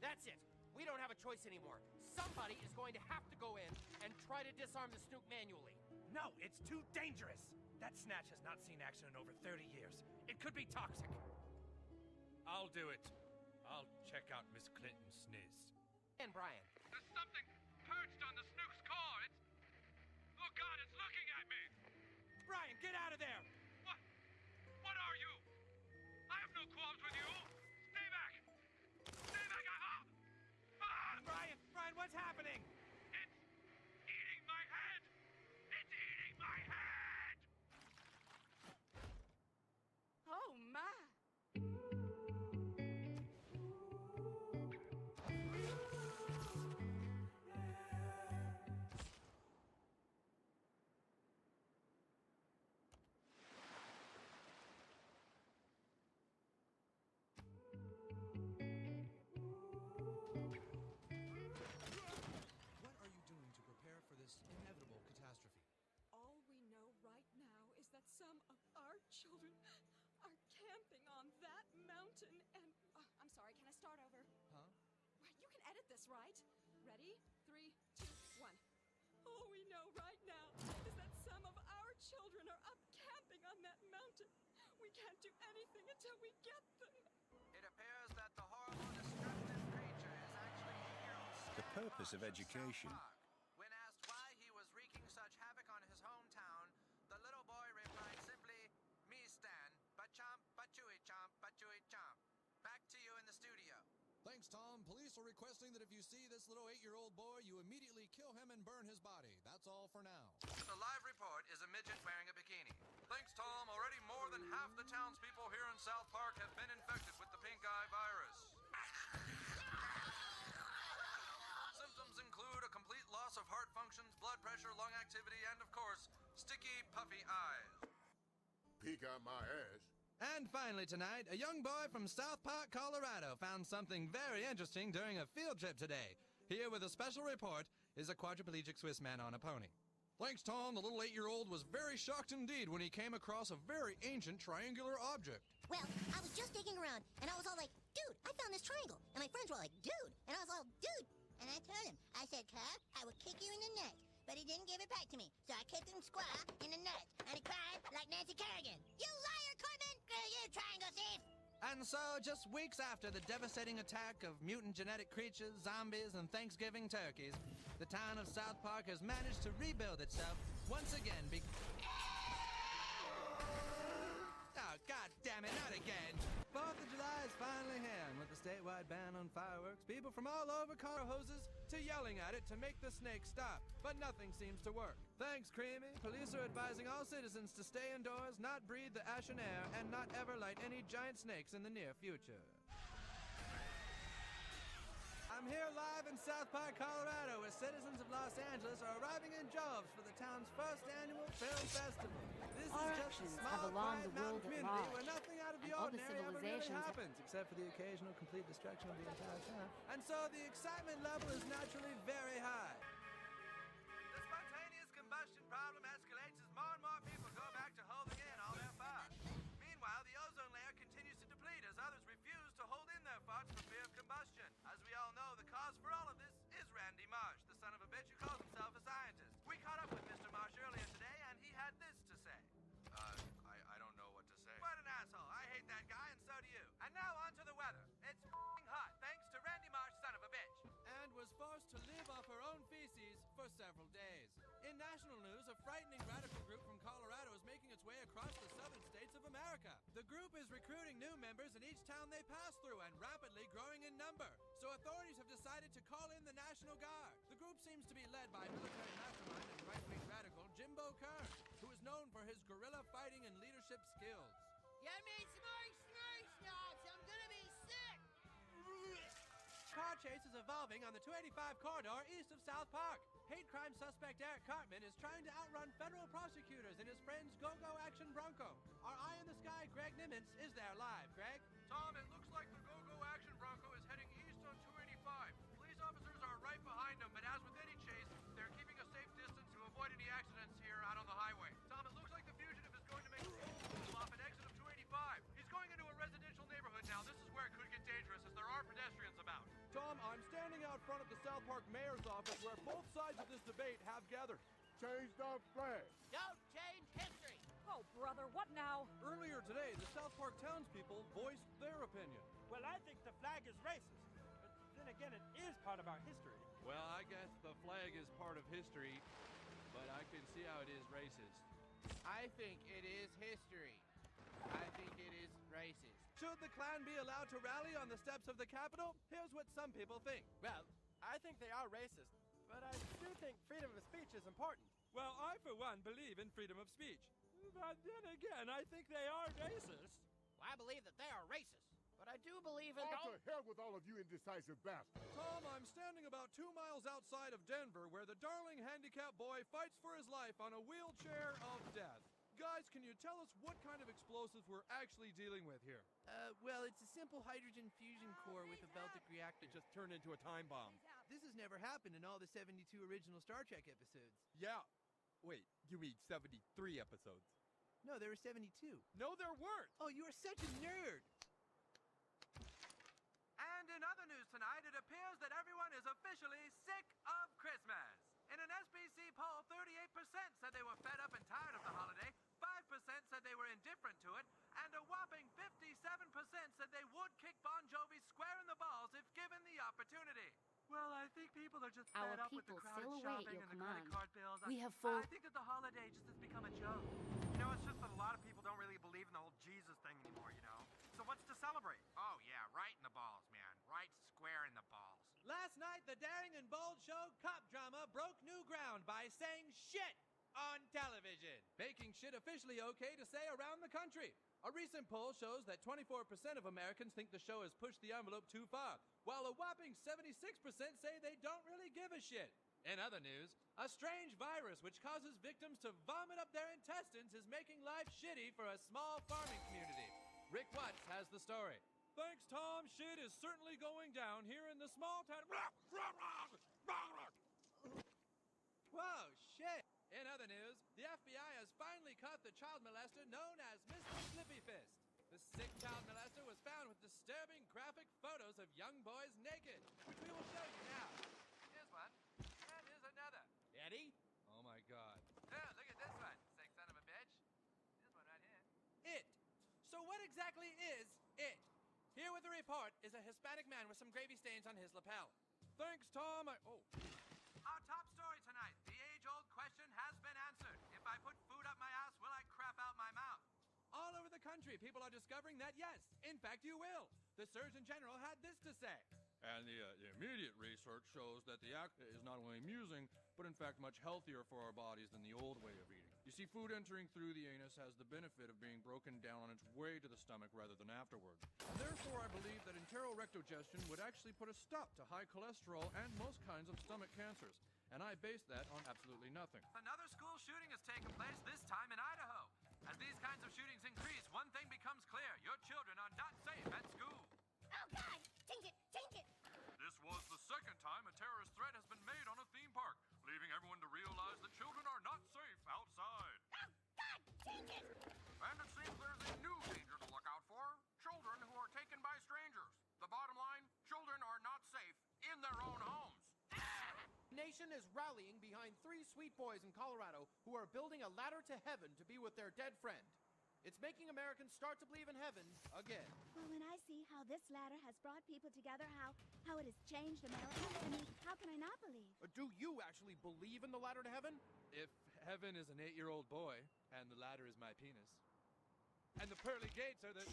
That's it. We don't have a choice anymore. Somebody is going to have to go in and try to disarm the snook manually. No, it's too dangerous. That snatch has not seen action in over 30 years. It could be toxic. I'll do it. I'll check out Miss Clinton's sniz. And Brian. There's something perched on the snook's core. It's... Oh, God, it's looking at me. Brian, get out of there! What? What are you? I have no qualms with you. Stay back. Stay back. Brian, what's happening? It's eating my head. It's eating my head. Oh, my. What are you doing to prepare for this inevitable catastrophe? All we know right now is that some of our children are camping on that mountain and... I'm sorry, can I start over? Huh? You can edit this, right? Ready? 3, 2, 1. All we know right now is that some of our children are up camping on that mountain. We can't do anything until we get them. It appears that the horrible, destructive creature is actually 8-year-old The purpose of education. When asked why he was wreaking such havoc on his hometown, the little boy replied simply, "Me Stan, but chomp, but chewy chomp, but chewy chomp." Back to you in the studio. Thanks, Tom. Police are requesting that if you see this little 8-year-old boy, you immediately kill him and burn his body. That's all for now. The live report is a midget wearing a bikini. Thanks, Tom. Already more than half the townspeople here in South Park have been infected with the pink eye virus. Symptoms include a complete loss of heart functions, blood pressure, lung activity, and, of course, sticky, puffy eyes. Peek out my ass. And finally tonight, a young boy from South Park, Colorado found something very interesting during a field trip today. Here with a special report is a quadriplegic Swiss man on a pony. Thanks, Tom. The little 8-year-old was very shocked indeed when he came across a very ancient triangular object. Well, I was just digging around, and I was all like, dude, I found this triangle. And my friends were all like, dude. And I was all, dude. And I told him, I said, Carl, I will kick you in the nuts. But he didn't give it back to me. So I kicked him square in the nuts. And he cried like Nancy Kerrigan. You liar, Corbin! You triangle thief! And so, just weeks after the devastating attack of mutant genetic creatures, zombies, and Thanksgiving turkeys, the town of South Park has managed to rebuild itself once again Oh, God damn it, not again! 4th of July is finally here, and with the statewide ban on fireworks, people from all over car hoses to yelling at it to make the snakes stop. But nothing seems to work. Thanks, Creamy. Police are advising all citizens to stay indoors, not breathe the ashen air, and not ever light any giant snakes in the near future. I'm here live in South Park, Colorado, where citizens of Los Angeles are arriving in droves for the town's first annual film festival. This Our is just a actions small, have alarmed quiet the mountain world at community large, where nothing out of the and other ordinary ever really civilizations have- happens, except for the occasional complete destruction of the entire town. And so the excitement level is naturally very high. The spontaneous combustion problem escalates as more and more people go back to holding in all their farts. Meanwhile, the ozone layer continues to deplete as others refuse to hold in their farts for fear of combustion. As we all know, the cause for all of this is Randy Marsh, the son of a bitch who calls himself a scientist. We caught up with Mr. Marsh earlier today, and he had this to say. I don't know what to say. What an asshole. I hate that guy, and so do you. And now on to the weather. It's f***ing hot, thanks to Randy Marsh, son of a bitch. And was forced to live off her own feces for several days. In national news, a frightening radical group from Colorado is making its way across the southern states of America. The group is recruiting new members in each town they pass through and rapidly growing in number. So authorities have decided to call in the National Guard. The group seems to be led by military mastermind and right-wing radical Jimbo Kern, who is known for his guerrilla fighting and leadership skills. You made some more snarf snobs. I'm gonna be sick. Car chase is evolving on the 285 corridor east of South Park. Hate crime suspect Eric Cartman is trying to outrun federal prosecutors in his friend's Go-Go Action Bronco. Our eye in the sky, Greg Nimitz, is there live. Greg? Tom, it looks like the Go-Go Action Bronco is heading east on 285. Police officers are right behind him, but as with any chase, they're keeping a safe distance to avoid any accidents here out on the highway. Tom, it looks like the fugitive is going to make a full off an exit of 285. He's going into a residential neighborhood now. This is where it could get dangerous as there are pedestrians about. Tom, I'm standing out front of the South Park mayor's office where both sides of this debate have gathered. Change the flag. Don't change history. Oh, So, brother, what now? Earlier today, the South Park townspeople voiced their opinion. Well, I think the flag is racist. But then again, it is part of our history. Well, I guess the flag is part of history, but I can see how it is racist. I think it is history. I think it is racist. Should the Klan be allowed to rally on the steps of the Capitol? Here's what some people think. Well, I think they are racist, but I do think freedom of speech is important. Well, I, for one, believe in freedom of speech. But then again, I think they are racist. Well, I believe that they are racist, but I do believe in... To hell with all of you indecisive bastards. Tom, I'm standing about 2 miles outside of Denver where the darling handicapped boy fights for his life on a wheelchair of death. Guys, can you tell us what kind of explosives we're actually dealing with here? Well, it's a simple hydrogen fusion core with a Beltic reactor. Just turned into a time bomb. This has never happened in all the 72 original Star Trek episodes. Yeah. Wait, you mean 73 episodes? No, there were 72. No, there weren't! Oh, you are such a nerd! And in other news tonight, it appears that everyone is officially sick of Christmas. In an SBC poll, 38% said they were fed up and tired of the holiday, 5% said they were indifferent to it, and a whopping 57% said they would kick Bon Jovi square in the balls if given the opportunity. Well, I think people are just fed up with the crowded shopping and the credit card bills. We have full... I think that the holiday just has become a joke. You know, it's just that a lot of people don't really believe in the whole Jesus thing anymore, you know? So what's to celebrate? Oh, yeah, right in the balls, man. Right square in the balls. Last night, the daring and bold show Cop Drama broke new ground by saying shit on television, making shit officially okay to say around the country. A recent poll shows that 24% of Americans think the show has pushed the envelope too far, while a whopping 76% say they don't really give a shit. In other news, a strange virus which causes victims to vomit up their intestines is making life shitty for a small farming community. Rick Watts has the story. Thanks, Tom. Shit is certainly going down here in the small town. Whoa, shit! In other news, the FBI has finally caught the child molester known as Mr. Flippy Fist. The sick child molester was found with disturbing graphic photos of young boys naked, which we will show you now. Here's one, and here's another. Eddie? Oh my god. Yeah, look at this one, sick son of a bitch. Here's one right here. It. So what exactly is it? Here with the report is a Hispanic man with some gravy stains on his lapel. Thanks, Tom. Our top story tonight, the age-old question has been answered. If I put food up my ass, will I crap out my mouth? All over the country, people are discovering that yes, in fact you will. The Surgeon General had this to say. And the immediate research shows that the act is not only amusing, but in fact much healthier for our bodies than the old way of eating. You see, food entering through the anus has the benefit of being broken down on its way to the stomach rather than afterward. And therefore, I believe that enterorectogestion would actually put a stop to high cholesterol and most kinds of stomach cancers. And I base that on absolutely nothing. Another school shooting has taken place, this time in Idaho. As these kinds of shootings increase, one thing becomes clear. Your children are not safe at school. Oh, God! Change it! Change it! This was the second time a terrorist threat has been made on a theme park, leaving everyone to realize that children are not safe outside. Oh, God! Change it! And it seems there's a new danger to look out for. Children who are taken by strangers. The bottom line, children are not safe in their own homes. The nation is rallying behind 3 sweet boys in Colorado who are building a ladder to heaven to be with their dead friend. It's making Americans start to believe in heaven again. Well, when I see how this ladder has brought people together, how it has changed America, I mean, how can I not believe? Do you actually believe in the ladder to heaven? If heaven is an 8-year-old boy, and the ladder is my penis, and the pearly gates are the...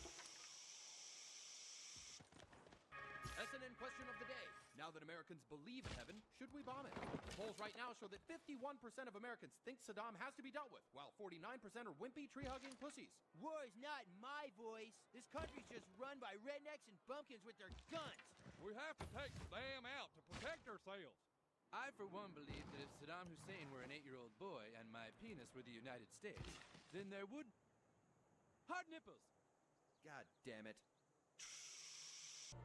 SNN question of the day. Now that Americans believe in heaven, should we bomb it? Polls right now show that 51% of Americans think Saddam has to be dealt with, while 49% are wimpy, tree-hugging pussies. War's not my voice. This country's just run by rednecks and bumpkins with their guns. We have to take the dam out to protect ourselves. I, for one, believe that if Saddam Hussein were an 8-year-old boy and my penis were the United States, then there would... hard nipples. God damn it.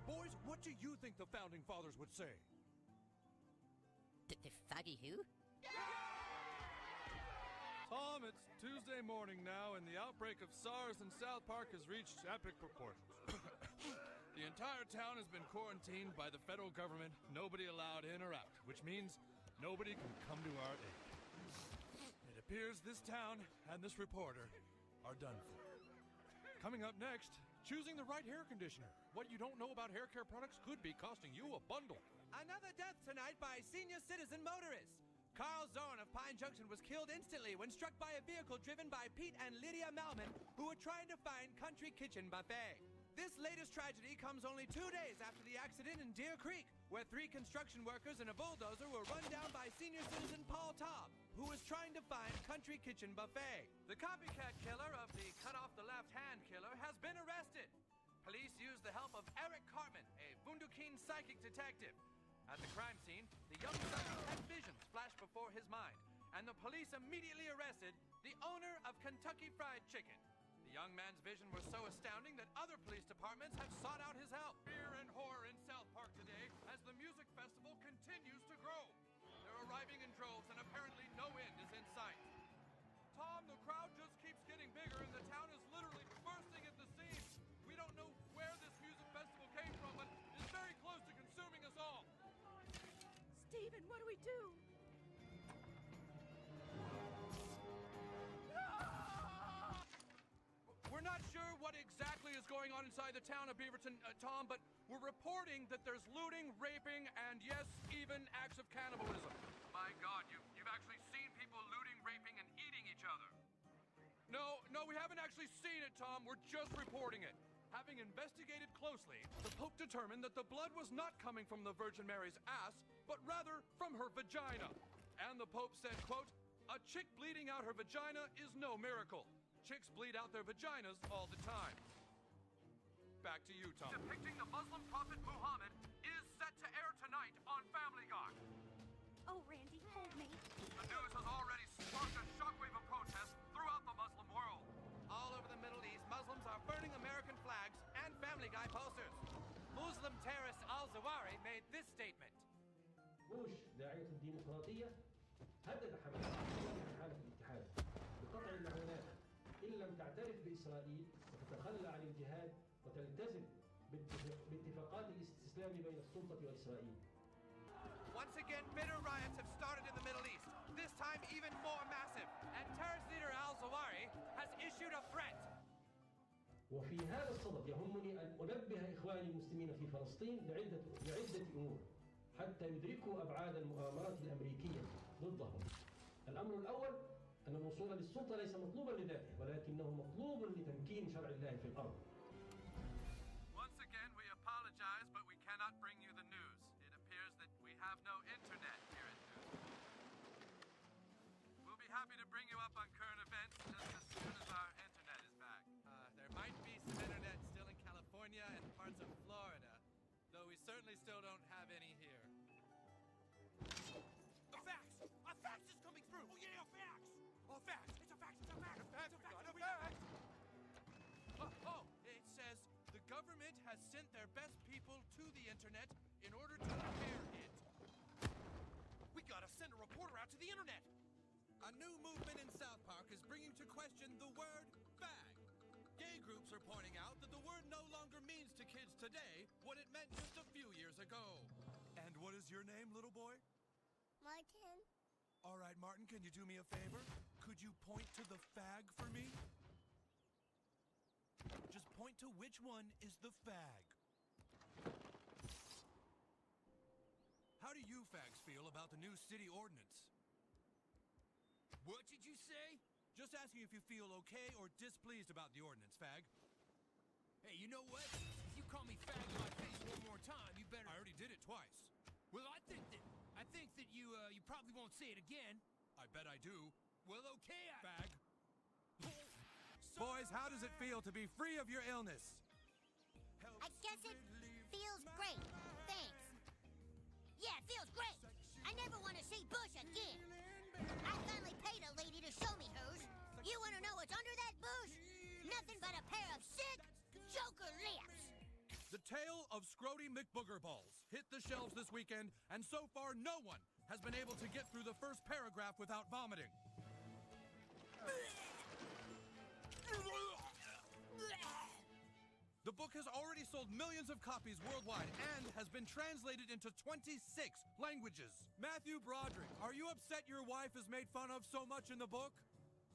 Boys, what do you think the founding fathers would say? The foggy who? Tom, it's Tuesday morning now, and the outbreak of SARS in South Park has reached epic proportions. The entire town has been quarantined by the federal government, nobody allowed in or out, which means nobody can come to our aid. It appears this town and this reporter are done for. Coming up next, choosing the right hair conditioner. What you don't know about hair care products could be costing you a bundle. Another death tonight by senior citizen motorist. Carl Zorn of Pine Junction was killed instantly when struck by a vehicle driven by Pete and Lydia Malman, who were trying to find Country Kitchen Buffet. This latest tragedy comes only 2 days after the accident in Deer Creek, where 3 construction workers and a bulldozer were run down by senior citizen Paul Taub, who was trying to find Country Kitchen Buffet. The copycat killer of the cut-off-the-left-hand killer has been arrested. Police used the help of Eric Cartman, a Bundukin psychic detective. At the crime scene, the young psychic had visions flash before his mind, and the police immediately arrested the owner of Kentucky Fried Chicken. The young man's vision was so astounding that other police departments have sought out his help. Fear and horror in South Park today as the music festival continues to grow. They're arriving in droves and apparently no end is in sight. Tom, the crowd just keeps getting bigger and the town is literally bursting at the seams. We don't know where this music festival came from, but it's very close to consuming us all. Steven, what do we do? We're not sure what exactly is going on inside the town of Beaverton, Tom, but we're reporting that there's looting, raping, and yes, even acts of cannibalism. My God, you've actually seen people looting, raping, and eating each other. No, we haven't actually seen it, Tom. We're just reporting it. Having investigated closely, the Pope determined that the blood was not coming from the Virgin Mary's ass, but rather from her vagina. And the Pope said, quote, "A chick bleeding out her vagina is no miracle. Chicks bleed out their vaginas all the time." Back to you, Tom. Depicting the Muslim prophet Muhammad is set to air tonight on Family Guy. Oh, Randy, hold me. The news has already sparked a shockwave of protest throughout the Muslim world. All over the Middle East, Muslims are burning American flags and Family Guy posters. Muslim terrorist al-Zawahiri made this statement. بوش داعية الديمقراطية هدد حماس في حالة الاتحاد بقطع المعونات إن لم تعترف بإسرائيل وتتخلى عن الجهاد وتلتزم باتفاقات الاستسلام بين السلطة وإسرائيل. Once again, bitter riots have started in the Middle East, this time even more massive, and terrorist leader al-Zawahiri has issued a threat. وفي هذا الصدد يهمني أن أنبه إخواني المسلمين في فلسطين لعدة أمور حتى يدركوا أبعاد المؤامرات الأمريكية ضدهم. الأمر الأول أن الوصول للسلطة ليس مطلوبا لذاته ولكنه مطلوب لتمكين شرع الله في الأرض. Once again, we apologize, but we cannot bring you the news. It appears that we have no internet here at noon. We'll be happy to bring you up on current events just as soon as our internet is back. There might be some internet still in California and parts of Florida, though we certainly still don't have any here. A fax! A fax is coming through! Oh yeah, a fax! A fax! It's a fax! It's a fax! A fax! We got a fax! It says the government has sent their best people to the internet in order to repair it. We gotta send a reporter out to the internet! A new movement in South Park is bringing to question the word fag. Gay groups are pointing out that the word no longer means to kids today what it meant just a few years ago. And what is your name, little boy? Martin. All right, Martin, can you do me a favor? Could you point to the fag for me? Just point to which one is the fag. How do you fags feel about the new city ordinance? What did you say? Just asking if you feel okay or displeased about the ordinance, fag. Hey, you know what? If you call me fag in my face one more time, you better... I already did it twice. Well, I think that you probably won't say it again. I bet I do. Well, okay, Fag. Boys, how does it feel to be free of your illness? I guess it feels great. Thanks. Yeah, it feels great. I never want to see Bush again. I finally paid a lady to show me hers. You want to know what's under that bush? Nothing but a pair of sick Joker lips. The tale of Scrody McBoogerballs hit the shelves this weekend, and so far no one has been able to get through the first paragraph without vomiting. The book has already sold millions of copies worldwide and has been translated into 26 languages. Matthew Broderick, are you upset your wife is made fun of so much in the book?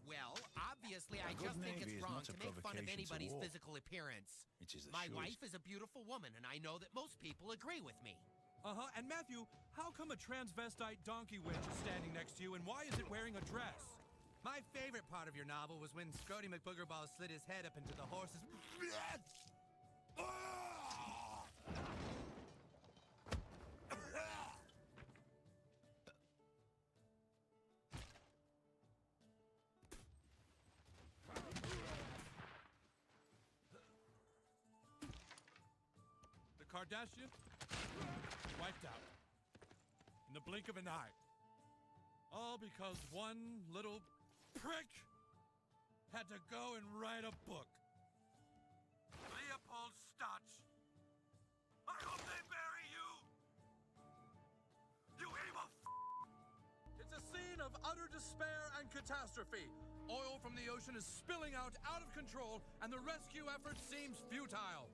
Well, obviously, I A good just think navy it's is wrong not a to make fun of provocation to anybody's war. physical appearance. It is the My surest- wife is a beautiful woman, and I know that most people agree with me. Uh-huh, and Matthew, how come a transvestite donkey wench is standing next to you, and why is it wearing a dress? My favorite part of your novel was when Scrody McBoogerball slid his head up into the horse's... The Kardashian wiped out in the blink of an eye. All because one little prick had to go and write a book. Leopold Stotch. I hope they bury you. You evil It's a scene of utter despair and catastrophe. Oil from the ocean is spilling out of control, and the rescue effort seems futile.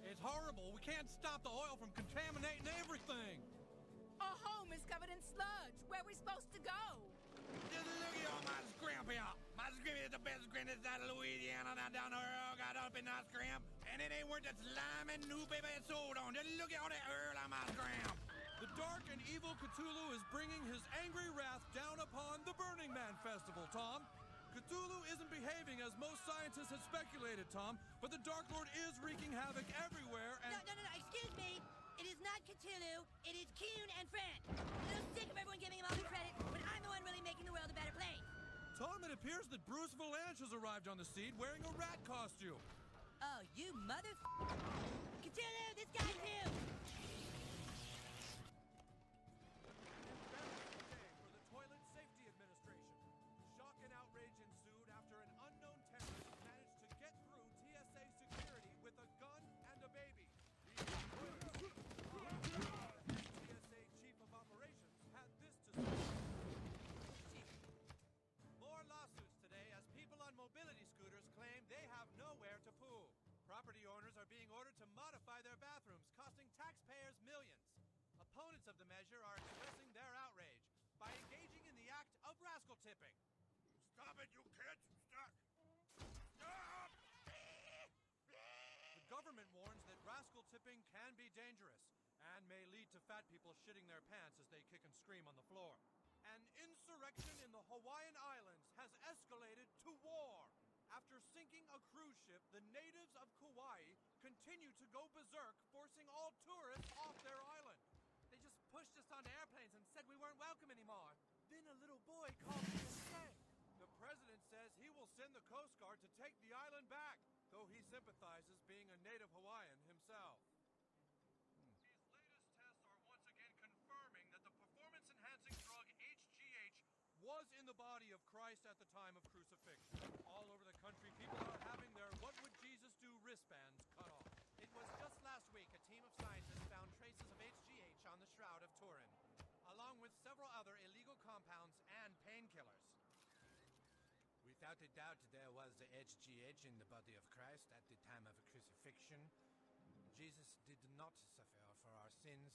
It's horrible. We can't stop the oil from contaminating everything. Our home is covered in sludge. Where are we supposed to go? Just look at all my scrimp here. My scrimp is the best scrimp inside of Louisiana. Now down the road, got up in that scrimp. And it ain't worth the slime and new paper it's sold on. Just look at all that earl on my scrimp. The dark and evil Cthulhu is bringing his angry wrath down upon the Burning Man Festival, Tom. Cthulhu isn't behaving as most scientists had speculated, Tom, but the Dark Lord is wreaking havoc everywhere and... No, excuse me. It is not Cthulhu. It is Kuhn and Fran. I'm a little sick of everyone giving him all the credit when I'm the one really making the world a better place. Tom, it appears that Bruce Valanche has arrived on the scene wearing a rat costume. Oh, you mother... Cthulhu, this guy too! For the Toilet Safety Administration. Shock and outrage ensued after an unknown terrorist managed to get through TSA security with a gun and a baby. The TSA Chief of Operations had this to say. More lawsuits today as people on mobility scooters claim they have nowhere to poo. Property owners are being ordered to modify their bathrooms, costing taxpayers millions. Opponents of the measure are expressing their outrage by engaging in the act of rascal tipping. Stop it, you kids! Stop! Stop! The government warns that rascal tipping can be dangerous and may lead to fat people shitting their pants as they kick and scream on the floor. An insurrection in the Hawaiian Islands has escalated to war. After sinking a cruise ship, the natives of Kauai continue to go berserk, forcing all tourists off their island. They just pushed us onto airplanes and said we weren't welcome anymore. Then a little boy called me a snake. The president says he will send the Coast Guard to take the island back, though he sympathizes being a native Hawaiian himself. These latest tests are once again confirming that the performance-enhancing drug HGH was in the body of Christ at the time of crucifixion. All over the country, people are having their What Would Jesus Do wristbands cut off. It was just last week a team of scientists found traces of HGH on the Shroud of Turin, along with several other illegal compounds and painkillers. Without a doubt, there was the HGH in the body of Christ at the time of crucifixion. Jesus did not suffer for our sins.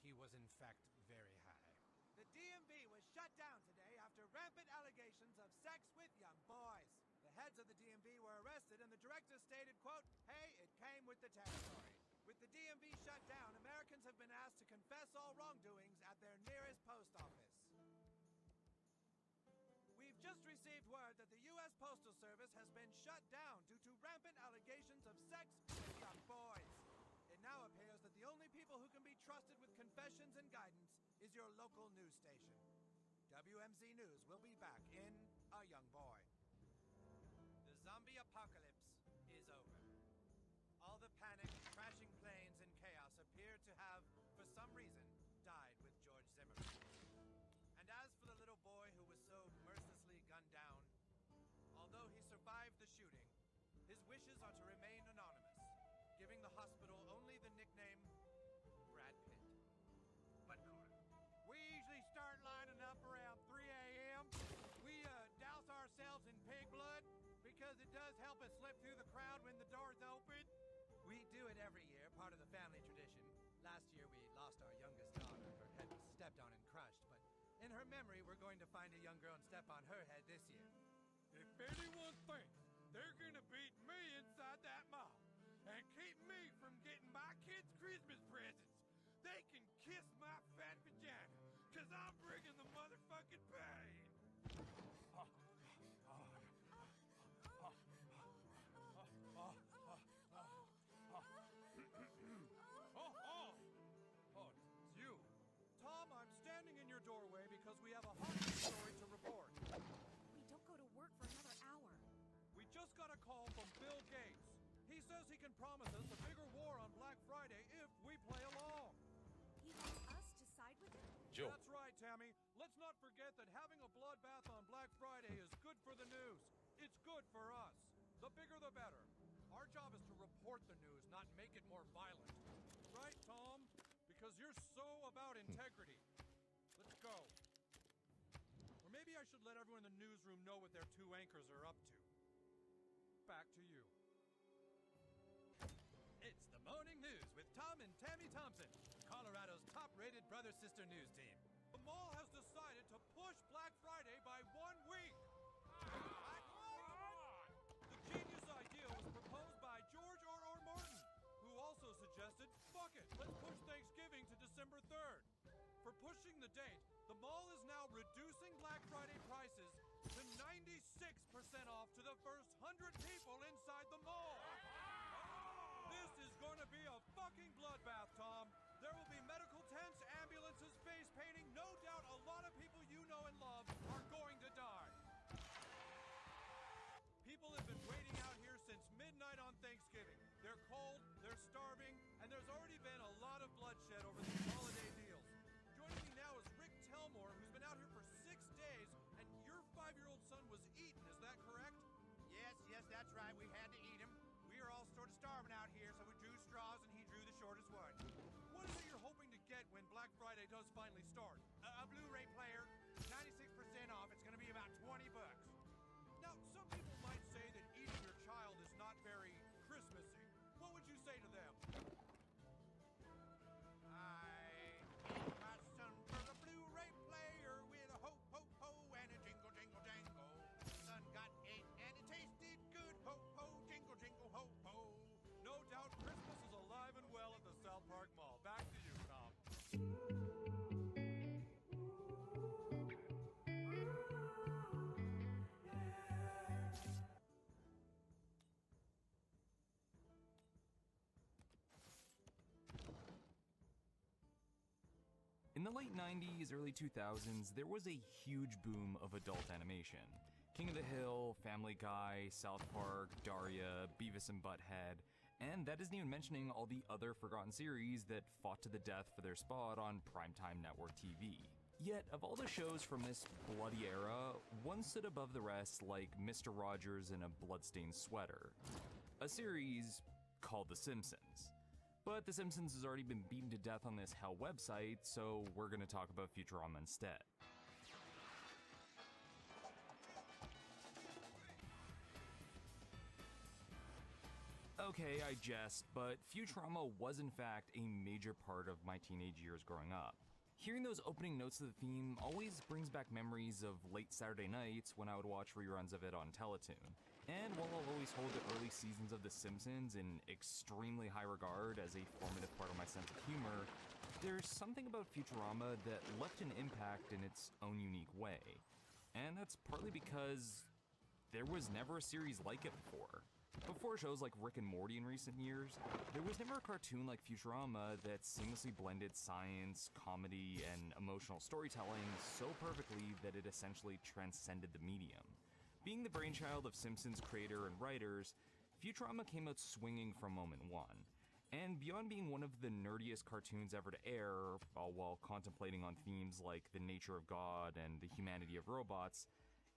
He was in fact very high. The DMV was shut down today after rampant allegations of sex with young boys. The heads of the DMV were arrested and the director stated, quote, "Hey, it came with the territory." With the DMV shut down, Americans have been asked to confess all wrongdoings at their nearest post office. We've just received word that the U.S. Postal Service has been shut down due to rampant allegations of sex with young boys. It now appears that the only people who can be trusted with confessions and guidance is your local news station. WMZ News will be back in a young boy. The zombie apocalypse is over. All the panic, crashing planes, and chaos appear to have, for some reason, died with George Zimmerman. And as for the little boy who was so mercilessly gunned down, although he survived the shooting, his wishes are to remain anonymous, giving the hospital only the nickname Brad Pitt. But we usually start lining up around 3 a.m. We douse ourselves in pig blood because it does help us slip through the crowd when the doors open. We do it every year, part of the family tradition. Last year we lost our youngest daughter. Her head was stepped on and crushed, but in her memory we're going to find a young girl and step on her head this year. If If anyone thinks they're gonna beat me inside that mall and keep me from getting my kids' Christmas presents, they can kiss my fat vagina, cause I'm bringing the motherfucking pain. Oh, it's you. Tom, I'm standing in your doorway because we have a hot news story to report. We don't go to work for another hour. We just got a call from Bill Gates. He says he can promise us a bigger war on Black Friday if we play along. He wants us to side with him? Joe. That's right, Tammy. Let's not forget that having a bloodbath on Black Friday is good for the news. It's good for us. The bigger the better. Our job is to report the news, not make it more violent. Right, Tom? Because you're so about integrity. Let's go. Or maybe I should let everyone in the newsroom know what their two anchors are up to. Back to you. It's the morning news with Tom and Tammy Thompson, Colorado's top-rated brother-sister news team. The mall has decided to push Black Friday by 1 week. The genius idea was proposed by George R.R. Martin, who also suggested, fuck it, let's push Thanksgiving to December 3rd. For pushing the date, the mall is now reducing Black Friday prices to 96% off to the first 100 people inside the mall. This is going to be a fucking bloodbath, Tom. There will be medical tents, ambulances, face painting. No doubt a lot of people you know and love are going to die. People have been waiting out here since midnight on Thanksgiving. They're cold, they're starving, and there's already been a lot of bloodshed over these holiday deals. Joining me now is Rick Telmore, who's been out here for 6 days, and your 5-year-old son was eaten, is that correct? Yes, that's right. We had to eat him. We are all sort of starving out here, so we drew straws and he drew the shortest one. What is it you're hoping to get when Black Friday does finally start? A Blu-ray player, 96% off. It's going to be about $20. Now, some people might say that eating your child is not very Christmassy. What would you say to them? I eat my son for the Blu-ray player with a ho, ho, ho and a jingle, jingle, jangle. Son got ate and it tasted good. Ho, ho, jingle, jingle, ho, ho. No doubt Christmas is alive and well at the South Park Mall. Back to you, Tom. In the late 90s, early 2000s, there was a huge boom of adult animation. King of the Hill, Family Guy, South Park, Daria, Beavis and Butthead, and that isn't even mentioning all the other forgotten series that fought to the death for their spot on primetime network TV. Yet, of all the shows from this bloody era, one stood above the rest like Mr. Rogers in a bloodstained sweater. A series called The Simpsons. But The Simpsons has already been beaten to death on this hell website, so we're gonna talk about Futurama instead. Okay, I jest, but Futurama was in fact a major part of my teenage years growing up. Hearing those opening notes of the theme always brings back memories of late Saturday nights when I would watch reruns of it on Teletoon. And while I'll always hold the early seasons of The Simpsons in extremely high regard as a formative part of my sense of humor, there's something about Futurama that left an impact in its own unique way. And that's partly because there was never a series like it before. Before shows like Rick and Morty in recent years, there was never a cartoon like Futurama that seamlessly blended science, comedy, and emotional storytelling so perfectly that it essentially transcended the medium. Being the brainchild of Simpsons creator and writers, Futurama came out swinging from moment one. And beyond being one of the nerdiest cartoons ever to air, all while contemplating on themes like the nature of God and the humanity of robots,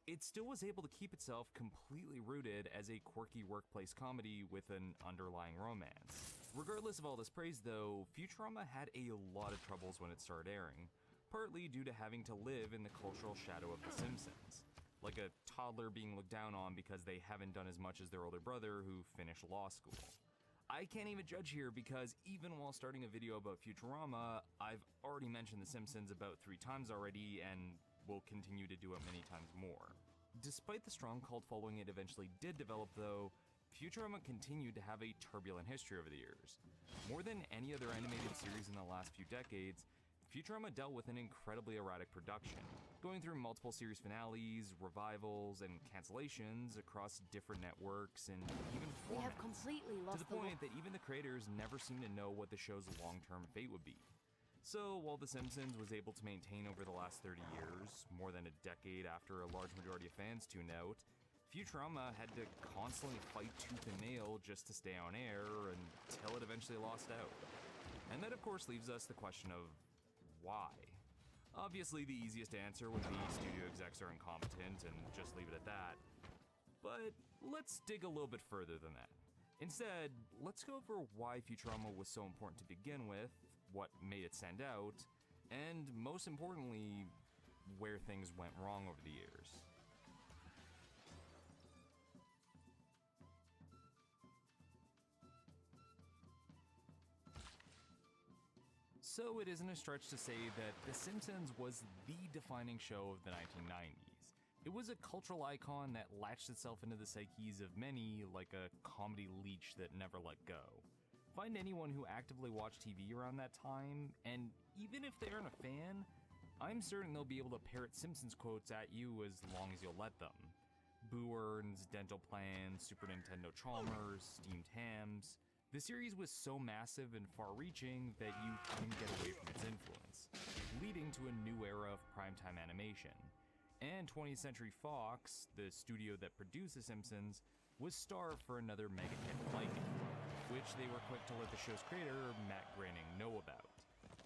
it still was able to keep itself completely rooted as a quirky workplace comedy with an underlying romance. Regardless of all this praise though, Futurama had a lot of troubles when it started airing, partly due to having to live in the cultural shadow of The Simpsons. Like a toddler being looked down on because they haven't done as much as their older brother who finished law school. I can't even judge here because even while starting a video about Futurama, I've already mentioned The Simpsons about 3 times already and will continue to do it many times more. Despite the strong cult following it eventually did develop, though, Futurama continued to have a turbulent history over the years. More than any other animated series in the last few decades, Futurama dealt with an incredibly erratic production, going through multiple series finales, revivals, and cancellations across different networks and even formats. We have completely lost to the point that even the creators never seemed to know what the show's long-term fate would be. So, while The Simpsons was able to maintain over the last 30 years, more than a decade after a large majority of fans tuned out, Futurama had to constantly fight tooth and nail just to stay on air until it eventually lost out. And that of course leaves us the question of why? Obviously the easiest answer would be studio execs are incompetent and just leave it at that. But let's dig a little bit further than that. Instead, let's go over why Futurama was so important to begin with, what made it stand out, and most importantly, where things went wrong over the years. So it isn't a stretch to say that The Simpsons was the defining show of the 1990s. It was a cultural icon that latched itself into the psyches of many like a comedy leech that never let go. Find anyone who actively watched TV around that time, and even if they aren't a fan, I'm certain they'll be able to parrot Simpsons quotes at you as long as you'll let them. Boo Earns, dental plans, Super Nintendo Chalmers, steamed hams. The series was so massive and far-reaching that you couldn't get away from its influence, leading to a new era of primetime animation. And 20th Century Fox, the studio that produced The Simpsons, was starved for another mega hit like it, which they were quick to let the show's creator, Matt Groening, know about.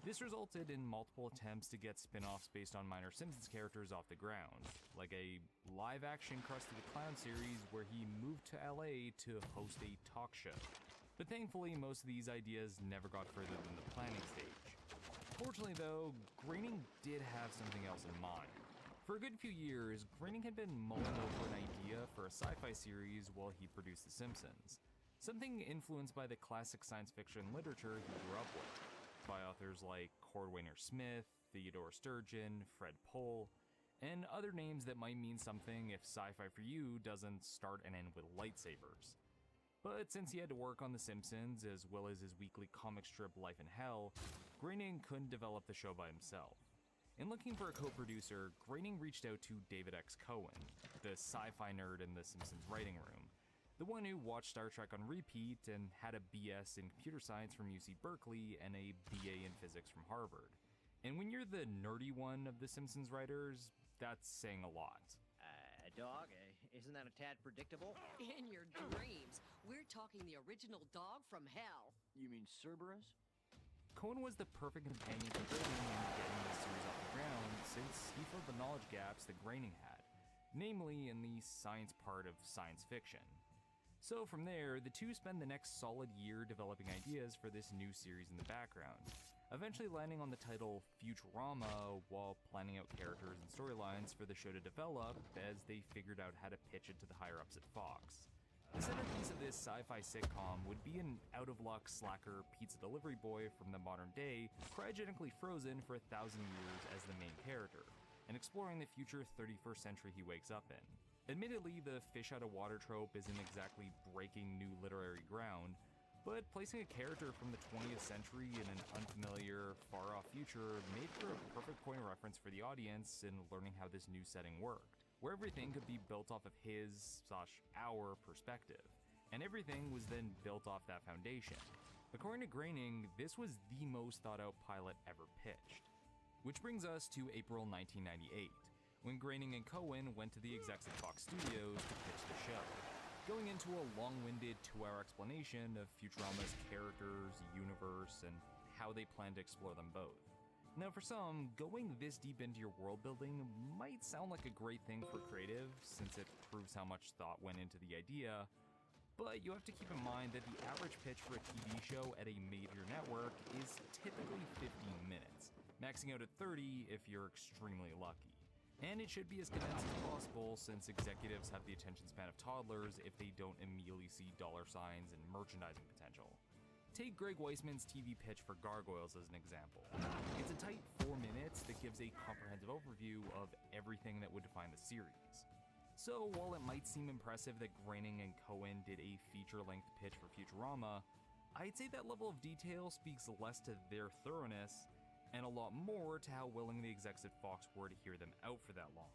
This resulted in multiple attempts to get spin-offs based on minor Simpsons characters off the ground, like a live-action Krusty the Clown series where he moved to LA to host a talk show. But thankfully, most of these ideas never got further than the planning stage. Fortunately though, Groening did have something else in mind. For a good few years, Groening had been mulling over an idea for a sci-fi series while he produced The Simpsons. Something influenced by the classic science fiction literature he grew up with, by authors like Cordwainer Smith, Theodore Sturgeon, Fred Pohl, and other names that might mean something if sci-fi for you doesn't start and end with lightsabers. But since he had to work on The Simpsons, as well as his weekly comic strip Life in Hell, Groening couldn't develop the show by himself. In looking for a co-producer, Groening reached out to David X. Cohen, the sci-fi nerd in The Simpsons writing room, the one who watched Star Trek on repeat and had a BS in computer science from UC Berkeley and a BA in physics from Harvard. And when you're the nerdy one of The Simpsons writers, that's saying a lot. Dog, isn't that a tad predictable? In your dreams. We're talking the original dog from hell. You mean Cerberus? Cohen was the perfect companion for Groening in getting this series off the ground, since he filled the knowledge gaps that Groening had, namely in the science part of science fiction. So from there, the two spend the next solid year developing ideas for this new series in the background, eventually landing on the title Futurama while planning out characters and storylines for the show to develop as they figured out how to pitch it to the higher-ups at Fox. The centerpiece of this sci-fi sitcom would be an out-of-luck slacker pizza delivery boy from the modern day, cryogenically frozen for 1,000 years as the main character, and exploring the future 31st century he wakes up in. Admittedly, the fish-out-of-water trope isn't exactly breaking new literary ground, but placing a character from the 20th century in an unfamiliar, far-off future made for a perfect point of reference for the audience in learning how this new setting worked, where everything could be built off of his/our perspective, and everything was then built off that foundation. According to Groening, this was the most thought-out pilot ever pitched. Which brings us to April 1998, when Groening and Cohen went to the execs at Fox Studios to pitch the show, going into a long-winded 2-hour explanation of Futurama's characters, universe, and how they plan to explore them both. Now for some, going this deep into your world building might sound like a great thing for creative, since it proves how much thought went into the idea, but you have to keep in mind that the average pitch for a TV show at a major network is typically 15 minutes, maxing out at 30 if you're extremely lucky. And it should be as condensed as possible, since executives have the attention span of toddlers if they don't immediately see dollar signs and merchandising potential. Take Greg Weisman's TV pitch for Gargoyles as an example. It's a tight 4 minutes that gives a comprehensive overview of everything that would define the series. So while it might seem impressive that Groening and Cohen did a feature-length pitch for Futurama, I'd say that level of detail speaks less to their thoroughness and a lot more to how willing the execs at Fox were to hear them out for that long.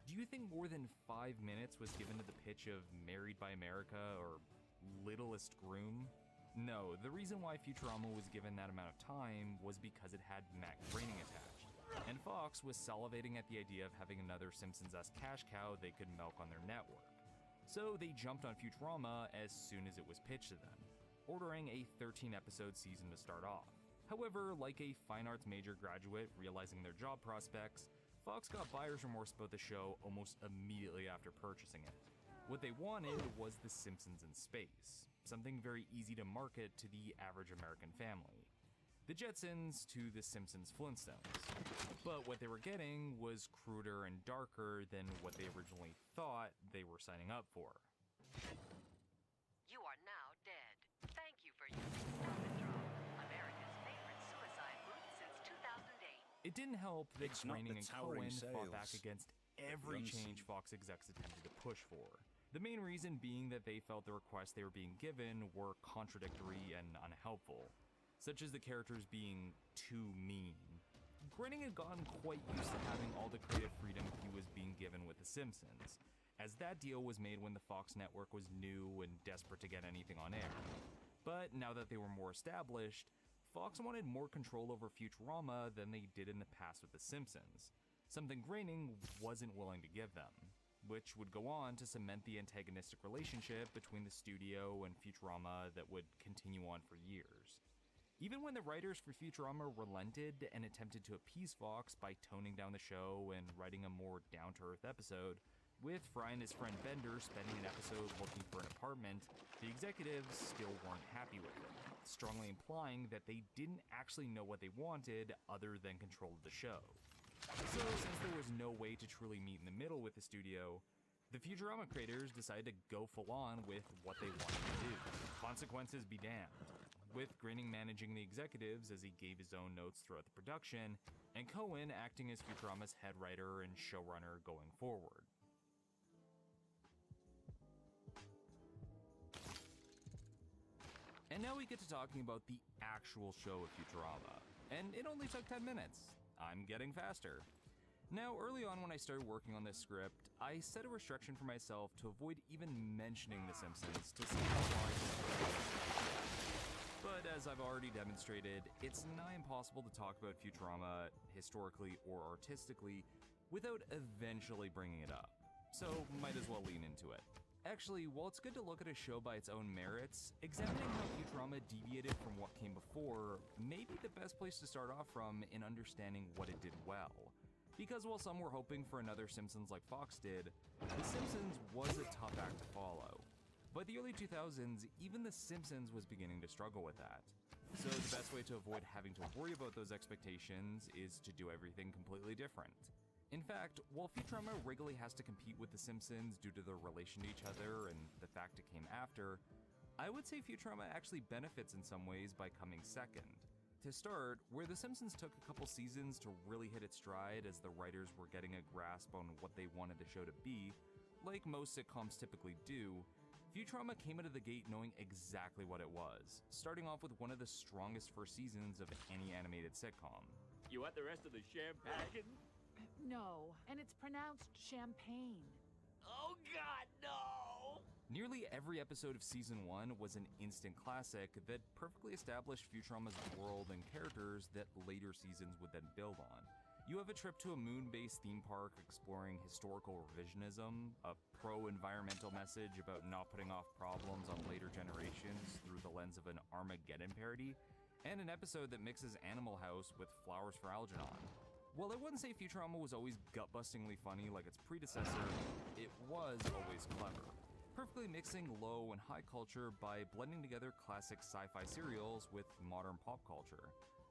Do you think more than 5 minutes was given to the pitch of Married by America or Littlest Groom? No, the reason why Futurama was given that amount of time was because it had Matt Groening attached, and Fox was salivating at the idea of having another Simpsons-esque cash cow they could milk on their network. So they jumped on Futurama as soon as it was pitched to them, ordering a 13-episode season to start off. However, like a fine arts major graduate realizing their job prospects, Fox got buyer's remorse about the show almost immediately after purchasing it. What they wanted was The Simpsons in space, something very easy to market to the average American family. The Jetsons to The Simpsons Flintstones. But what they were getting was cruder and darker than what they originally thought they were signing up for. You are now dead. Thank you for using Stop and Drop, America's favorite suicide booth since 2008. It didn't help that It's not Groening the and towering Cohen fought back sales, against but every the change unseen. Fox execs attempted to push for. The main reason being that they felt the requests they were being given were contradictory and unhelpful, such as the characters being too mean. Groening had gotten quite used to having all the creative freedom he was being given with The Simpsons, as that deal was made when the Fox network was new and desperate to get anything on air. But now that they were more established, Fox wanted more control over Futurama than they did in the past with The Simpsons, something Groening wasn't willing to give them, which would go on to cement the antagonistic relationship between the studio and Futurama that would continue on for years. Even when the writers for Futurama relented and attempted to appease Fox by toning down the show and writing a more down-to-earth episode, with Fry and his friend Bender spending an episode looking for an apartment, the executives still weren't happy with it, strongly implying that they didn't actually know what they wanted other than control of the show. So since there was no way to truly meet in the middle with the studio, the Futurama creators decided to go full on with what they wanted to do. Consequences be damned, with Groening managing the executives as he gave his own notes throughout the production, and Cohen acting as Futurama's head writer and showrunner going forward. And now we get to talking about the actual show of Futurama, and it only took 10 minutes. I'm getting faster. Now, early on when I started working on this script, I set a restriction for myself to avoid even mentioning The Simpsons to see how far I can. But as I've already demonstrated, it's nigh impossible to talk about Futurama, historically or artistically, without eventually bringing it up. So, might as well lean into it. Actually, while it's good to look at a show by its own merits, examining how Futurama deviated from what came before may be the best place to start off from in understanding what it did well. Because while some were hoping for another Simpsons like Fox did, The Simpsons was a tough act to follow. By the early 2000s, even The Simpsons was beginning to struggle with that. So the best way to avoid having to worry about those expectations is to do everything completely different. In fact, while Futurama regularly has to compete with The Simpsons due to their relation to each other and the fact it came after, I would say Futurama actually benefits in some ways by coming second. To start, where The Simpsons took a couple seasons to really hit its stride as the writers were getting a grasp on what they wanted the show to be, like most sitcoms typically do, Futurama came out of the gate knowing exactly what it was, starting off with one of the strongest first seasons of any animated sitcom. You want the rest of the champagne? No, and it's pronounced champagne. Oh God, no! Nearly every episode of Season 1 was an instant classic that perfectly established Futurama's world and characters that later seasons would then build on. You have a trip to a moon-based theme park exploring historical revisionism, a pro-environmental message about not putting off problems on later generations through the lens of an Armageddon parody, and an episode that mixes Animal House with Flowers for Algernon. While I wouldn't say Futurama was always gut-bustingly funny like its predecessor, it was always clever, perfectly mixing low and high culture by blending together classic sci-fi serials with modern pop culture.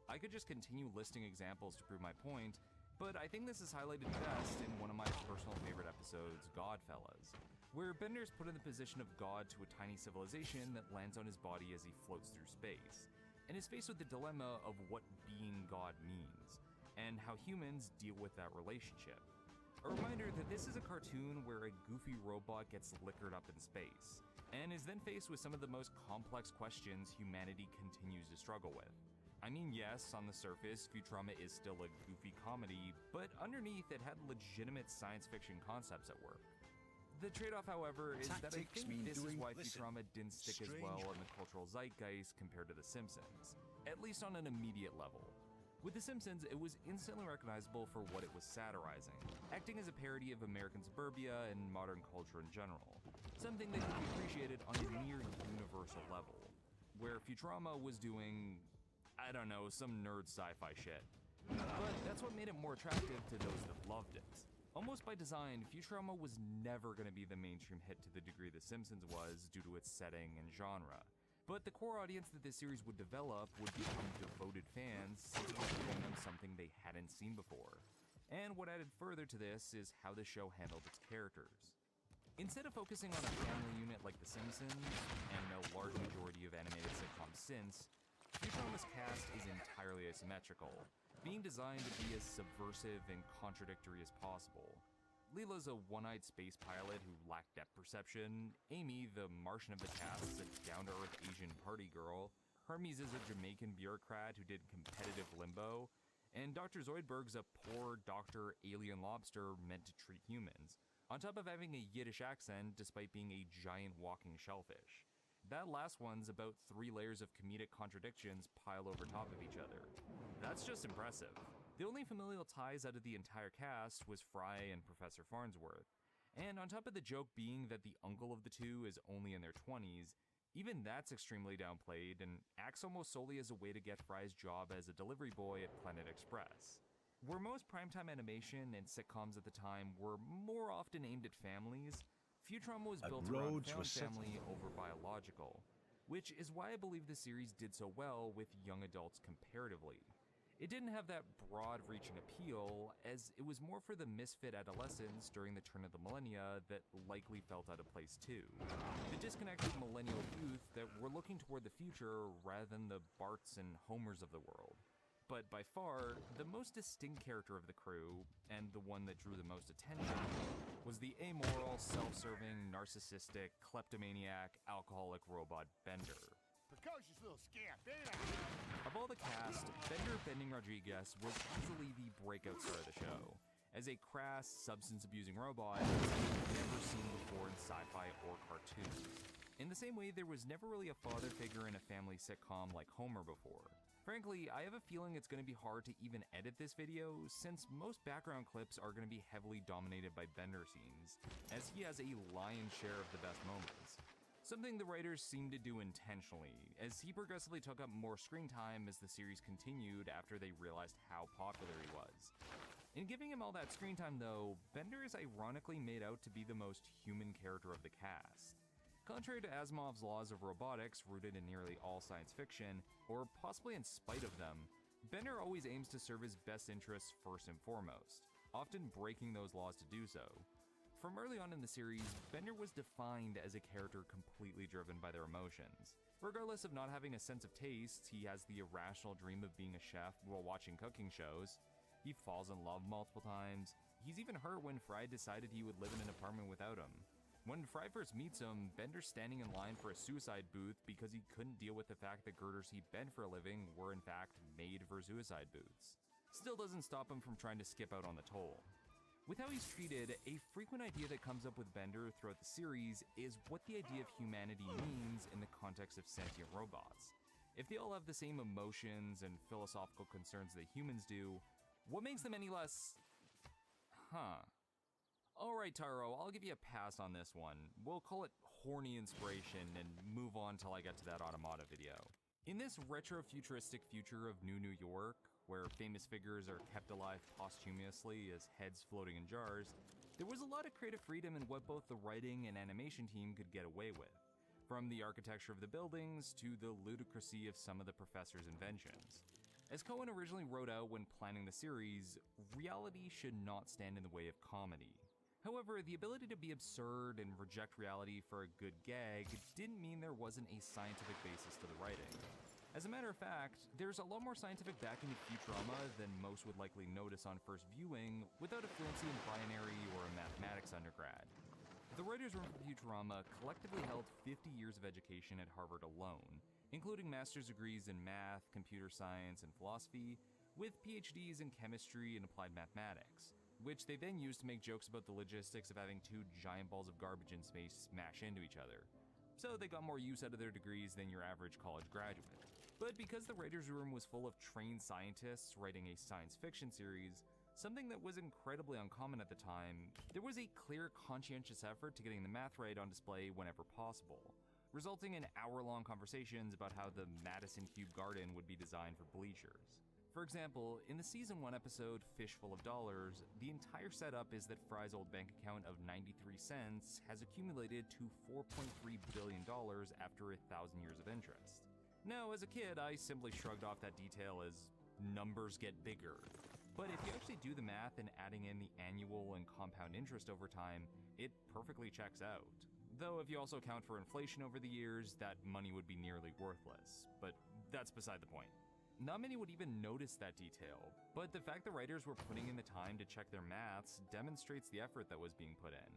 I could just continue listing examples to prove my point, but I think this is highlighted best in one of my personal favorite episodes, Godfellas, where Bender's put in the position of God to a tiny civilization that lands on his body as he floats through space, and is faced with the dilemma of what being God means, and how humans deal with that relationship. A reminder that this is a cartoon where a goofy robot gets liquored up in space, and is then faced with some of the most complex questions humanity continues to struggle with. I mean, yes, on the surface, Futurama is still a goofy comedy, but underneath it had legitimate science fiction concepts at work. The trade-off, however, is that I think this is why Futurama didn't stick as well in the cultural zeitgeist compared to The Simpsons, at least on an immediate level. With The Simpsons, it was instantly recognizable for what it was satirizing, acting as a parody of American suburbia and modern culture in general, something that could be appreciated on a near universal level, where Futurama was doing, I don't know, some nerd sci-fi shit. But that's what made it more attractive to those that loved it. Almost by design, Futurama was never going to be the mainstream hit to the degree The Simpsons was due to its setting and genre. But the core audience that this series would develop would become devoted fans since it was giving them something they hadn't seen before. And what added further to this is how the show handled its characters. Instead of focusing on a family unit like The Simpsons, and a large majority of animated sitcoms since, Futurama's cast is entirely asymmetrical, being designed to be as subversive and contradictory as possible. Leela's a one-eyed space pilot who lacked depth perception, Amy, the Martian of the cast, is a down-to-earth Asian party girl, Hermes is a Jamaican bureaucrat who did competitive limbo, and Dr. Zoidberg's a poor doctor alien lobster meant to treat humans, on top of having a Yiddish accent despite being a giant walking shellfish. That last one's about 3 layers of comedic contradictions piled over top of each other. That's just impressive. The only familial ties out of the entire cast was Fry and Professor Farnsworth, and on top of the joke being that the uncle of the two is only in their 20s, even that's extremely downplayed and acts almost solely as a way to get Fry's job as a delivery boy at Planet Express. Where most primetime animation and sitcoms at the time were more often aimed at families, Futurama was built around found family over biological, which is why I believe the series did so well with young adults comparatively. It didn't have that broad-reaching appeal, as it was more for the misfit adolescents during the turn of the millennia that likely felt out of place too. The disconnected millennial youth that were looking toward the future rather than the Barts and Homers of the world. But by far, the most distinct character of the crew, and the one that drew the most attention, was the amoral, self-serving, narcissistic, kleptomaniac, alcoholic robot Bender. Precocious little scamp, ain't I? Of all the cast, Bender Bending Rodriguez was easily the breakout star of the show, as a crass, substance-abusing robot never seen before in sci-fi or cartoons. In the same way, there was never really a father figure in a family sitcom like Homer before. Frankly, I have a feeling it's going to be hard to even edit this video, since most background clips are going to be heavily dominated by Bender scenes, as he has a lion's share of the best moments. Something the writers seemed to do intentionally, as he progressively took up more screen time as the series continued after they realized how popular he was. In giving him all that screen time though, Bender is ironically made out to be the most human character of the cast. Contrary to Asimov's laws of robotics rooted in nearly all science fiction, or possibly in spite of them, Bender always aims to serve his best interests first and foremost, often breaking those laws to do so. From early on in the series, Bender was defined as a character completely driven by their emotions. Regardless of not having a sense of taste, he has the irrational dream of being a chef while watching cooking shows. He falls in love multiple times. He's even hurt when Fry decided he would live in an apartment without him. When Fry first meets him, Bender's standing in line for a suicide booth because he couldn't deal with the fact that girders he bent for a living were in fact made for suicide booths. Still doesn't stop him from trying to skip out on the toll. With how he's treated, a frequent idea that comes up with Bender throughout the series is what the idea of humanity means in the context of sentient robots. If they all have the same emotions and philosophical concerns that humans do, what makes them any less... Alright Taro, I'll give you a pass on this one. We'll call it horny inspiration and move on till I get to that Automata video. In this retro-futuristic future of New York, where famous figures are kept alive posthumously as heads floating in jars, there was a lot of creative freedom in what both the writing and animation team could get away with. From the architecture of the buildings to the ludicrousy of some of the professor's inventions. As Cohen originally wrote out when planning the series, reality should not stand in the way of comedy. However, the ability to be absurd and reject reality for a good gag didn't mean there wasn't a scientific basis to the writing. As a matter matter of fact, there's a lot more scientific backing to Futurama than most would likely notice on first viewing without a fluency in binary or a mathematics undergrad. The writers' room for Futurama collectively held 50 years of education at Harvard alone, including master's degrees in math, computer science, and philosophy, with PhDs in chemistry and applied mathematics, which they then used to make jokes about the logistics of having two giant balls of garbage in space smash into each other. So they got more use out of their degrees than your average college graduate. But because the writer's room was full of trained scientists writing a science fiction series, something that was incredibly uncommon at the time, there was a clear, conscientious effort to getting the math right on display whenever possible, resulting in hour-long conversations about how the Madison Cube Garden would be designed for bleachers. For example, in the Season 1 episode, Fish Full of Dollars, the entire setup is that Fry's old bank account of 93 cents has accumulated to $4.3 billion after 1,000 years of interest. Now, as a kid, I simply shrugged off that detail as numbers get bigger. But if you actually do the math and adding in the annual and compound interest over time, it perfectly checks out. Though if you also account for inflation over the years, that money would be nearly worthless. But that's beside the point. Not many would even notice that detail, but the fact the writers were putting in the time to check their maths demonstrates the effort that was being put in.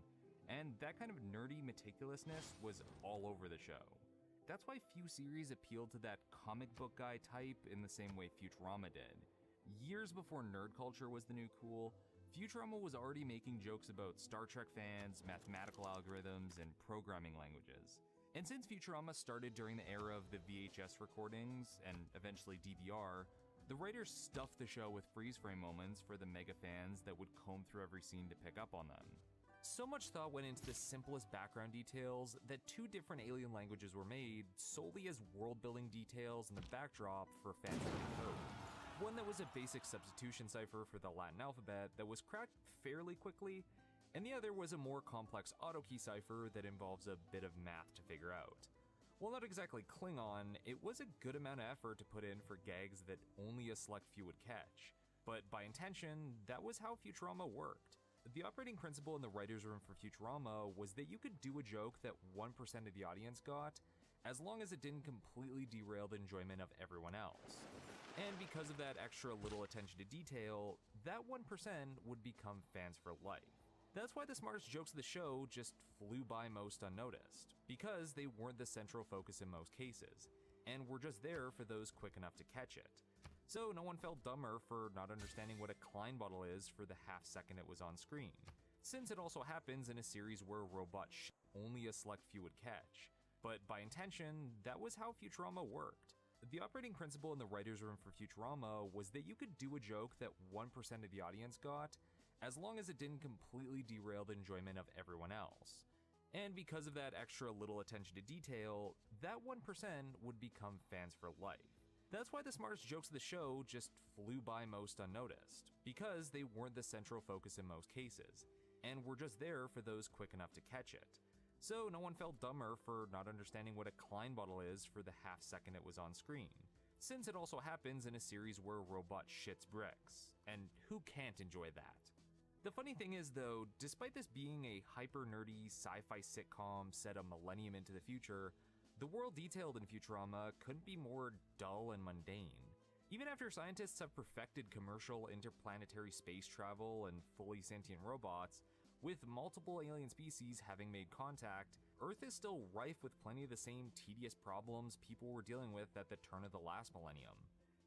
And that kind of nerdy meticulousness was all over the show. That's why few series appealed to that comic book guy type in the same way Futurama did. Years before nerd culture was the new cool, Futurama was already making jokes about Star Trek fans, mathematical algorithms, and programming languages. And since Futurama started during the era of the VHS recordings, and eventually DVR, the writers stuffed the show with freeze-frame moments for the mega fans that would comb through every scene to pick up on them. So much thought went into the simplest background details that 2 different alien languages were made solely as world-building details in the backdrop for fans to decode. One that was a basic substitution cipher for the Latin alphabet that was cracked fairly quickly, and the other was a more complex autokey cipher that involves a bit of math to figure out. While not exactly Klingon, it was a good amount of effort to put in for gags that only a select few would catch. But by intention, that was how Futurama worked. The operating principle in the writer's room for Futurama was that you could do a joke that 1% of the audience got, as long as it didn't completely derail the enjoyment of everyone else. And because of that extra little attention to detail, that 1% would become fans for life. That's why the smartest jokes of the show just flew by most unnoticed, because they weren't the central focus in most cases, and were just there for those quick enough to catch it. So no one felt dumber for not understanding what a Klein bottle is for the half second it was on screen, since it also happens in a series where robot only a select few would catch. But by intention, that was how Futurama worked. The operating principle in the writer's room for Futurama was that you could do a joke that 1% of the audience got, as long as it didn't completely derail the enjoyment of everyone else. And because of that extra little attention to detail, that 1% would become fans for life. That's why the smartest jokes of the show just flew by most unnoticed, because they weren't the central focus in most cases, and were just there for those quick enough to catch it. So no one felt dumber for not understanding what a Klein bottle is for the half second it was on screen, since it also happens in a series where robot shits bricks, and who can't enjoy that? The funny thing is though, despite this being a hyper-nerdy sci-fi sitcom set a millennium into the future, the world detailed in Futurama couldn't be more dull and mundane. Even after scientists have perfected commercial interplanetary space travel and fully sentient robots, with multiple alien species having made contact, Earth is still rife with plenty of the same tedious problems people were dealing with at the turn of the last millennium.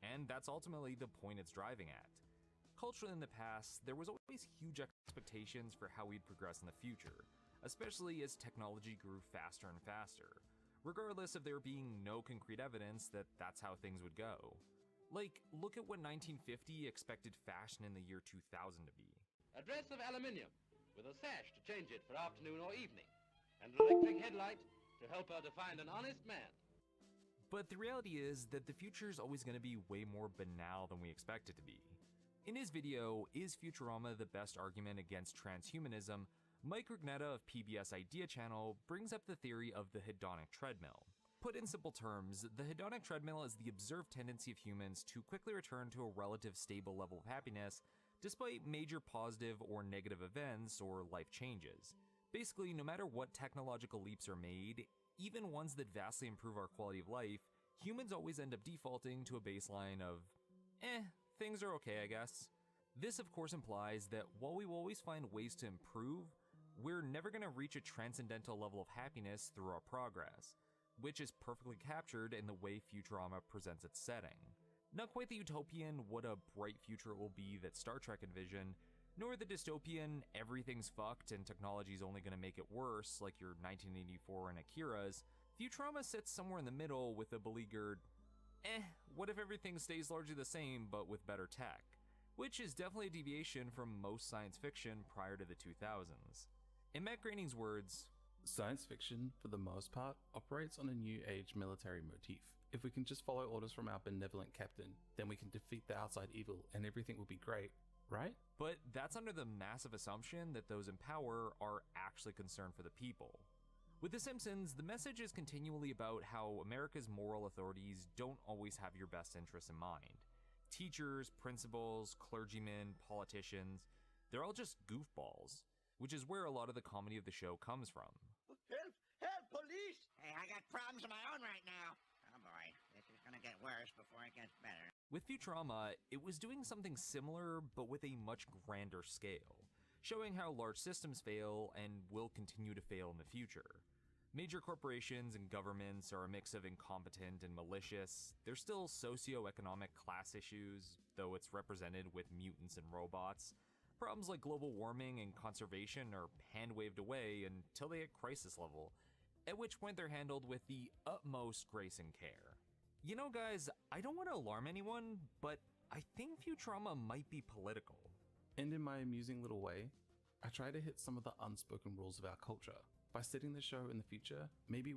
And that's ultimately the point it's driving at. Culturally in the past, there was always huge expectations for how we'd progress in the future, especially as technology grew faster and faster, regardless of there being no concrete evidence that that's how things would go. Like, look at what 1950 expected fashion in the year 2000 to be. A dress of aluminium, with a sash to change it for afternoon or evening, and an electric headlight to help her to find an honest man. But the reality is that the future is always going to be way more banal than we expect it to be. In his video, Is Futurama the Best Argument Against Transhumanism?, Mike Rugnetta of PBS Idea Channel brings up the theory of the hedonic treadmill. Put in simple terms, the hedonic treadmill is the observed tendency of humans to quickly return to a relative stable level of happiness despite major positive or negative events or life changes. Basically, no matter what technological leaps are made, even ones that vastly improve our quality of life, humans always end up defaulting to a baseline of, things are okay, I guess. This, of course, implies that while we will always find ways to improve, we're never going to reach a transcendental level of happiness through our progress, which is perfectly captured in the way Futurama presents its setting. Not quite the utopian, what a bright future it will be that Star Trek envisioned, nor the dystopian, everything's fucked and technology's only going to make it worse like your 1984 and Akira's. Futurama sits somewhere in the middle with a beleaguered, what if everything stays largely the same but with better tech? Which is definitely a deviation from most science fiction prior to the 2000s. In Matt Groening's words, science fiction, for the most part, operates on a new age military motif. If we can just follow orders from our benevolent captain, then we can defeat the outside evil and everything will be great, right? But that's under the massive assumption that those in power are actually concerned for the people. With The Simpsons, the message is continually about how America's moral authorities don't always have your best interests in mind. Teachers, principals, clergymen, politicians, they're all just goofballs, which is where a lot of the comedy of the show comes from. Help! Help! Police! Hey, I got problems of my own right now. Oh boy, this is gonna get worse before it gets better. With Futurama, it was doing something similar, but with a much grander scale, showing how large systems fail and will continue to fail in the future. Major corporations and governments are a mix of incompetent and malicious. There's still socioeconomic class issues, though it's represented with mutants and robots. Problems like global warming and conservation are hand-waved away until they hit crisis level, at which point they're handled with the utmost grace and care. You know, guys, I don't want to alarm anyone, but I think Futurama might be political. And in my amusing little way, I try to hit some of the unspoken rules of our culture. By setting the show in the future, maybe